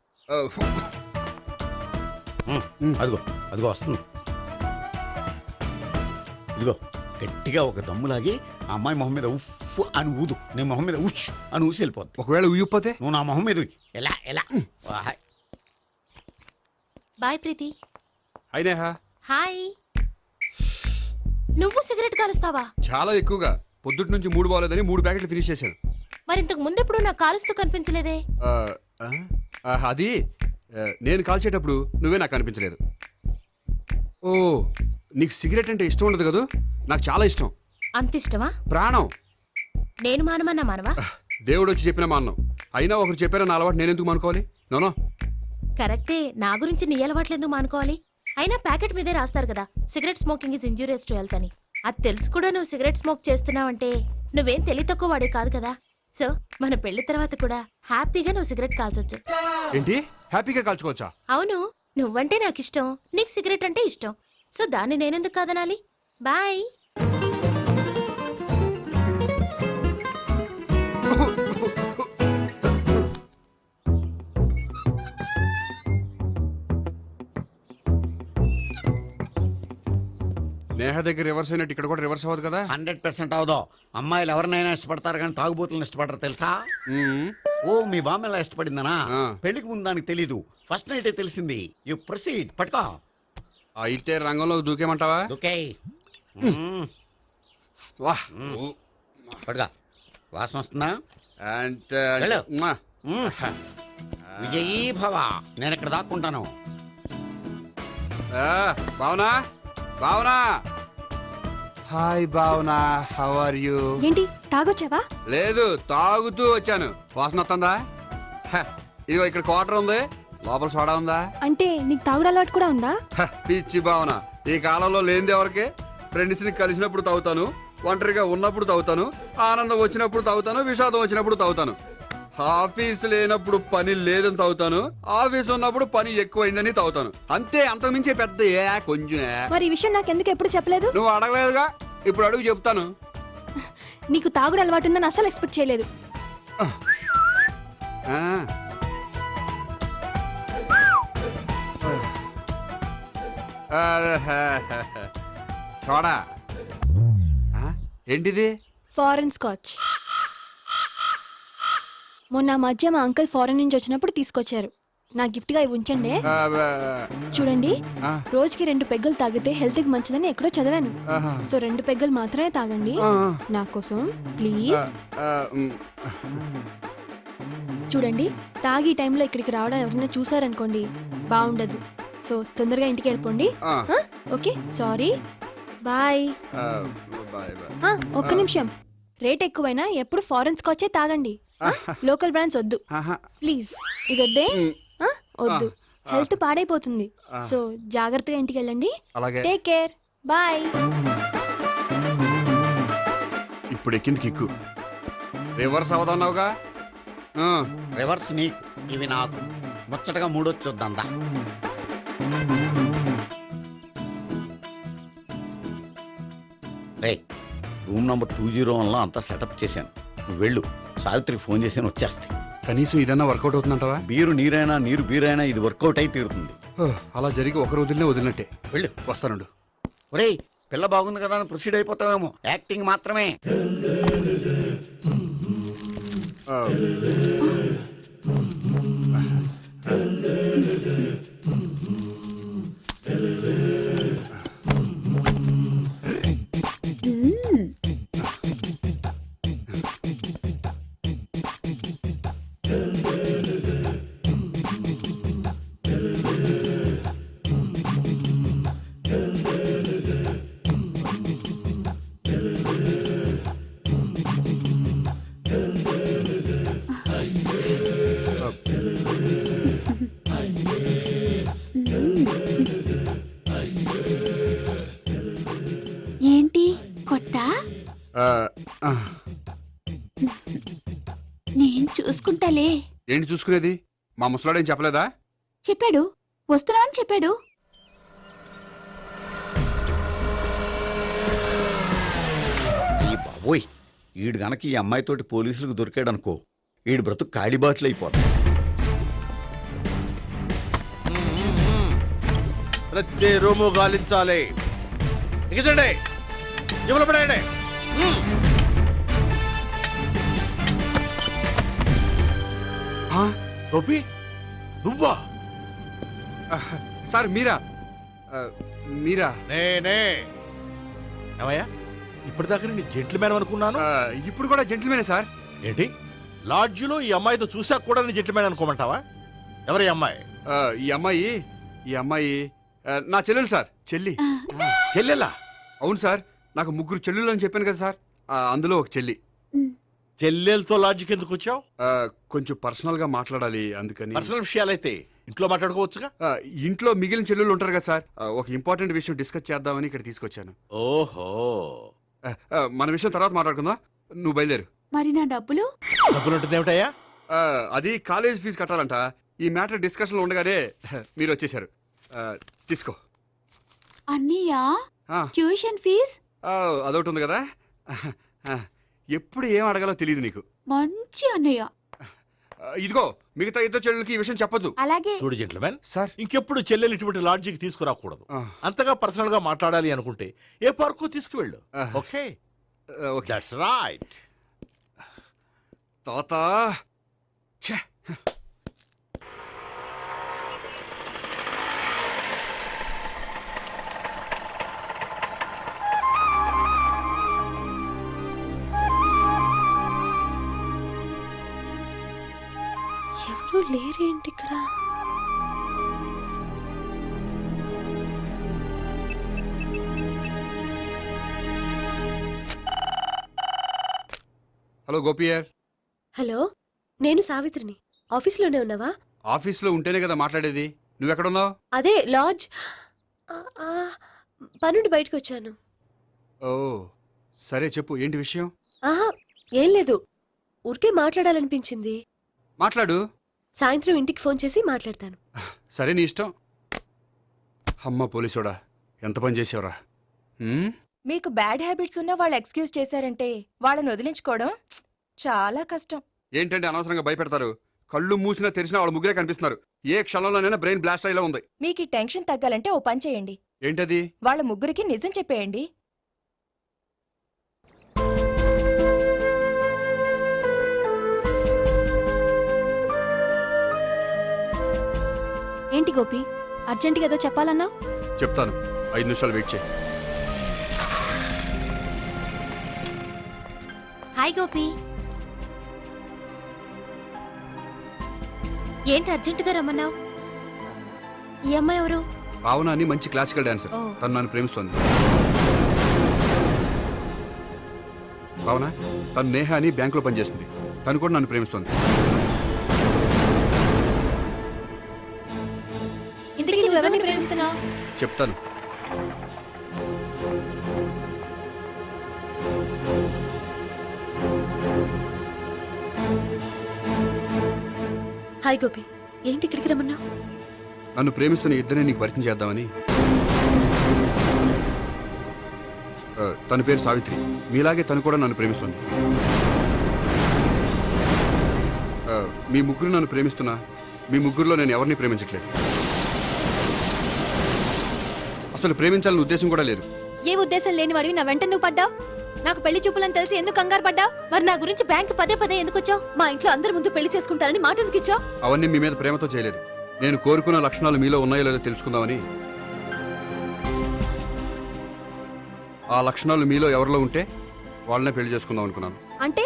అదిగో అదిగో వస్తుంది. ఇదిగో గట్టిగా ఒక దమ్ములాగి ఆ అమ్మాయి మొహం మీద ఉఫ్ అని ఊదు, నీ మొహం మీద ఉష్ అని ఊసి వెళ్ళిపోద్ది. ఒకవేళ ఊయకపోతే నువ్వు నా మొహం మీద ఎలా ఎలా. బాయ్ ప్రీతి. అయినా హాయ్. నువ్వు సిగరెట్ కాలుస్తావా? చాలా ఎక్కువగా. పొద్దుటి నుంచి 3 బాగోలేదని 3 ప్యాకెట్లు ఫినిష్ చేశాను. మరి ఇంతకు ముందెప్పుడు నాకు కాలుస్తూ కనిపించలేదే? అది నేను కాల్చేటప్పుడు నువ్వే నాకు అనిపించలేదు. ఓ, నీకు సిగరెట్ అంటే ఇష్టం ఉండదు కదా? నాకు చాలా ఇష్టం. అంత ఇష్టమా? ప్రాణం. నేను మానమన్నా మానవా? దేవుడు వచ్చి చెప్పిన మానం. అయినా ఒకరు చెప్పారా నా అలవాటు నేను ఎందుకు మానుకోవాలి? నోనో. కరెక్టే, నా గురించి నీ అలవాట్లు ఎందుకు మానుకోవాలి? అయినా ప్యాకెట్ మీదే రాస్తారు కదా, cigarette smoking is injurious to health అని. అది తెలుసు కూడా నువ్వు సిగరెట్ స్మోక్ చేస్తున్నావంటే నువ్వేం తెలివి తక్కువ వాడే కాదు కదా. సో మన పెళ్లి తర్వాత కూడా హ్యాపీగా నువ్వు సిగరెట్ కాల్చొచ్చు. ఏంటి? హ్యాపీగా కాల్చుకోవచ్చా? అవును, నువ్వంటే నాకు ఇష్టం, నీకు సిగరెట్ అంటే ఇష్టం. సో దాన్ని నేనెందుకు కాదనాలి? బాయ్. నేహ దగ్గర రివర్స్ అయినట్టు ఇక్కడ కూడా రివర్స్ అవ్వదు కదా? 100% అవదో. అమ్మాయిలు ఎవరినైనా ఇష్టపడతారు కానీ తాగుబోతులను ఇష్టపడరు తెలుసా? ఓ, మీ బామ్మ ఎలా ఇష్టపడిందనా? పెళ్లికి ముందు దానికి తెలీదు, ఫస్ట్ నైటే తెలిసింది. You proceed. పట్టుకో. అయితే రంగంలో దూకేమంటావా? దూకే. వాహ్, పట్టుకో. వాసన వస్తుందా? విజయీ భవ. నేను ఇక్కడ దాక్కుంటాను. Bhavana, Bhavana. Hi Bhavana, how are you? ఏంటి తాగొచ్చావా? లేదు, తాగుతూ వచ్చాను. వాసన వస్తుందా? ఇదిగో ఇక్కడ క్వార్టర్ ఉంది, లోపల సోడా ఉందా? అంటే నీకు తాగుడు అలవాటు కూడా ఉందా? పిచ్చి భావన, ఈ కాలంలో లేనిది ఎవరికి? ఫ్రెండ్స్ ని కలిసినప్పుడు తాగుతాను, ఒంటరిగా ఉన్నప్పుడు తాగుతాను, ఆనందం వచ్చినప్పుడు తాగుతాను, విషాదం వచ్చినప్పుడు తాగుతాను. ఆఫీస్ లేనప్పుడు పని లేదని తాగుతాను, ఆఫీస్ ఉన్నప్పుడు పని ఎక్కువైందని తాగుతాను. అంతే, అంతకుమించే పెద్ద కొంచెం. మరి ఈ విషయం నాకు ఎందుకు ఎప్పుడు చెప్పలేదు? నువ్వు అడగలేదుగా, ఇప్పుడు అడుగు చెప్తాను. నీకు తాగుడు అలవాటు ఉందని అసలు ఎక్స్పెక్ట్ చేయలేదు. చూడా, ఏంటిది? Foreign scotch. మొన్న మధ్య మా అంకుల్ ఫారెన్ నుంచి వచ్చినప్పుడు తీసుకొచ్చారు. నా గిఫ్ట్ గా ఇవి ఉంచండి. చూడండి, రోజుకి 2 పెగ్గులు తాగితే హెల్త్ కి మంచిదని ఎక్కడో చదివాను. సో 2 పెగ్గులు మాత్రమే తాగండి నా కోసం ప్లీజ్. చూడండి, తాగి టైంలో ఇక్కడికి రావడం ఎవరైనా చూసారనుకోండి బాగుండదు. సో తొందరగా ఇంటికి వెళ్ళిపోండి. Okay, sorry, bye. ఒక్క నిమిషం, రేట్ ఎక్కువైనా ఎప్పుడు ఫారెన్ స్కాచే తాగండి, లోకల్ బ్రాండ్స్ వద్దు ప్లీజ్. ఇది వద్దే, వద్దు, హెల్త్ పాడైపోతుంది. సో జాగ్రత్తగా ఇంటికి వెళ్ళండి. Take care, bye. ఇప్పుడు ఎక్కింది కిక్కు. రివర్స్ అవదన్నావుగా, రివర్స్ నీకు, ఇవి నాకు. ముచ్చటగా మూడొచ్చు చూద్దాందా. రే, రూమ్ నంబర్ 201లో అంతా సెటప్ చేశాను. నువ్వు వెళ్ళు, సావిత్రికి ఫోన్ చేశాను, వచ్చేస్తే. కనీసం ఇదన్నా వర్కౌట్ అవుతుందంటావా? బీరు నీరైనా నీరు బీరైనా ఇది వర్కౌట్ అయి తీరుతుంది. అలా జరిగి ఒక రోజులనే వదిలినట్టే. వెళ్ళు, వస్తానుండు. ఒరేయ్, పిల్ల బాగుంది కదా అని ప్రొసీడ్ అయిపోతావేమో. యాక్టింగ్ మాత్రమే. ఏంటి కొత్త? నేను చూసుకుంటాలే. ఏంటి చూసుకునేది? మా ముసలాడేం చెప్పలేదా? చెప్పాడు, వస్తున్నా అని చెప్పాడు. ఈ బాబోయ్, ఈడు గనక ఈ అమ్మాయితోటి పోలీసులకు దొరికాడనుకో, ఈడు బ్రతుకు కాళీబాట్లు అయిపోతాడు. ప్రతి రూము గాలించాలి. ఎగచండి, జబ్బులు పడేయండి. గోపి, నువ్వా? సార్ మీరా? మీరా? నేనే. ఏమయ్యా, ఇప్పటిదాకా నేను జెంట్లమ్యాన్ అనుకున్నాను. ఇప్పుడు కూడా జెంట్లమేనే సార్. ఏంటి, లాడ్జిలో ఈ అమ్మాయితో చూసాక కూడా నేను జెంట్లమ్యాన్ అనుకోమంటావా? ఎవరి అమ్మాయి? ఈ అమ్మాయి నా చెల్లెలు సార్. చెల్లెలా? అవును సార్, నాకు 3 చెల్లెలు అని చెప్పాను కదా సార్, అందులో ఒక చెల్లి. చెల్లెలతో లాడ్జికి ఎందుకు వచ్చావు? కొంచెం పర్సనల్ గా మాట్లాడాలి, అందుకని. పర్సనల్ విషయాలైతే ఇంట్లో మాట్లాడుకోవచ్చుగా. ఇంట్లో మిగిలిన చెల్లెలు ఉంటారు కదా సార్, ఒక ఇంపార్టెంట్ విషయం డిస్కస్ చేద్దామని ఇక్కడ తీసుకొచ్చాను. ఓహో, మన విషయం తర్వాత మాట్లాడుకుందాం, నువ్వు బయలుదేరు. మరి నా డబ్బులు? డబ్బులు ఉంటుంది ఏమిటయ్యా? అది కాలేజ్ ఫీజు కట్టాలంట. ఈ మ్యాటర్ డిస్కషన్ లో ఉండగానే మీరు వచ్చేసారు. తీసుకో. అన్నయ్యా, ట్యూషన్ ఫీజ్? అదొకటి ఉంది కదా, ఎప్పుడు ఏం అడగాలో తెలియదు నీకు. మంచి అన్నయ్య. ఇదిగో, మిగతా 2 చెల్లెలకి ఈ విషయం చెప్పొద్దు. అలాగే. చూడు జెంట్లమెన్ సార్, ఇంకెప్పుడు చెల్లెలు ఇటువంటి లాడ్జికి తీసుకురాకూడదు. అంతగా పర్సనల్ గా మాట్లాడాలి అనుకుంటే ఏ పార్కు తీసుకువెళ్ళు. Okay, that's right. తాత, ఎవరు లేరేంటి ఇక్కడ? హలో గోపియర్. హలో, నేను సావిత్రిని. ఆఫీస్లోనే ఉన్నావా? ఆఫీస్లో ఉంటేనే కదా మాట్లాడేది. నువ్వెక్కడున్నావు? అదే లాడ్జ్. పనుండి బయటకు వచ్చాను. ఓ సరే, చెప్పు, ఏంటి విషయం? ఆహా, ఏం లేదు, ఊరికే మాట్లాడాలనిపించింది. మాట్లాడు. సాయంత్రం ఇంటికి ఫోన్ చేసి మాట్లాడతాను. సరే, నీ ఇష్టం. అమ్మ పోలీసోడా, ఎంత పని చేసావురా. మీకు బ్యాడ్ హ్యాబిట్స్ ఉన్న వాళ్ళు ఎక్స్క్యూజ్ చేశారంటే వాళ్ళని వదిలించుకోవడం చాలా కష్టం. ఏంటంటే అనవసరంగా భయపెడతారు. కళ్ళు మూసినా తెరిచినా వాళ్ళ ముగ్గురే కనిపిస్తున్నారు. ఏ క్షణంలోనైనా బ్రెయిన్ బ్లాస్ట్ అయ్యేలా ఉంది. మీకు ఈ టెన్షన్ తగ్గాలంటే ఓ పని చేయండి. ఏంటది? వాళ్ళ ముగ్గురికి నిజం చెప్పేయండి. ఏంటి గోపి, అర్జెంటుగా ఏదో చెప్పాలన్నా? చెప్తాను, 5 నిమిషాలు వెయిట్ చేయి. హాయ్ గోపి. ఏంటి అర్జెంటుగా రమ్మన్నావు? ఈ అమ్మాయి ఎవరు? భావన అని మంచి క్లాసికల్ డాన్సర్. ఓ. తను నన్ను ప్రేమిస్తోంది. భావన, తను నేహ అని బ్యాంకులో పనిచేస్తుంది. తను కూడా నన్ను ప్రేమిస్తోంది. ఇంతకీ నువ్వెవరిని ప్రేమిస్తున్నావు? చెప్తాను. హాయ్ గోపి, ఏంటి ఇక్కడికి రమ్మన్నావు? నన్ను ప్రేమిస్తున్న ఇద్దరిని నీకు పరిచయం చేద్దామని. తన పేరు సావిత్రి. మీలాగే తను కూడా నన్ను ప్రేమిస్తుంది. మీ ముగ్గురు నన్ను ప్రేమిస్తున్నా మీ ముగ్గురులో నేను ఎవరిని ప్రేమించట్లేదు. అసలు ప్రేమించాలని ఉద్దేశం కూడా లేదు. ఏ ఉద్దేశం లేని వాడివి నా వెంట నువ్వు పడ్డావు? నాకు పెళ్లి చూపులని తెలిసి ఎందుకు కంగారు పడ్డావు? మరి నా గురించి బ్యాంక్ పదే పదే ఎందుకు వచ్చావు? మా ఇంట్లో అందరి ముందు పెళ్లి చేసుకుంటారని మాట ఎందుకు ఇచ్చావు? అవన్నీ మీ మీద ప్రేమతో చేయలేదు. నేను కోరుకున్న లక్షణాలు మీలో ఉన్నాయో లేదో తెలుసుకుందామని. ఆ లక్షణాలు మీలో ఎవరిలో ఉంటే వాళ్ళనే పెళ్లి చేసుకుందాం అనుకున్నాను. అంటే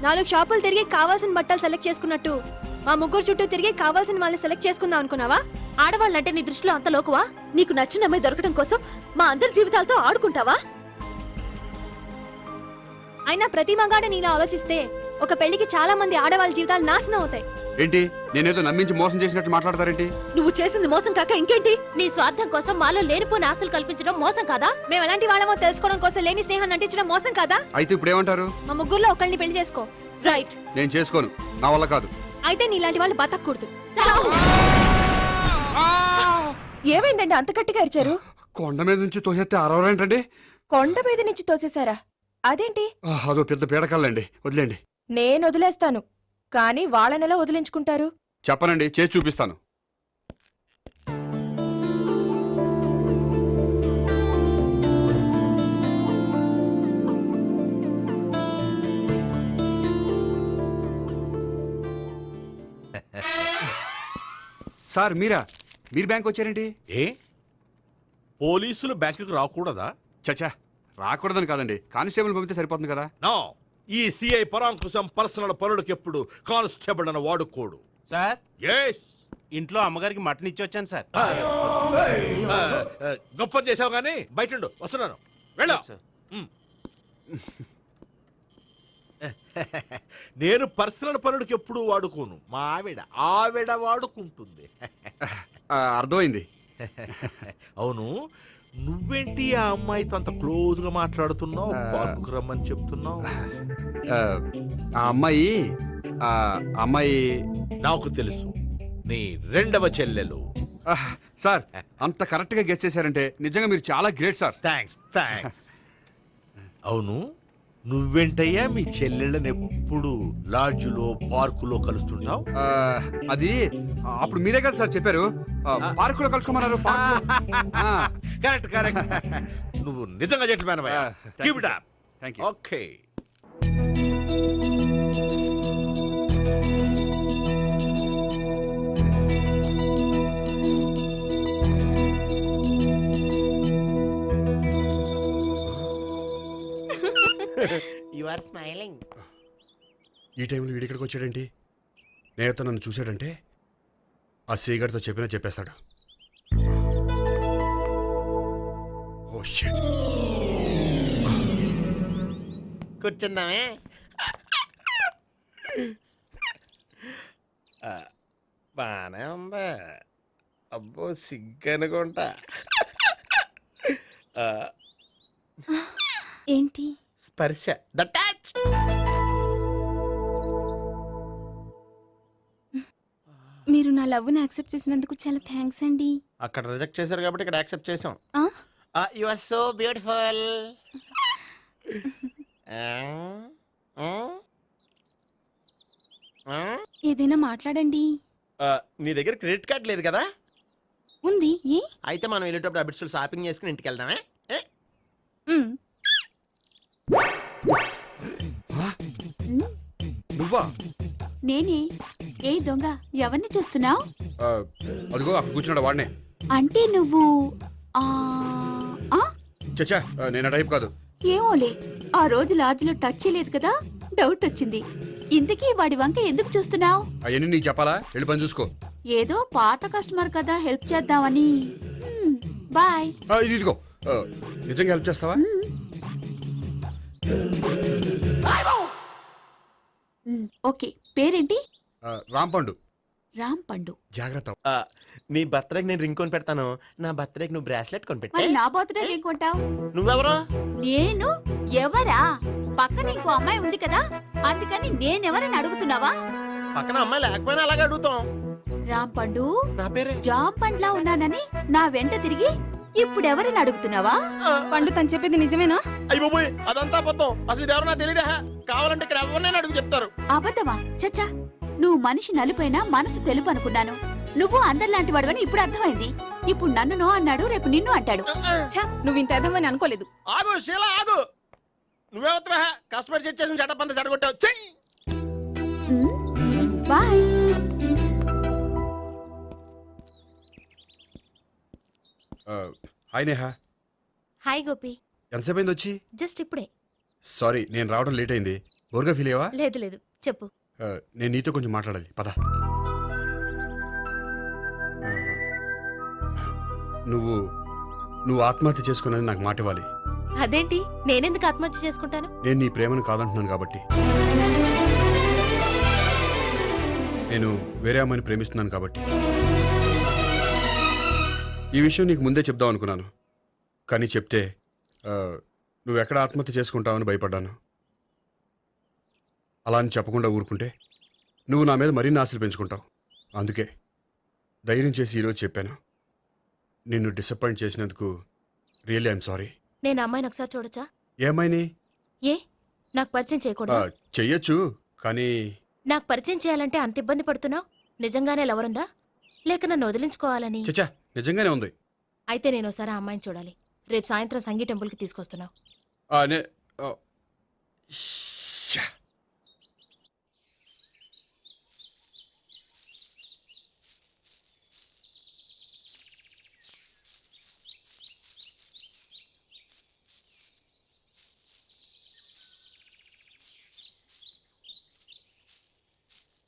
4 షాపులు తిరిగి కావాల్సిన బట్టలు సెలెక్ట్ చేసుకున్నట్టు మా ముగ్గురు చుట్టూ తిరిగి కావాల్సిన వాళ్ళని సెలెక్ట్ చేసుకుందాం అనుకున్నావా? ఆడవాళ్ళంటే నీ దృష్టిలో అంత లోకువా? నీకు నచ్చిన అమ్మాయి దొరకడం కోసం మా అందరి జీవితాలతో ఆడుకుంటావా? అయినా ప్రతి మగాడు నీలా ఆలోచిస్తే ఒక పెళ్లికి చాలా మంది ఆడవాళ్ళ జీవితాలు నాశనం అవుతాయి. ఏంటి నేనేదో నమ్మించి మోసం చేసినట్టు మాట్లాడతారేంటి? నువ్వు చేసింది మోసం కాక ఇంకేంటి? నీ స్వార్థం కోసం మాలో లేనిపోయిన ఆస్తులు కల్పించడం మోసం కాదా? మేము ఎలాంటి వాళ్ళమో తెలుసుకోవడం కోసం లేని స్నేహాన్ని నటించడం మోసం కాదా? అయితే ఇప్పుడు ఏమంటారు? మా ముగ్గురులో ఒకళ్ళని పెళ్లి చేసుకో. రైట్. నేను చేసుకోను, నా వల్ల కాదు. అయితే నీలాంటి వాళ్ళు బతకూడదు. ఏమైందండి అంత గట్టిగా అరిచారు? కొండ మీద నుంచి తోసేస్తే అరవరేంటండి? కొండ మీద నుంచి తోసేశారా? అదేంటి? అదో పెద్ద పీడకాలండి, వదిలేండి. నేను వదిలేస్తాను, కానీ వాళ్ళనెలా వదిలించుకుంటారు? చెప్పనండి, చేసి చూపిస్తాను. సార్ మీరు బ్యాంక్ వచ్చారేంటి? ఏ పోలీసులు బ్యాంకుకు రాకూడదా? చచ్చా, రాకూడదని కాదండి, కానిస్టేబుల్ పంపితే సరిపోతుంది కదా. నో, ఈ సిఐ పరాంకుశం పర్సనల్ పనులకు ఎప్పుడు కానిస్టేబుల్ అని వాడుకోడు. సార్, ఎస్, ఇంట్లో అమ్మగారికి మటన్ ఇచ్చి వచ్చాను సార్. గొప్ప చేసావు కానీ బయట ఉండు, వస్తున్నాను, వెళ్ళా. నేను పర్సనల్ పనులకు ఎప్పుడు వాడుకోను, మా ఆవిడ వాడుకుంటుంది. అర్థమైంది. అవును, నువ్వేంటి ఆ అమ్మాయితో అంత క్లోజ్ గా మాట్లాడుతున్నావు? పార్కుకు రమ్మని చెప్తున్నావు. ఆ అమ్మాయి నాకు తెలుసు, నీ రెండవ చెల్లెలు. సార్, అంత కరెక్ట్ గా గెస్ చేశారంటే నిజంగా మీరు చాలా గ్రేట్ సార్. థ్యాంక్స్. అవును, నువ్వేంటయ్యా మీ చెల్లెళ్ళని ఎప్పుడు లాడ్జ్లో పార్కులో కలుస్తుంటావు? అది అప్పుడు మీరే కదా సార్ చెప్పారు, పార్కులో కలుసుకోమన్నారు. కరెక్ట్. నువ్వు నిజంగా జెంటిల్‌మ్యాన్ అయ్యా. Keep it up. Thank you. Okay. You are smiling. ఈ టైంలో వీడి ఇక్కడికి వచ్చాడేంటి? నేత నన్ను చూశాడంటే ఆ సీగారితో చెప్పేస్తాడు. Oh shit. కూర్చుందామే. బానే ఉందా? అబ్బో సిగ్గనుకుంటా. ఏంటి? స్పర్శ, ద టచ్. మీరు నా లవ్ని యాక్సెప్ట్ చేసినందుకు చాలా థ్యాంక్స్ అండి. అక్కడ రిజెక్ట్ చేశారు కాబట్టి ఇక్కడ యాక్సెప్ట్ చేసాం. You are so beautiful. ఏదైనా మాట్లాడండి. నీ దగ్గర క్రెడిట్ కార్డ్ లేదు కదా? ఉంది. ఏ? అయితే మనం వెళ్ళేటప్పుడు అబిట్స్ షాపింగ్ చేసుకుని ఇంటికి వెళ్దామే. నువ్వా? నేనే. ఏ దొంగ, ఎవరిని చూస్తున్నావు? అదిగో అక్కడ కూర్చున్నాడు వాడినే. అంటే నువ్వు చచ్చా, నేను ఆ టైప్ కాదు. ఏమోలే, ఆ రోజు లాడ్జ్లో టచ్ చేయలేదు కదా, డౌట్ వచ్చింది. ఇంతకీ వాడి వంక ఎందుకు చూస్తున్నావు? అవన్నీ నీకు చెప్పాలా? వెళ్ళి పని చూసుకో. ఏదో పాత కస్టమర్ కదా, హెల్ప్ చేద్దామని. బాయ్. ఇదిగో, నిజంగా హెల్ప్ చేస్తావా? ఓకే. పేరేంటి? రాంపండు. రాంపండు. జాగ్రత్త. నీ బర్త్డేకి నేను రింగ్ కొని పెడతాను, నా బర్త్డేకి నువ్వు బ్రాస్లెట్ కొని పెట్టు. మరి నా బర్త్డే ఏం కొంటావు? నువ్వెవరు? నేను ఎవరా? పక్కన ఇంకో అమ్మాయి ఉంది కదా, అందుకని నేనెవరని అడుగుతున్నావా? పక్కన అమ్మాయి లేకపోయినా అలాగే అడుగుతాం. రామ్ పండు నా పేరే జామ్ పండ్లా ఉన్నానని నా వెంట తిరిగి ఇప్పుడెవరిని అడుగుతున్నావా? పండు తను చెప్పేది నిజమేనా? అయ్యి బాబోయ్, అదంతా అబద్ధం. అసలు ఇది ఎవరో నాకు తెలియదా? కావాలంటే ఇక్కడ ఎవరినైనా అడుగు చెప్తారు. అబద్ధమా? చచ్చా, నువ్వు మనిషి నలుపైనా మనసు తెలుపు అనుకున్నాను. నువ్వు అందరిలాంటి వాడువని ఇప్పుడు అర్థమైంది. ఇప్పుడు నన్ను నో అన్నాడు, రేపు నిన్ను అంటాడు. నువ్వు ఇంత అర్థమని అనుకోలేదు. ఆగు శీల, ఆగు. నువ్వే వస్తావా? కస్టమర్ సెట్ చేసి చెడ్డ పంత చెడగొట్టావు. చెయ్యి. Bye. Hi Neha. Hi Gopi. ఎంతసేపు అయింది వచ్చి? జస్ట్ ఇప్పుడే. సారీ, నేను రావడం లేట్ అయింది. బోర్గా ఫీల్ అయ్యావా? లేదు లేదు, చెప్పు. నేను నీతో కొంచెం మాట్లాడాలి, పద. నువ్వు ఆత్మహత్య చేసుకున్నానని నాకు మాట ఇవ్వాలి. అదేంటి, నేనెందుకు ఆత్మహత్య చేసుకుంటాను? నేను నీ ప్రేమను కాదంటున్నాను కాబట్టి. నేను వేరే అమ్మాయిని ప్రేమిస్తున్నాను కాబట్టి. ఈ విషయం నీకు ముందే చెప్దాం అనుకున్నాను, కానీ చెప్తే నువ్వు ఎక్కడ ఆత్మహత్య చేసుకుంటావని భయపడ్డాను. అలా అని చెప్పకుండా ఊరుకుంటే నువ్వు నా మీద మరిన్ని ఆశలు పెంచుకుంటావు. అందుకే ధైర్యం చేసి ఈరోజు చెప్పాను. నిన్ను డిసప్పాయింట్ చేసినందుకు రియల్లీ ఐఎమ్ సారీ. నేను అమ్మాయిని ఒకసారి చూడొచ్చా? ఏ అమ్మాయిని? ఏ, నాకు పరిచయం చేయకూడదు? చెయ్యొచ్చు, కానీ నాకు పరిచయం చేయాలంటే అంత ఇబ్బంది పడుతున్నావు? నిజంగానే లవరుందా, లేక నన్ను వదిలించుకోవాలని? చచ్చా, నిజంగానే ఉంది. అయితే నేను ఒకసారి ఆ అమ్మాయిని చూడాలి. రేపు సాయంత్రం సంగీ టెంపుల్కి తీసుకొస్తున్నావు.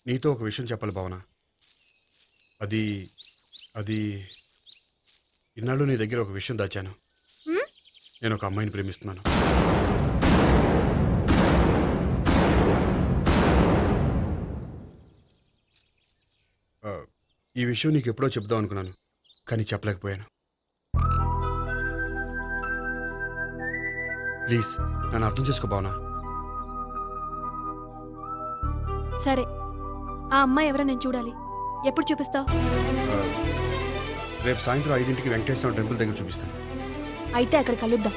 నీతో ఒక విషయం చెప్పాలి భావన. అది ఇన్నాళ్ళు నీ దగ్గర ఒక విషయం దాచాను. నేను ఒక అమ్మాయిని ప్రేమిస్తున్నాను. ఈ విషయం నీకు ఎప్పుడో చెప్దాం అనుకున్నాను, కానీ చెప్పలేకపోయాను. ప్లీజ్ నన్ను అర్థం చేసుకో భావన. సరే, ఆ అమ్మాయి ఎవరో నేను చూడాలి. ఎప్పుడు చూపిస్తావు? రేపు సాయంత్రం 5ంటికి వెంకటేశ్వర టెంపుల్ దగ్గర చూపిస్తాను. అయితే అక్కడ కలుద్దాం.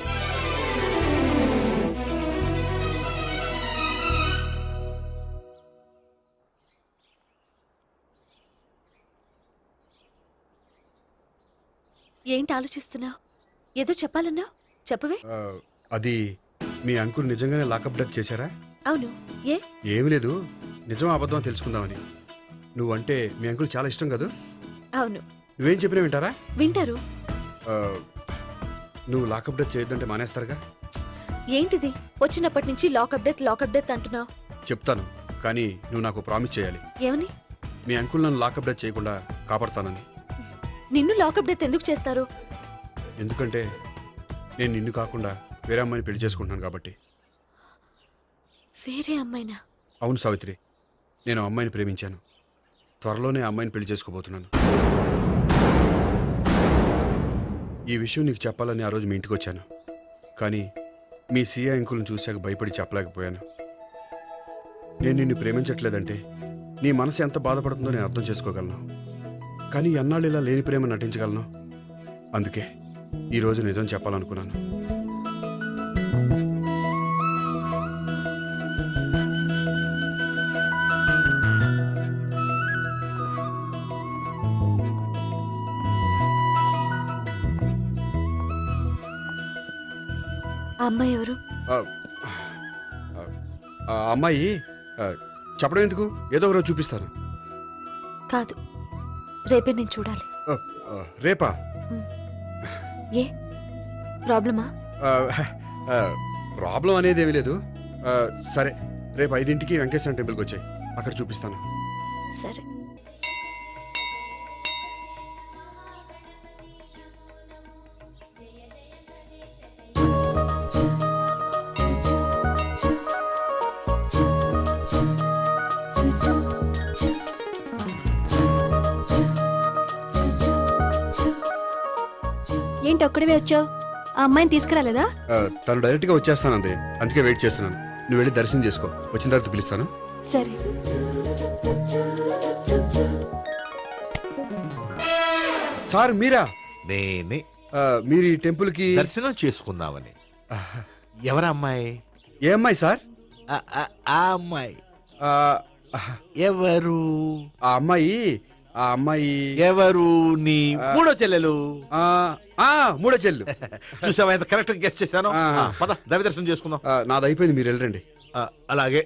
ఏంటి ఆలోచిస్తున్నావు? ఏదో చెప్పాలన్నావు, చెప్పవే. అది మీ అంకుల్ నిజంగానే లాకప్ డెత్ చేశారా? అవును. ఏ? ఏమి లేదు, నిజం అబద్ధం తెలుసుకుందామని. నువ్వంటే మీ అంకుల్ చాలా ఇష్టం కదా? అవును. నువ్వేం చెప్పినా వింటారా? వింటారు. నువ్వు లాకప్ డెత్ చేయొద్దంటే మానేస్తారుగా? ఏంటిది వచ్చినప్పటి నుంచి లాకప్ డెత్ అంటున్నావు? చెప్తాను, కానీ నువ్వు నాకు ప్రామిస్ చేయాలి. ఏమని? మీ అంకుల్ నన్ను లాకప్ డెత్ చేయకుండా కాపాడుతానని. నిన్ను లాకప్ డెత్ ఎందుకు చేస్తారు? ఎందుకంటే నేను నిన్ను కాకుండా వేరే అమ్మాయిని పెళ్లి చేసుకుంటున్నాను కాబట్టి. వేరే అమ్మాయినా? అవును సావిత్రి, నేను అమ్మాయిని ప్రేమించాను. త్వరలోనే అమ్మాయిని పెళ్లి చేసుకోబోతున్నాను. ఈ విషయం నీకు చెప్పాలని ఆ రోజు మీ ఇంటికి వచ్చాను, కానీ మీ సీఏ అంకుల్ని చూశాక భయపడి చెప్పలేకపోయాను. నేను నిన్ను ప్రేమించట్లేదంటే నీ మనసు ఎంత బాధపడుతుందో నేను అర్థం చేసుకోగలను, కానీ ఎన్నాళ్ళు ఇలా లేని ప్రేమ నటించగలను? అందుకే ఈరోజు నిజం చెప్పాలనుకున్నాను. ఆ అమ్మాయి ఎవరు? ఆ అమ్మాయి చెప్పడం ఎందుకు, ఏదో ఒకరోజు చూపిస్తాను. కాదు, రేపే నేను చూడాలి. రేపా? ఏ ప్రాబ్లమా? ప్రాబ్లం అనేది ఏమీ లేదు. సరే, రేపు 5ంటికి వెంకటేశ్వర టెంపుల్కి వచ్చాయి, అక్కడ చూపిస్తాను. సరే. ఏంటి ఒక్కడివే వచ్చావు? ఆ అమ్మాయిని తీసుకురాలేదా? తను డైరెక్ట్గా వచ్చేస్తానంది, అందుకే వెయిట్ చేస్తున్నాను. నువ్వు వెళ్ళి దర్శనం చేసుకో, వచ్చిన తర్వాత పిలుస్తాను. సరే. సార్ మీరా? నేనే. మీరు ఈ టెంపుల్ కి దర్శనం చేసుకుందామని. ఎవరా అమ్మాయి? ఏ అమ్మాయి సార్? ఆ అమ్మాయి ఎవరు? ఆ అమ్మాయి ఎవరు? నీ మూడో చెల్లెలు. మూడో చెల్లెలు. చూసావా ఎంత కరెక్ట్ గెస్ట్ చేశాను. పద దైవ దర్శనం చేసుకుందాం. నాది అయిపోయింది, మీరు వెళ్ళండి. అలాగే.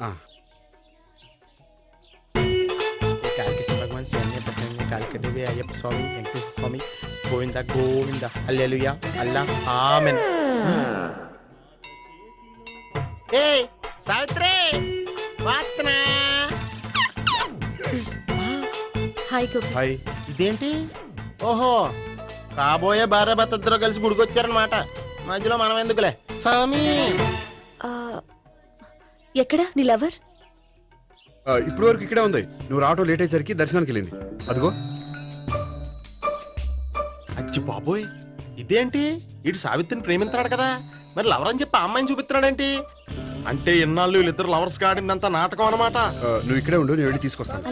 కాళకృష్ణ భగవాన్ శరణ్య ప్రసన్న కాళికదేవి అయ్యప్ప స్వామి వెంకటేశ్వర స్వామి గోవింద గోవింద హల్లెలూయా అల్లా ఆమెన్. ఏయ్ సావిత్రి వాత్నా. హాయ్ గోపి. హాయ్. ఇదేంటి? ఓహో, కాబోయే భార్య భర్త ఇద్దరు కలిసి గుడికొచ్చారనమాట. మధ్యలో మనం ఎందుకులే స్వామి. ఎక్కడ నీ లవర్? ఇప్పుడు వరకు ఇక్కడే ఉంది. నువ్వు రావటం లేట్ అయ్యేసరికి దర్శనానికి వెళ్ళింది. అదిగో. అచ్చి బాబోయ్, ఇదేంటి? ఇటు సావిత్రిని ప్రేమిస్తున్నాడు కదా, మరి లవర్ అని చెప్పి ఆ అమ్మాయిని చూపిస్తున్నాడేంటి? అంటే ఇన్నాళ్ళు వీళ్ళిద్దరు లవర్స్ కాడిందంతా నాటకం అనమాట. నువ్వు ఇక్కడే ఉండు, నేను వెళ్ళి తీసుకొస్తాను.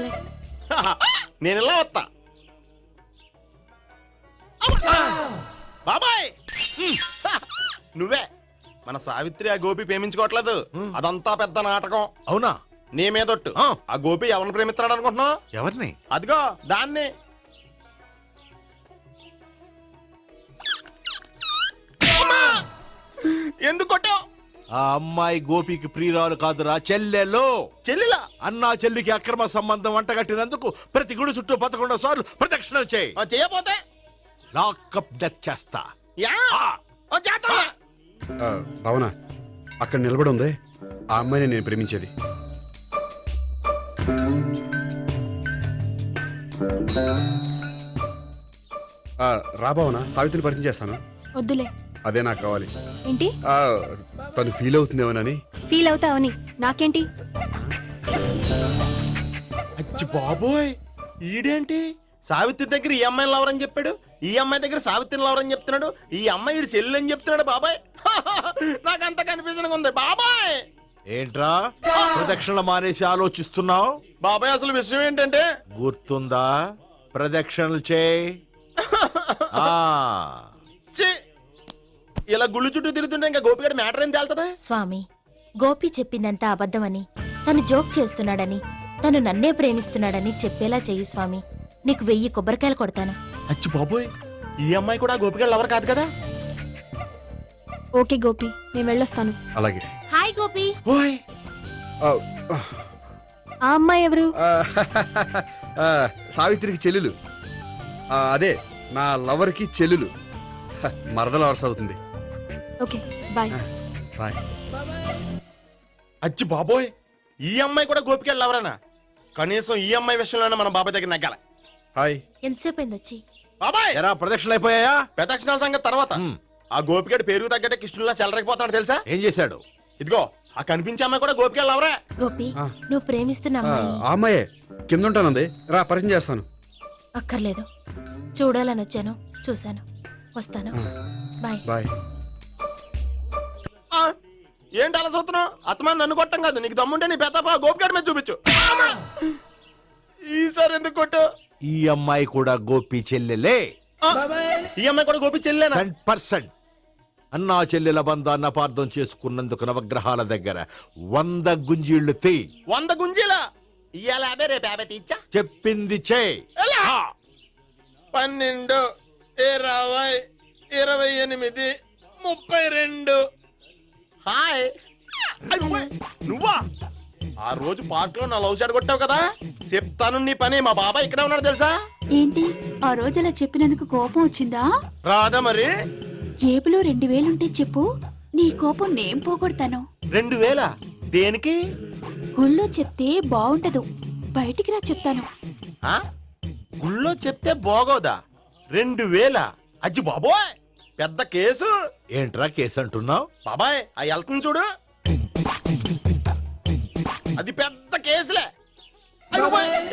నేను ఇలా వస్తా. బాబాయ్ నువ్వే. మన సావిత్రి ఆ గోపి ప్రేమించుకోవట్లేదు, అదంతా పెద్ద నాటకం. అవునా? నీ మీదొట్టు. ఆ గోపి ఎవరిని ప్రేమిస్తున్నాడు అనుకుంటున్నావు? ఎవరిని? అదిగో దాన్ని. ఎందుకు కొట్టావు? ఆ అమ్మాయి గోపికి ప్రియురాలు కాదురా, చెల్లెలో. చెల్లెలా? అన్నా చెల్లికి అక్రమ సంబంధం వంటగట్టినందుకు ప్రతి గుడి చుట్టూ 11 సార్లు ప్రదక్షిణలు చేయి. చేయపోతే లాకప్ డెత్ చేస్తా. భావన, అక్కడ నిలబడి ఉంది ఆ అమ్మాయిని నేను ప్రేమించేది. రా భావన, సావిత్రిని పరిచయం చేస్తాను. వద్దులే. అదే నాకు కావాలి. ఏంటి? తను ఫీల్ అవుతుందేమోనని. ఫీల్ అవుతావని నాకేంటి? అచ్చి బాబోయ్, ఈడేంటి సావిత్రి దగ్గర ఈ అమ్మాయిని లవర్ అని చెప్పాడు, ఈ అమ్మాయి దగ్గర సావిత్రిని లవర్ అని చెప్తున్నాడు, ఈ అమ్మాయి ఇడు చెల్లి అని చెప్తున్నాడు. బాబాయ్ నాకంత కన్ఫ్యూజన్ ఉంది బాబాయ్. ఏంట్రా ప్రదక్షిణ మానేసి ఆలోచిస్తున్నావు? బాబాయ్ అసలు విషయం ఏంటంటే, గుర్తుందా? ప్రదక్షిణలు చేయి. ఇలా గుళ్ళు చుట్టూ తిరుగుతుంటే ఇంకా గోపిగడ మ్యాటర్ ఏం తేలుతుందా? స్వామి, గోపి చెప్పిందంతా అబద్ధమని, తను జోక్ చేస్తున్నాడని, తను నన్నే ప్రేమిస్తున్నాడని చెప్పేలా చెయ్యి స్వామి. నీకు 1000 కొబ్బరికాయలు కొడతాను. అచ్చి బాబోయ్, ఈ అమ్మాయి కూడా గోపిగడ లవర్ కాదు కదా? ఓకే గోపి, నేను వెళ్ళొస్తాను. అలాగే. హాయ్ గోపి. ఆ అమ్మాయి ఎవరు? సావిత్రికి చెల్లెలు. అదే నా లవర్ కి చెల్లెలు. మరద లవర్స్ అవుతుంది. Okay bye. బాయ్. అచ్చి బాబోయ్, ఈ అమ్మాయి కూడా గోపిగడ లవరేనా? కనీసం ఈ అమ్మాయి విషయంలోనే మన బాబాయ్ దగ్గర నగ్గాల. హాయ్. ఎంతసేపు అయింది వచ్చి? బాబాయ్ ఎరా ప్రదక్షిణలు అయిపోయాయా? ప్రదక్షిణాల సంగతి తర్వాత. ఆ గోపిగడ పేరు తగ్గట్టే కృష్ణుల్లా చెలరకపోతాడు తెలుసా? ఏం చేశాడు? ఇదిగో ఆ కనిపించే అమ్మాయి కూడా గోపిగడ లవరే. గోపి, నువ్వు ప్రేమిస్తున్న అమ్మాయి ఆ అమ్మాయే కింద ఉంటానంది. రా పరిచయం చేస్తాను. అక్కర్లేదు, చూడాలని వచ్చాను, చూశాను, వస్తాను. బాయ్. బాయ్. ఏంటి అలా చూస్తున్నావు? అత్తమాని నన్ను కొట్టం కాదు, నీకు దమ్ముంటే నీ పెద్దపా గోపిగడ మీద చూపించు. ఈసారి ఎందుకు కొట్టు? ఈ అమ్మాయి కూడా గోపి చెల్లెలే. ఈ అమ్మాయి కూడా గోపి చెల్లెనా? 100%. అన్నా చెల్లెల బంధాన్ని అపార్థం చేసుకున్నందుకు నవగ్రహాల దగ్గర 100 గుంజీళ్లు తీ. 100 గుంజీలా? ఇవాళ 50, రేపు 50 తీచ్చా. చెప్పింది చే. 12, 20, 28, 32. హాయ్. నువ్వా? ఆ రోజు పార్క్ లో నా లవ్ షాట్ కొట్టావు కదా, చెప్తాను నీ పని. మా బాబాయ్ ఇక్కడే ఉన్నాడు తెలుసా? ఏంటి ఆ రోజు అలా చెప్పినందుకు కోపం వచ్చిందా? రాదా మరి? జేబులో 2000 ఉంటే చెప్పు, నీ కోపం నేను పోగొడతాను. 2000? దేనికి? గుళ్ళో చెప్తే బాగుంటదు, బయటికి రా చెప్తాను. గుళ్ళో చెప్తే బాగోదా? 2000? అజ్జి బాబోయ్, పెద్ద కేసు. ఏంట్రా కేసు అంటున్నావు? బాబాయ్ ఆ వెళ్తుంది చూడు, అది పెద్ద కేసులే.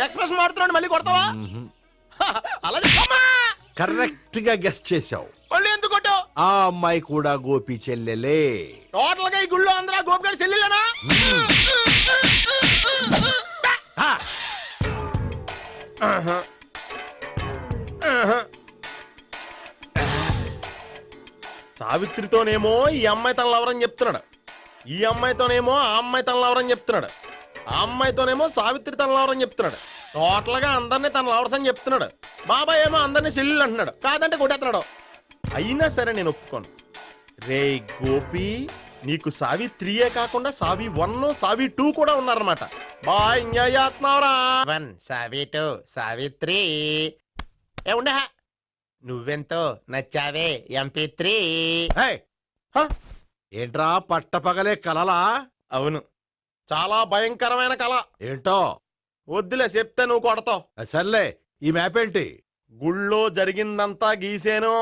ఎక్స్ప్రెస్ మారుతున్నాడు, మళ్ళీ కొడతావా? అలాగే కరెక్ట్ గా గెస్ట్ చేశావు. మళ్ళీ ఎందుకు కొట్టావు? ఆ అమ్మాయి కూడా గోపి చెల్లెలే. టోటల్ గా ఈ గుళ్ళో అందరూ గోపిగడ చెల్లెలేనా? ఆహా. ఆహా. సావిత్రితోనేమో ఈ అమ్మాయి తన లవరని చెప్తున్నాడు, ఈ అమ్మాయితోనేమో ఆ అమ్మాయి తన లవరని చెప్తున్నాడు, ఆ అమ్మాయితోనేమో సావిత్రి తన లవరని చెప్తున్నాడు. టోటల్ గా అందరినీ తన లవర్స్ అని చెప్తున్నాడు. బాబాయ్ ఏమో అందరినీ చెల్లెలు అంటున్నాడు, కాదంటే కొట్టేస్తున్నాడు. అయినా సరే నేను ఒప్పుకోను. రే గోపి, నీకు సావిత్రియే కాకుండా సావి 1 సావి 2 కూడా ఉన్నారన్నమాట. బాయ్ ఎంజాయ్ చేస్తున్నావురా. 1 సావి 2 సావిత్రి. ఏ ఉండే, నువ్వెంతో నచ్చావే MP3. ఏంట్రా పట్టపగలే కలలా? అవును, చాలా భయంకరమైన కళ. ఏంటో వద్దులే, చెప్తే నువ్వు కొడతావు. సర్లే, ఈ మ్యాప్ ఏంటి? గుళ్ళో జరిగిందంతా గీసేను.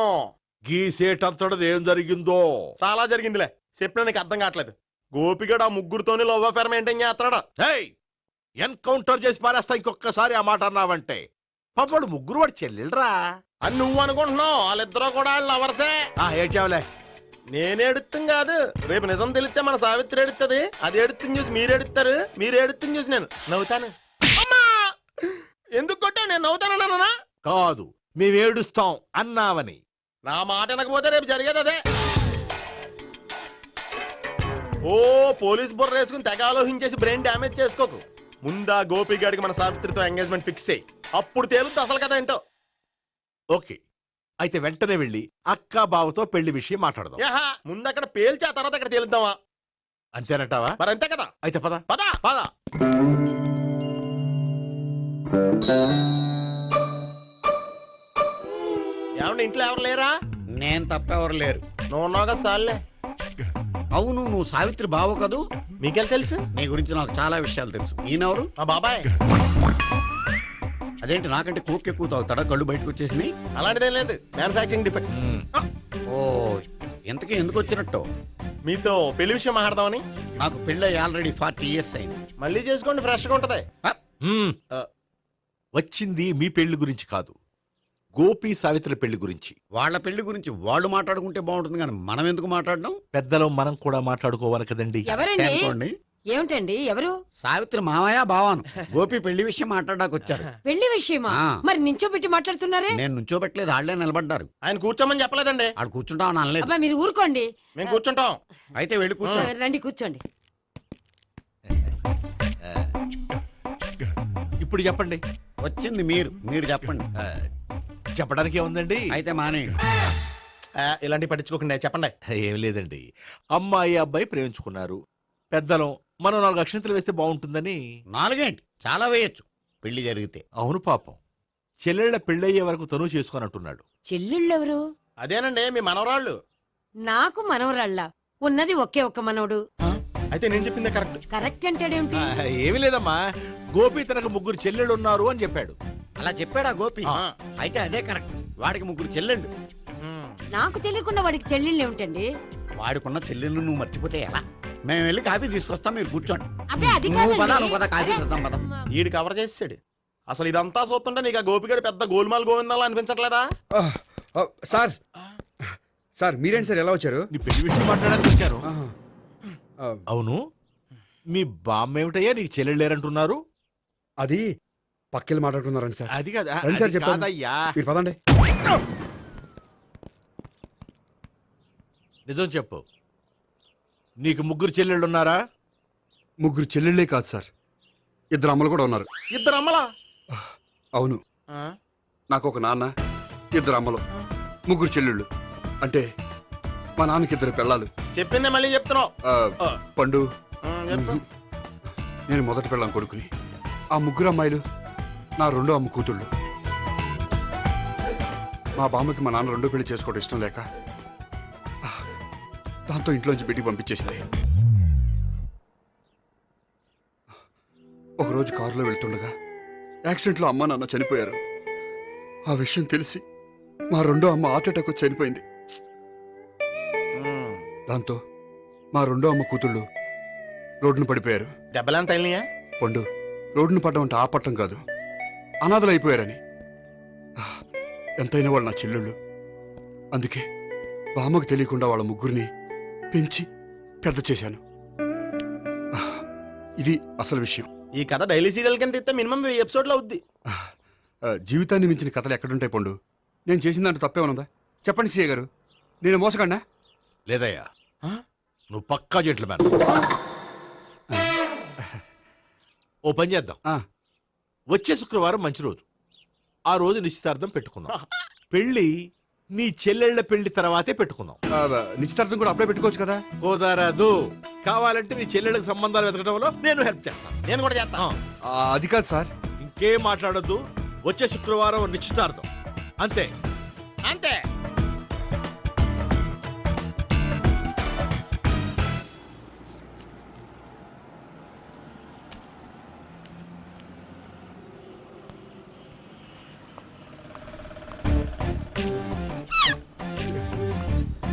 గీసేటంతటది ఏం జరిగిందో? చాలా జరిగిందిలే, చెప్పినా నీకు అర్థం కావట్లేదు. గోపిగడు ఆ ముగ్గురుతోని లవ్ అఫేర్ మెయింటైన్ చేస్తున్నాడు. ఎన్కౌంటర్ చేసి పారేస్తా ఇంకొకసారి ఆ మాట అన్నావంటే. పాపడు ముగ్గురు వాడు చెల్లెలరా అని నువ్వు అనుకుంటున్నావు, వాళ్ళిద్దరూ కూడా లవర్సే. ఏడ్చావులే. నేనేడుతుంది కాదు, రేపు నిజం తెలిస్తే మన సావిత్రి ఎడుతుంది. అది ఎడుతుంది చూసి మీరు ఎడుతారు, మీరు ఎడుతుంది చూసి నేను నవ్వుతాను. అమ్మా, ఎందుకు కొట్టావు? నేను నవ్వుతానన్నా? కాదు, మేము ఏడుస్తాం అన్నావని. నా మాట వినకపోతే రేపు జరిగేది అదే. ఓ పోలీస్ బుర్ర వేసుకుని తెగ ఆలోచించేసి బ్రెయిన్ డ్యామేజ్ చేసుకోకు. ముందా గోపి గారికి మన సావిత్రితో ఎంగేజ్మెంట్ ఫిక్స్ అయ్యి అప్పుడు తేలుతుంది అసలు కదా ఏంటో. ఓకే, అయితే వెంటనే వెళ్ళి అక్క బావతో పెళ్లి విషయం మాట్లాడదాం. ముందు అక్కడ పేల్చి ఆ తర్వాత అక్కడ తేలుద్దామా? అంతేనంటావా? మరి అంతే కదా. అయితే పద పద పద. ఏమండి, ఇంట్లో ఎవరు లేరా? నేను తప్పెవరు లేరు. నువ్వు ఉన్నావు కదా సార్లే. అవును, నువ్వు సావిత్రి బావ కదూ? మీకెళ్ళి తెలుసు? నీ గురించి నాకు చాలా విషయాలు తెలుసు. ఈయనెవరు? మా బాబాయ్. అదేంటి, నాకంటే కోక్ ఎక్కువ తాగుతాడా? కళ్ళు బయటకు వచ్చేసినాయి. అలాంటిదేం లేదు, మ్యానుఫాక్చరింగ్ డిఫెక్ట్. ఓ, ఇంతకీ ఎందుకు వచ్చినట్టు? మీతో పెళ్లి విషయం మాట్లాడదామని. నాకు పెళ్ళి ఆల్రెడీ 40 years అయింది. మళ్ళీ చేసుకోండి, ఫ్రెష్ గా ఉంటది. వచ్చింది మీ పెళ్లి గురించి కాదు, గోపి సావిత్రి పెళ్లి గురించి. వాళ్ళ పెళ్లి గురించి వాళ్ళు మాట్లాడుకుంటే బాగుంటుంది, కానీ మనం ఎందుకు మాట్లాడడం? పెద్దలో మనం కూడా మాట్లాడుకోవాలి కదండి. ఎవరండి? ఏమిటండి? ఎవరు? సావిత్రి మామయ్య బావాను. గోపి పెళ్లి విషయం మాట్లాడడానికి వచ్చారు. పెళ్లి విషయమా? మరి నించోబెట్టి మాట్లాడుతున్నారే? నేను నుంచోబెట్టలేదు, వాళ్ళే నిలబడ్డారు. ఆయన కూర్చోమని చెప్పలేదండి. వాళ్ళు కూర్చుంటామని అనలేదు. అబ్బా, మీరు ఊరుకోండి. మేము కూర్చుంటాం. అయితే వెళ్ళి కూర్చో. రండి, కూర్చోండి. ఇప్పుడు చెప్పండి. వచ్చింది మీరు చెప్పండి. చెప్పడానికి ఏముందండి? అయితే మానేయండి. ఇలాంటి పట్టించుకోకుండా చెప్పండి. ఏం లేదండి, అమ్మాయి అబ్బాయి ప్రేమించుకున్నారు. పెద్దలం మనం 4 అక్షంతలు వేస్తే బాగుంటుందని. 4 ఏంటి, చాలా వేయచ్చు పెళ్లి జరిగితే. అవును, పాపం చెల్లెళ్ళ పెళ్ళయ్యే వరకు తను చేసుకున్నట్టున్నాడు. చెల్లెళ్ళెవరు? అదేనండి, మీ మనవరాళ్ళు. నాకు మనవరాళ్ళ ఉన్నది ఒకే ఒక్క మనవడు. అయితే నేను చెప్పిందే కరెక్ట్. కరెక్ట్ అంటాడేమిటి? ఏమీ లేదమ్మా, గోపి తనకు 3 చెల్లెళ్ళు ఉన్నారు అని చెప్పాడు. అలా చెప్పాడా గోపి? అయితే అదే కరెక్ట్. వాడికి 3 చెల్లెళ్ళు. నాకు తెలియకుండా వాడికి చెల్లెళ్ళు ఏమిటండి? వాడికున్న చెల్లెళ్ళు నువ్వు మర్చిపోతే ఎలా? మేము వెళ్ళి కాఫీ తీసుకొస్తాం, మీరు కూర్చోండి. అబ్బే, అది నువ్వు పద, కాదండి. నువ్వు పద, కాఫీ చేద్దాం పద. ఈడు కవర్ చేసాడు. అసలు ఇదంతా చూస్తుంటే నీకు ఆ గోపిగడు పెద్ద గోల్మాల్ గోవిందాలు అనిపించట్లేదా? సార్ సార్ మీరేంటి సార్, ఎలా వచ్చారు? నీ పెళ్లి విషయం మాట్లాడడానికి వచ్చారు. అవును, మీ బామ్మ ఏమిటయ్యా నీకు చెల్లెళ్ళు లేరంటున్నారు? అది పక్కెళ్ళి మాట్లాడుకున్నారండి సార్. అది కాదు, రండి సార్, అది చెప్తాను. కాదయ్యా. మీరు పదండి. నిజం చెప్పు, నీకు 3 చెల్లెళ్ళు ఉన్నారా? 3 చెల్లెళ్ళే కాదు సార్, 2 అమ్మలు కూడా ఉన్నారు. 2 అమ్మలా? అవును, నాకు ఒక నాన్న, 2 అమ్మలు, 3 చెల్లెళ్ళు. అంటే మా నాన్నకి 2 పిల్లలు. చెప్పిందే మళ్ళీ చెప్తున్నావు. పండు, నేను మొదటి పిల్లం కొడుకుని. ఆ 3 అమ్మాయిలు నా 2వ అమ్మ కూతుళ్ళు. మా బామ్మకి మా నాన్న 2వ పెళ్లి చేసుకోవడం ఇష్టం లేక దాంతో ఇంట్లోంచి బిడ్డికి పంపించేసింది. ఒకరోజు కారులో వెళ్తుండగా యాక్సిడెంట్లో అమ్మ నాన్న చనిపోయారు. ఆ విషయం తెలిసి మా 2వ అమ్మ హార్ట్ అటాక్ వచ్చి చనిపోయింది. దాంతో మా 2వ అమ్మ కూతుళ్ళు రోడ్డును పడిపోయారు. దెబ్బలంత తగిలినాయా? పండు, రోడ్డును పడ్డం అంటే ఆపట్టం కాదు, అనాథలు అయిపోయారని. ఎంతైనా వాళ్ళు నా చెల్లెళ్ళు. అందుకే బామ్మకు తెలియకుండా వాళ్ళ 3 పెంచి పెద్ద చేశాను. ఇది అసలు విషయం. ఈ కథ డైలీ సీరియల్ కింద ఇస్తే మినిమం 1000 ఎపిసోడ్లు అవుద్ది. జీవితాన్ని మించిన కథలు ఎక్కడుంటాయి పండు? నేను చేసిన దాంట్లో తప్పే ఉన్నదా? చెప్పండి సీఏ గారు, నేను మోసగండా? లేదయ్యా, నువ్వు పక్కా జెంట్లమ్యాన్. ఓ పని చేద్దాం, వచ్చే శుక్రవారం మంచి రోజు, ఆ రోజు నిశ్చితార్థం పెట్టుకుందాం. పెళ్లి నీ చెల్లెళ్ల పెళ్లి తర్వాతే పెట్టుకుందాం. నిశ్చితార్థం కూడా అప్పుడే పెట్టుకోవచ్చు కదా? కుదరదు. కావాలంటే నీ చెల్లెళ్ళకి సంబంధాలు వెతకడంలో నేను హెల్ప్ చేస్తాను. నేను కూడా చేస్తాను. అది కాదు సార్. ఇంకేం మాట్లాడొద్దు, వచ్చే శుక్రవారం నిశ్చితార్థం, అంతే అంతే.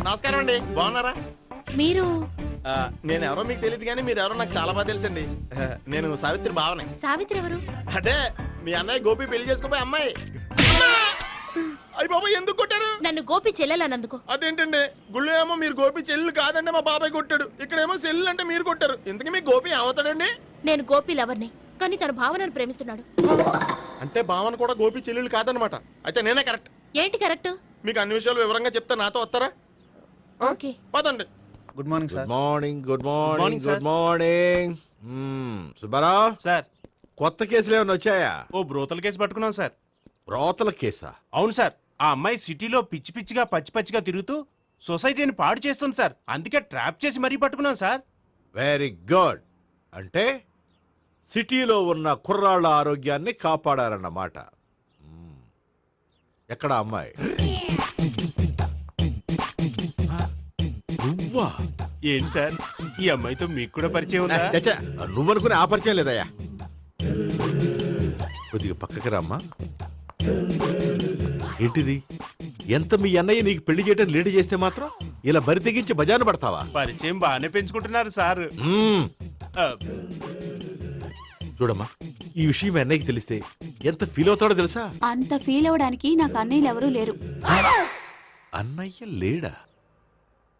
నమస్కారం అండి, బాగున్నారా? మీరు నేను ఎవరో మీకు తెలియదు కానీ మీరు ఎవరో నాకు చాలా బాగా తెలుసండి. నేను సావిత్రి బావనే. సావిత్రి ఎవరు? అంటే మీ అన్నయ్య గోపి పెళ్లి చేసుకోపోయి అమ్మాయి. అయ్యి బాబాయ్, ఎందుకు కొట్టారు? నన్ను గోపి చెల్లెలన్నందుకు. అదేంటండి, గుళ్ళు ఏమో మీరు గోపి చెల్లు కాదంటే మా బాబాయ్ కొట్టాడు, ఇక్కడేమో చెల్లు అంటే మీరు కొట్టారు. ఇంతకీ మీ గోపి ఏమవుతాడండి? నేను గోపి లవర్ని, కానీ తన భావనను ప్రేమిస్తున్నాడు. అంటే భావన కూడా గోపి చెల్లెలు కాదనమాట. అయితే నేనే కరెక్ట్. ఏంటి కరెక్ట్? మీకు అన్ని విషయాలు వివరంగా చెప్తే నాతో వస్తారా? ఓకే, పదండి. Good morning good morning. Good morning. Good morning. Subbarao sir, కొత్త కేసులు ఏమైనా వచ్చాయా? ఓ బ్రోతల కేసు పట్టుకున్నాం సార్. బ్రోతల కేసా? అవును సార్, ఆ అమ్మాయి సిటీలో పిచ్చి పిచ్చిగా పచ్చి పచ్చిగా తిరుగుతూ సొసైటీని పాడు చేస్తుంది సార్. అందుకే ట్రాప్ చేసి మరీ పట్టుకున్నాం సార్. Very good. అంటే సిటీలో ఉన్న కుర్రాళ్ళ ఆరోగ్యాన్ని కాపాడారన్నమాట. ఎక్కడ అమ్మాయి? నువ్వా? ఏంటి సార్, ఈ అమ్మాయితో మీకు కూడా పరిచయం ఉందా? చచ్చా, నువ్వనుకునే ఆ పరిచయం లేదయ్యా. కొద్దిగా పక్కకి రామ్మా. ఏంటిది? ఎంత మీ అన్నయ్య నీకు పెళ్లి చేయడం లేట్ చేస్తే మాత్రం ఇలా బరి తెగించి బజారు పడతావా? పరిచయం బాగానే పెంచుకుంటున్నారు సార్. చూడమ్మా, ఈ విషయం మీ అన్నయ్యకి తెలిస్తే ఎంత ఫీల్ అవుతాడో తెలుసా? అంత ఫీల్ అవడానికి నాకు అన్నయ్యలు ఎవరూ లేరు. అన్నయ్య లేడా?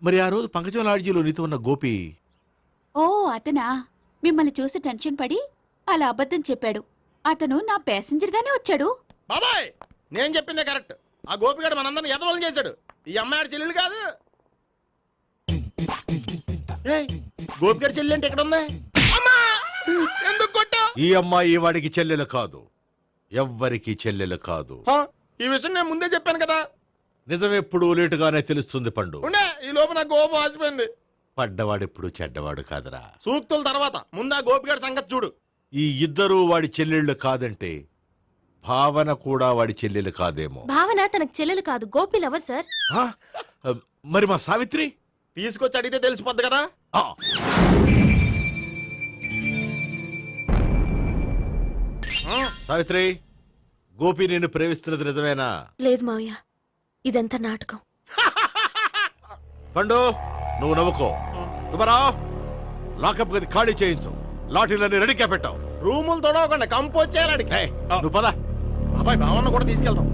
మరి ఆ రోజు పంకజం లాడ్జీలో నీతో ఉన్న గోపి? ఓ అతనా? మిమ్మల్ని చూసి టెన్షన్ పడి అలా అబద్ధం చెప్పాడు. అతను నా ప్యాసింజర్ గానే వచ్చాడు. బాబాయ్, నేను చెప్పిందే కరెక్ట్. ఆ గోపిగాడు మనందరిని ఎదవలం చేశాడు. ఈ అమ్మాయి చెల్లెలు కాదు. గోపిగాడి చెల్లి అంటే ఎక్కడ ఉంది? ఎందుకు కొట్టా? ఈ అమ్మాయి వాడికి చెల్లెలు కాదు, ఎవ్వరికి చెల్లెలు కాదు. ఈ విషయం నేను ముందే చెప్పాను కదా. నిజమెప్పుడు లేటుగానే తెలుస్తుంది పండు. ఉండే, ఈ లోపు నా గోపు ఆసిపోయింది. పడ్డవాడెప్పుడు చెడ్డవాడు కాదురా. సూక్తుల తర్వాత ముందు ఆ గోపిగాడి సంగతి చూడు. ఈ ఇద్దరూ వాడి చెల్లెళ్ళు కాదంటే భావన కూడా వాడి చెల్లెలు కాదేమో. భావన తనకు చెల్లెలు కాదు, గోపి లవర్ సార్. మరి మా సావిత్రి? తీసుకొచ్చి అడిగితే తెలిసిపోద్ది కదా. సావిత్రి, గోపి నేను ప్రేమిస్తున్నది నిజమేనా? లేదు మావయ్య, ఇదంతా నాటకం. పండు, నువ్వు నవ్వుకో. సుబ్బారావు, లాకప్ గది ఖాళీ చేయించు. లాఠీలన్నీ రెడీగా పెట్టావు. రూములు తొడవకుండా కంపోజ్ చేయాలి. నువ్వు పద. అబ్బాయి, భావన కూడా తీసుకెళ్తాం.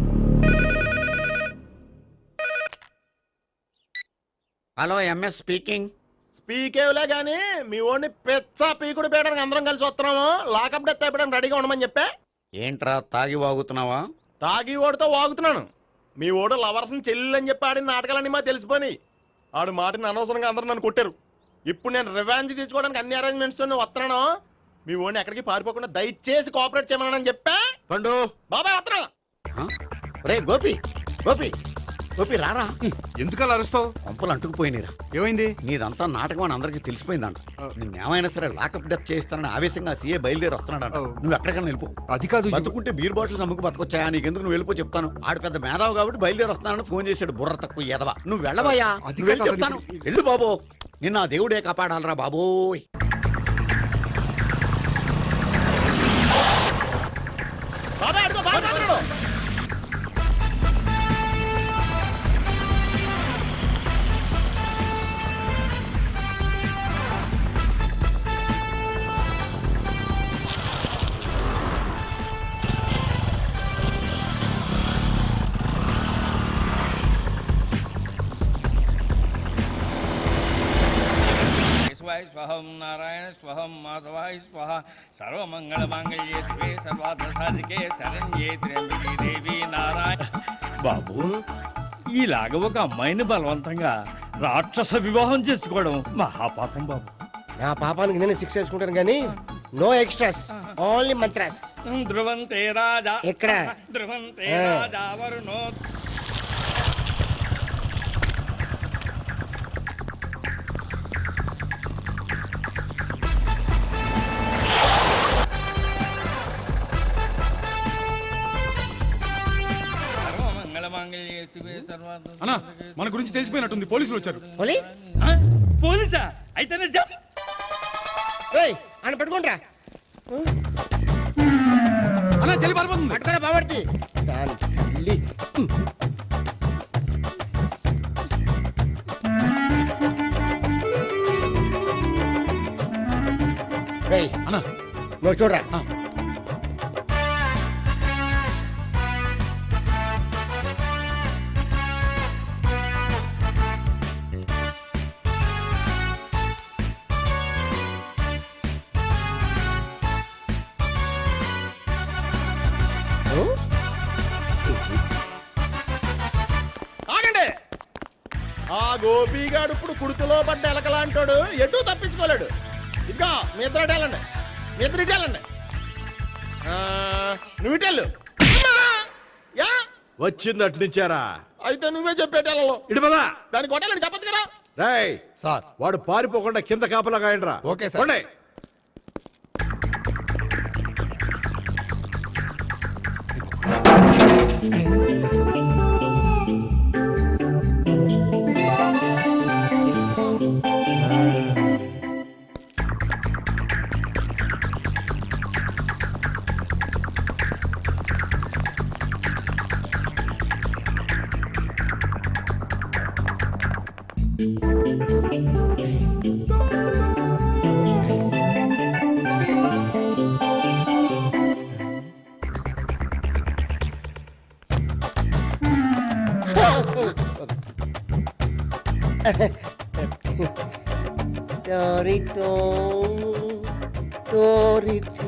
Hello, MS speaking. స్పీకేవ్లే గానీ మీ ఓడిని పెచ్చ పీకుడు పేయడానికి అందరం కలిసి వస్తున్నాము. లాకప్ డెత్ అయిపోయడానికి రెడీగా ఉండమని చెప్పే. ఏంట్రా తాగి వాగుతున్నావా? తాగి ఓడితో వాగుతున్నాను. మీ ఓడు లవర్స్ని చెల్లెలని చెప్పి ఆడిన నాటకాలన్నీ మా తెలిసిపోయి ఆడు మాటని అనవసరంగా అందరూ నన్ను కొట్టారు. ఇప్పుడు నేను రివెంజ్ తీసుకోవడానికి అన్ని అరేంజ్మెంట్స్ వస్తున్నాను. మీ ఓడిని ఎక్కడికి పారిపోకుండా దయచేసి కోఆపరేట్ చేయమని చెప్పా. పండు, బాబాయ్ వస్తున్నా. రే గోపి, గోపి, గోపి రారా. ఎందుకలా అరుస్తావు? పంపులు అంటుకుపోయినరా. ఏమైంది? నీదంతా నాటకం అని అందరికీ తెలిసిపోయిందంట. నిన్నేమైనా సరే లాకప్ డెత్ చేస్తానని ఆవేశంగా సీఏ బయలుదేరి వస్తున్నాడంట. నువ్వు ఎక్కడికైనా వెళ్ళిపో. అది కాదు, బతుకుంటే బీర్ బాటిల్స్ అమ్ముకు బతకొచ్చాయా? నీకెందుకు? నువ్వు వెళ్ళిపో చెప్తాను. ఆడు పెద్ద మేధావు కాబట్టి బయలుదేరి వస్తానని ఫోన్ చేశాడు. బుర్ర తక్కువ ఎదవా. నువ్వు వెళ్ళవయ్యా, చెప్తాను. వెళ్ళు బాబో, నిన్న ఆ దేవుడే కాపాడాలరా బాబోయ్. స్వహం స్వహం మాధవాయ స్వహ సర్వమంగళమాంగళ్యే శివే సర్వార్థసాధికే శరణ్యే త్ర్యంబకే దేవి నారాయణ. బాబు, ఇలాగ ఒక అమ్మాయిని బలవంతంగా రాక్షస వివాహం చేసుకోవడం మహాపాపం బాబు. నా పాపానికి నేను శిక్ష వేసుకుంటాను కానీ నో ఎక్స్ట్రాస్, ఓన్లీ మంత్రాస్. ధ్రువంతే రాజా ఎక్కడ? ధ్రువంతే రాజా వరుణో. అన్నా, మన గురించి తెలిసిపోయినట్టుంది, పోలీసులు వచ్చారు. పోలీసా? అయితేనే జప్. ఆయన పట్టుకుంటా అన్నా, చెల్లి పారిపోతుంది. పట్టుకురా బాబర్తి. అన్నా, నువ్వు చూడరా. ఆ గోపిగాడు ఇప్పుడు కుడుతులో పడ్డ ఎలకలాంటాడు, ఎటు తప్పించుకోలేడు. ఇదిగా మీ ఇద్దరు ఇటేళ్ళండి, మీ ఇద్దరు ఇటేళ్ళండి. నువ్వు ఇటెళ్ళు. వచ్చింది అటు నుంచారా? అయితే నువ్వే చెప్పేటెళ్ళలో ఇటు పదా. దానికి కొట్టాలని చెప్పచ్చు కదా. రాయ్ సార్, వాడు పారిపోకుండా కింద కాపలా కాయండి రా. Okay sir. Torito, Torito.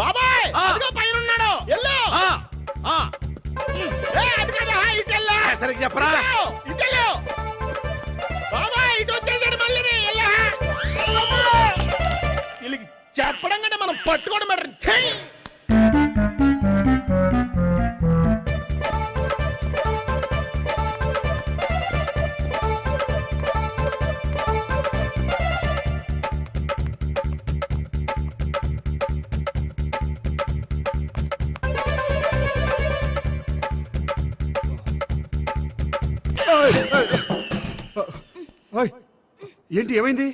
బాబాయ్ అదిగో పైన ఉన్నాడు. ఎల్లో సరిగ్గా చెప్పరా? ఇటెల్లో బాబాయ్, ఇటు వచ్చేసాడు మళ్ళీ. వీళ్ళకి చెప్పడం కంటే మనం పట్టుకోవడం బెటర్. ఏంటి, ఏమైంది?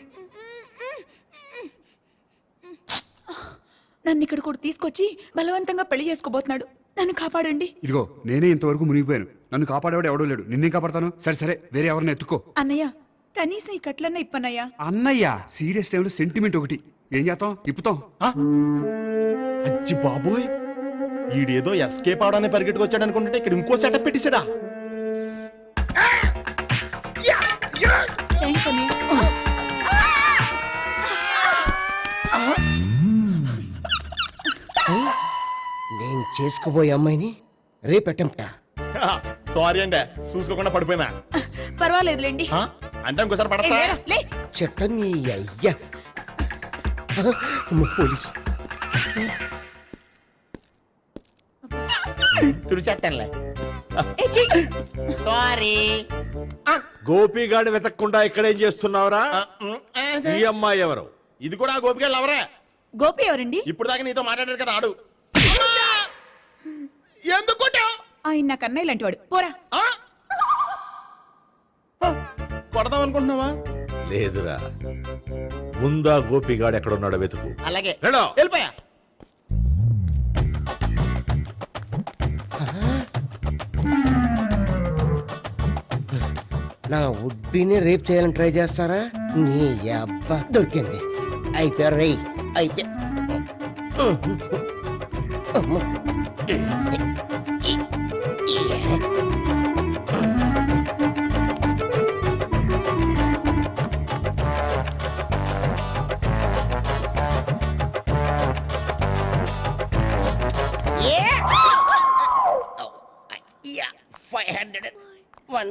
నన్ను ఇక్కడ కూడా తీసుకొచ్చి బలవంతంగా పెళ్లి చేసుకోబోతున్నాడు. నన్ను కాపాడండి. ఇదిగో నేనే ఇంతవరకు మునిగిపోయాను. నన్ను కాపాడేవాడు ఎవడో లేడు. నిన్నేం కాపాడతాను? సరే సరే, వేరే ఎవరిని ఎత్తుకో. అన్నయ్య, కనీసం ఈ కట్లన్నా ఇప్పన్నయ్యా. అన్నయ్య సీరియస్ టైంలో సెంటిమెంట్ ఒకటి. ఏం చేస్తాం? ఇప్పుతాం. అచ్చి బాబోయ్, ఈడేదో ఎస్కేప్ అవడానికి పరిగెట్టుకొచ్చాడు అనుకుంటే ఇక్కడ ఇంకో సెటప్ పెట్టేశాడా? నేను చేసుకోబోయే అమ్మాయిని రేపెట్టంటా. సారీ అండి, చూసుకోకుండా పడిపోయినా. పర్వాలేదులేండి. అంటే ఇంకోసారి పడతా. చెట్టని అయ్యా పోలీసు తుడిచేస్తానులే. సారీ. గోపిగాడి వెతకకుండా ఇక్కడేం చేస్తున్నావురా? ఈ అమ్మాయి ఎవరు? ఇది కూడా గోపికెళ్ళి ఎవరే? గోపి ఎవరండి? ఇప్పుడు దాకా నీతో మాట్లాడారు కదా ఆడు. ఎందుకు కొట్టావు? ఆయన నా కన్నయ్య లాంటి వాడు. పోరా. కొడదాం అనుకుంటున్నావా? లేదురా, ముందా గోపిగాడు ఎక్కడున్నాడో వెతుకు. అలాగే వెళ్ళో. వెళ్ళిపోయా. నా ఉడ్బీని రేప్ చేయాలని ట్రై చేస్తారా? నీ అబ్బా దొరికింది. అయిపోయా రై అయిపోయా. Yeah, 501,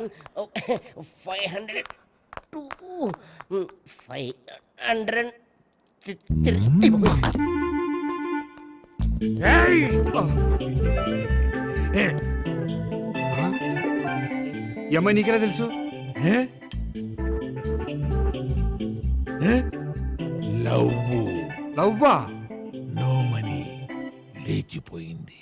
502, 503. ఈ అమ్మాయి నీకెలా తెలుసు? లవ్వా? నో మనీ లేచిపోయింది.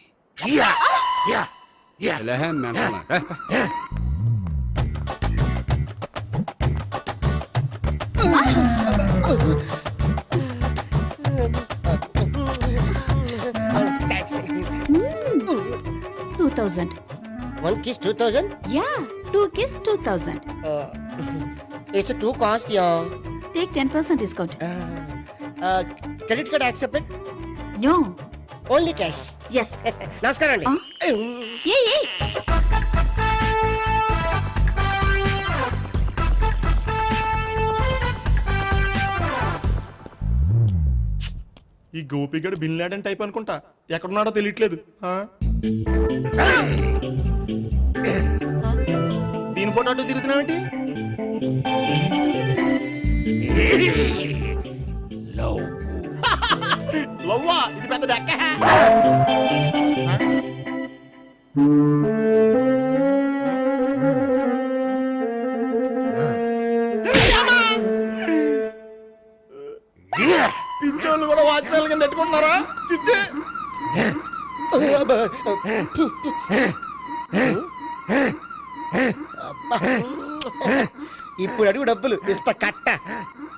One kiss 2000? Yeah, 2 kiss 2000. It's too cost, yeah. Take 10% discount. Credit card accepted? No. Only cash. Yes. నమస్కారం అండి. Hey. ఈ గోపిగడు బిన్ లాడెన్ టైప్ అనుకుంటా. ఎక్కడున్నాడో తెలియట్లేదు. దీని ఫోటో అటు తిరుగుతున్నావేంటి? లవ్వా? ఇది పెద్ద డెక్క. పింఛోళ్ళు కూడా వాచ్మెన్ కింద పెట్టుకుంటున్నారా? చిచ్చే. ఇప్పుడు అడుగు డబ్బులు ఇంత కట్ట.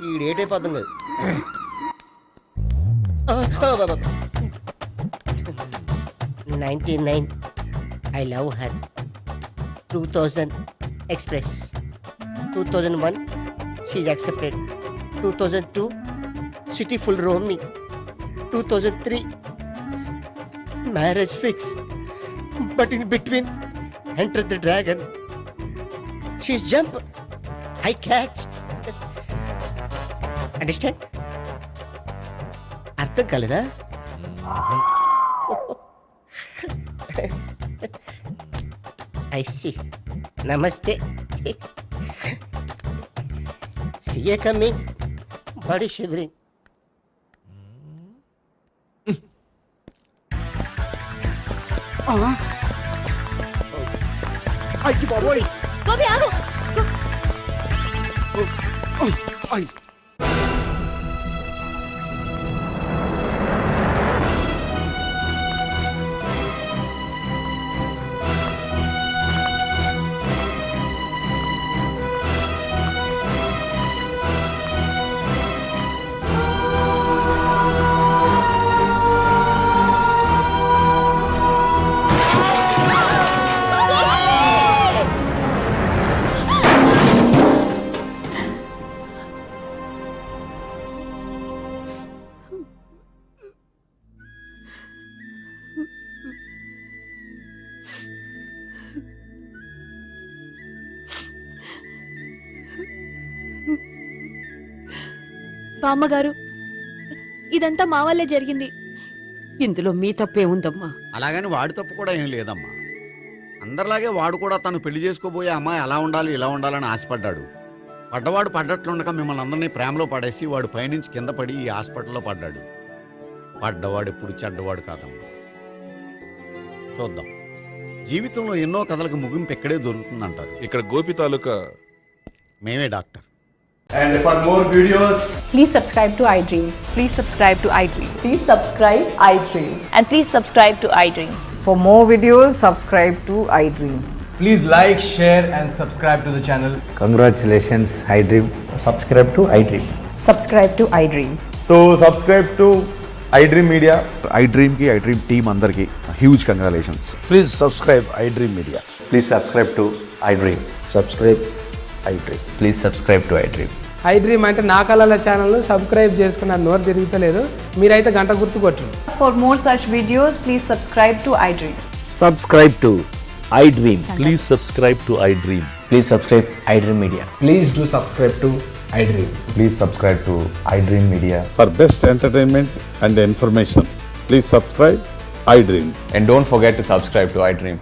ఈ డేట్ అయిపోతుంది. 99. I love her. 2000 express. 2001 she's accepted. 2002 city full roaming. 2003 marriage fix. But in between entered the dragon. She's jump. I catch. Understand? అర్థం కాలేదా? I see. Namaste. See you coming. Body shivering. అయ్యి బాబోయ్. గోపి ఆగు. బామ్మగారు, ఇదంతా మా వల్లే జరిగింది. ఇందులో మీ తప్పే ఉందమ్మా. అలాగని వాడి తప్పు కూడా ఏం లేదమ్మా. అందరిలాగే వాడు కూడా తను పెళ్లి చేసుకోబోయే అమ్మాయి అలా ఉండాలి ఇలా ఉండాలని ఆశపడ్డాడు. పడ్డవాడు పడ్డట్లుండక మిమ్మల్ని అందరినీ ప్రేమలో పడేసి వాడు పైనుంచి కింద పడి ఈ హాస్పిటల్లో పడ్డాడు. పడ్డవాడు ఎప్పుడు చెడ్డవాడు కాదమ్మా. చూద్దాం. జీవితంలో ఎన్నో కథలకు ముగింపు ఎక్కడే దొరుకుతుందంటారు. ఇక్కడ గోపి తాలూకా మేమే doctor. And for more videos, please subscribe to iDream. Please subscribe to iDream. Please subscribe iDream. And please subscribe to iDream. For more videos, subscribe to iDream. please like, share and subscribe to the channel. Congratulations, iDream. Subscribe to iDream. Subscribe to iDream. So subscribe to iDream Media. iDream ki iDream team andarki huge congratulations. Please subscribe iDream Media. Please subscribe to iDream. Subscribe iDream. Please subscribe to iDream. iDream అంటే నా కళల channel subscribe చేసుకున్న నోరు తిరుగుతలేదు, మీరైతే గంట గుర్తు కొట్టండి. For more such videos, please subscribe to iDream. Subscribe to iDream. Please subscribe to iDream. Please subscribe iDream Media. Please do subscribe to iDream. Please subscribe to iDream Media. For best entertainment and information, please subscribe iDream. And don't forget to subscribe to iDream.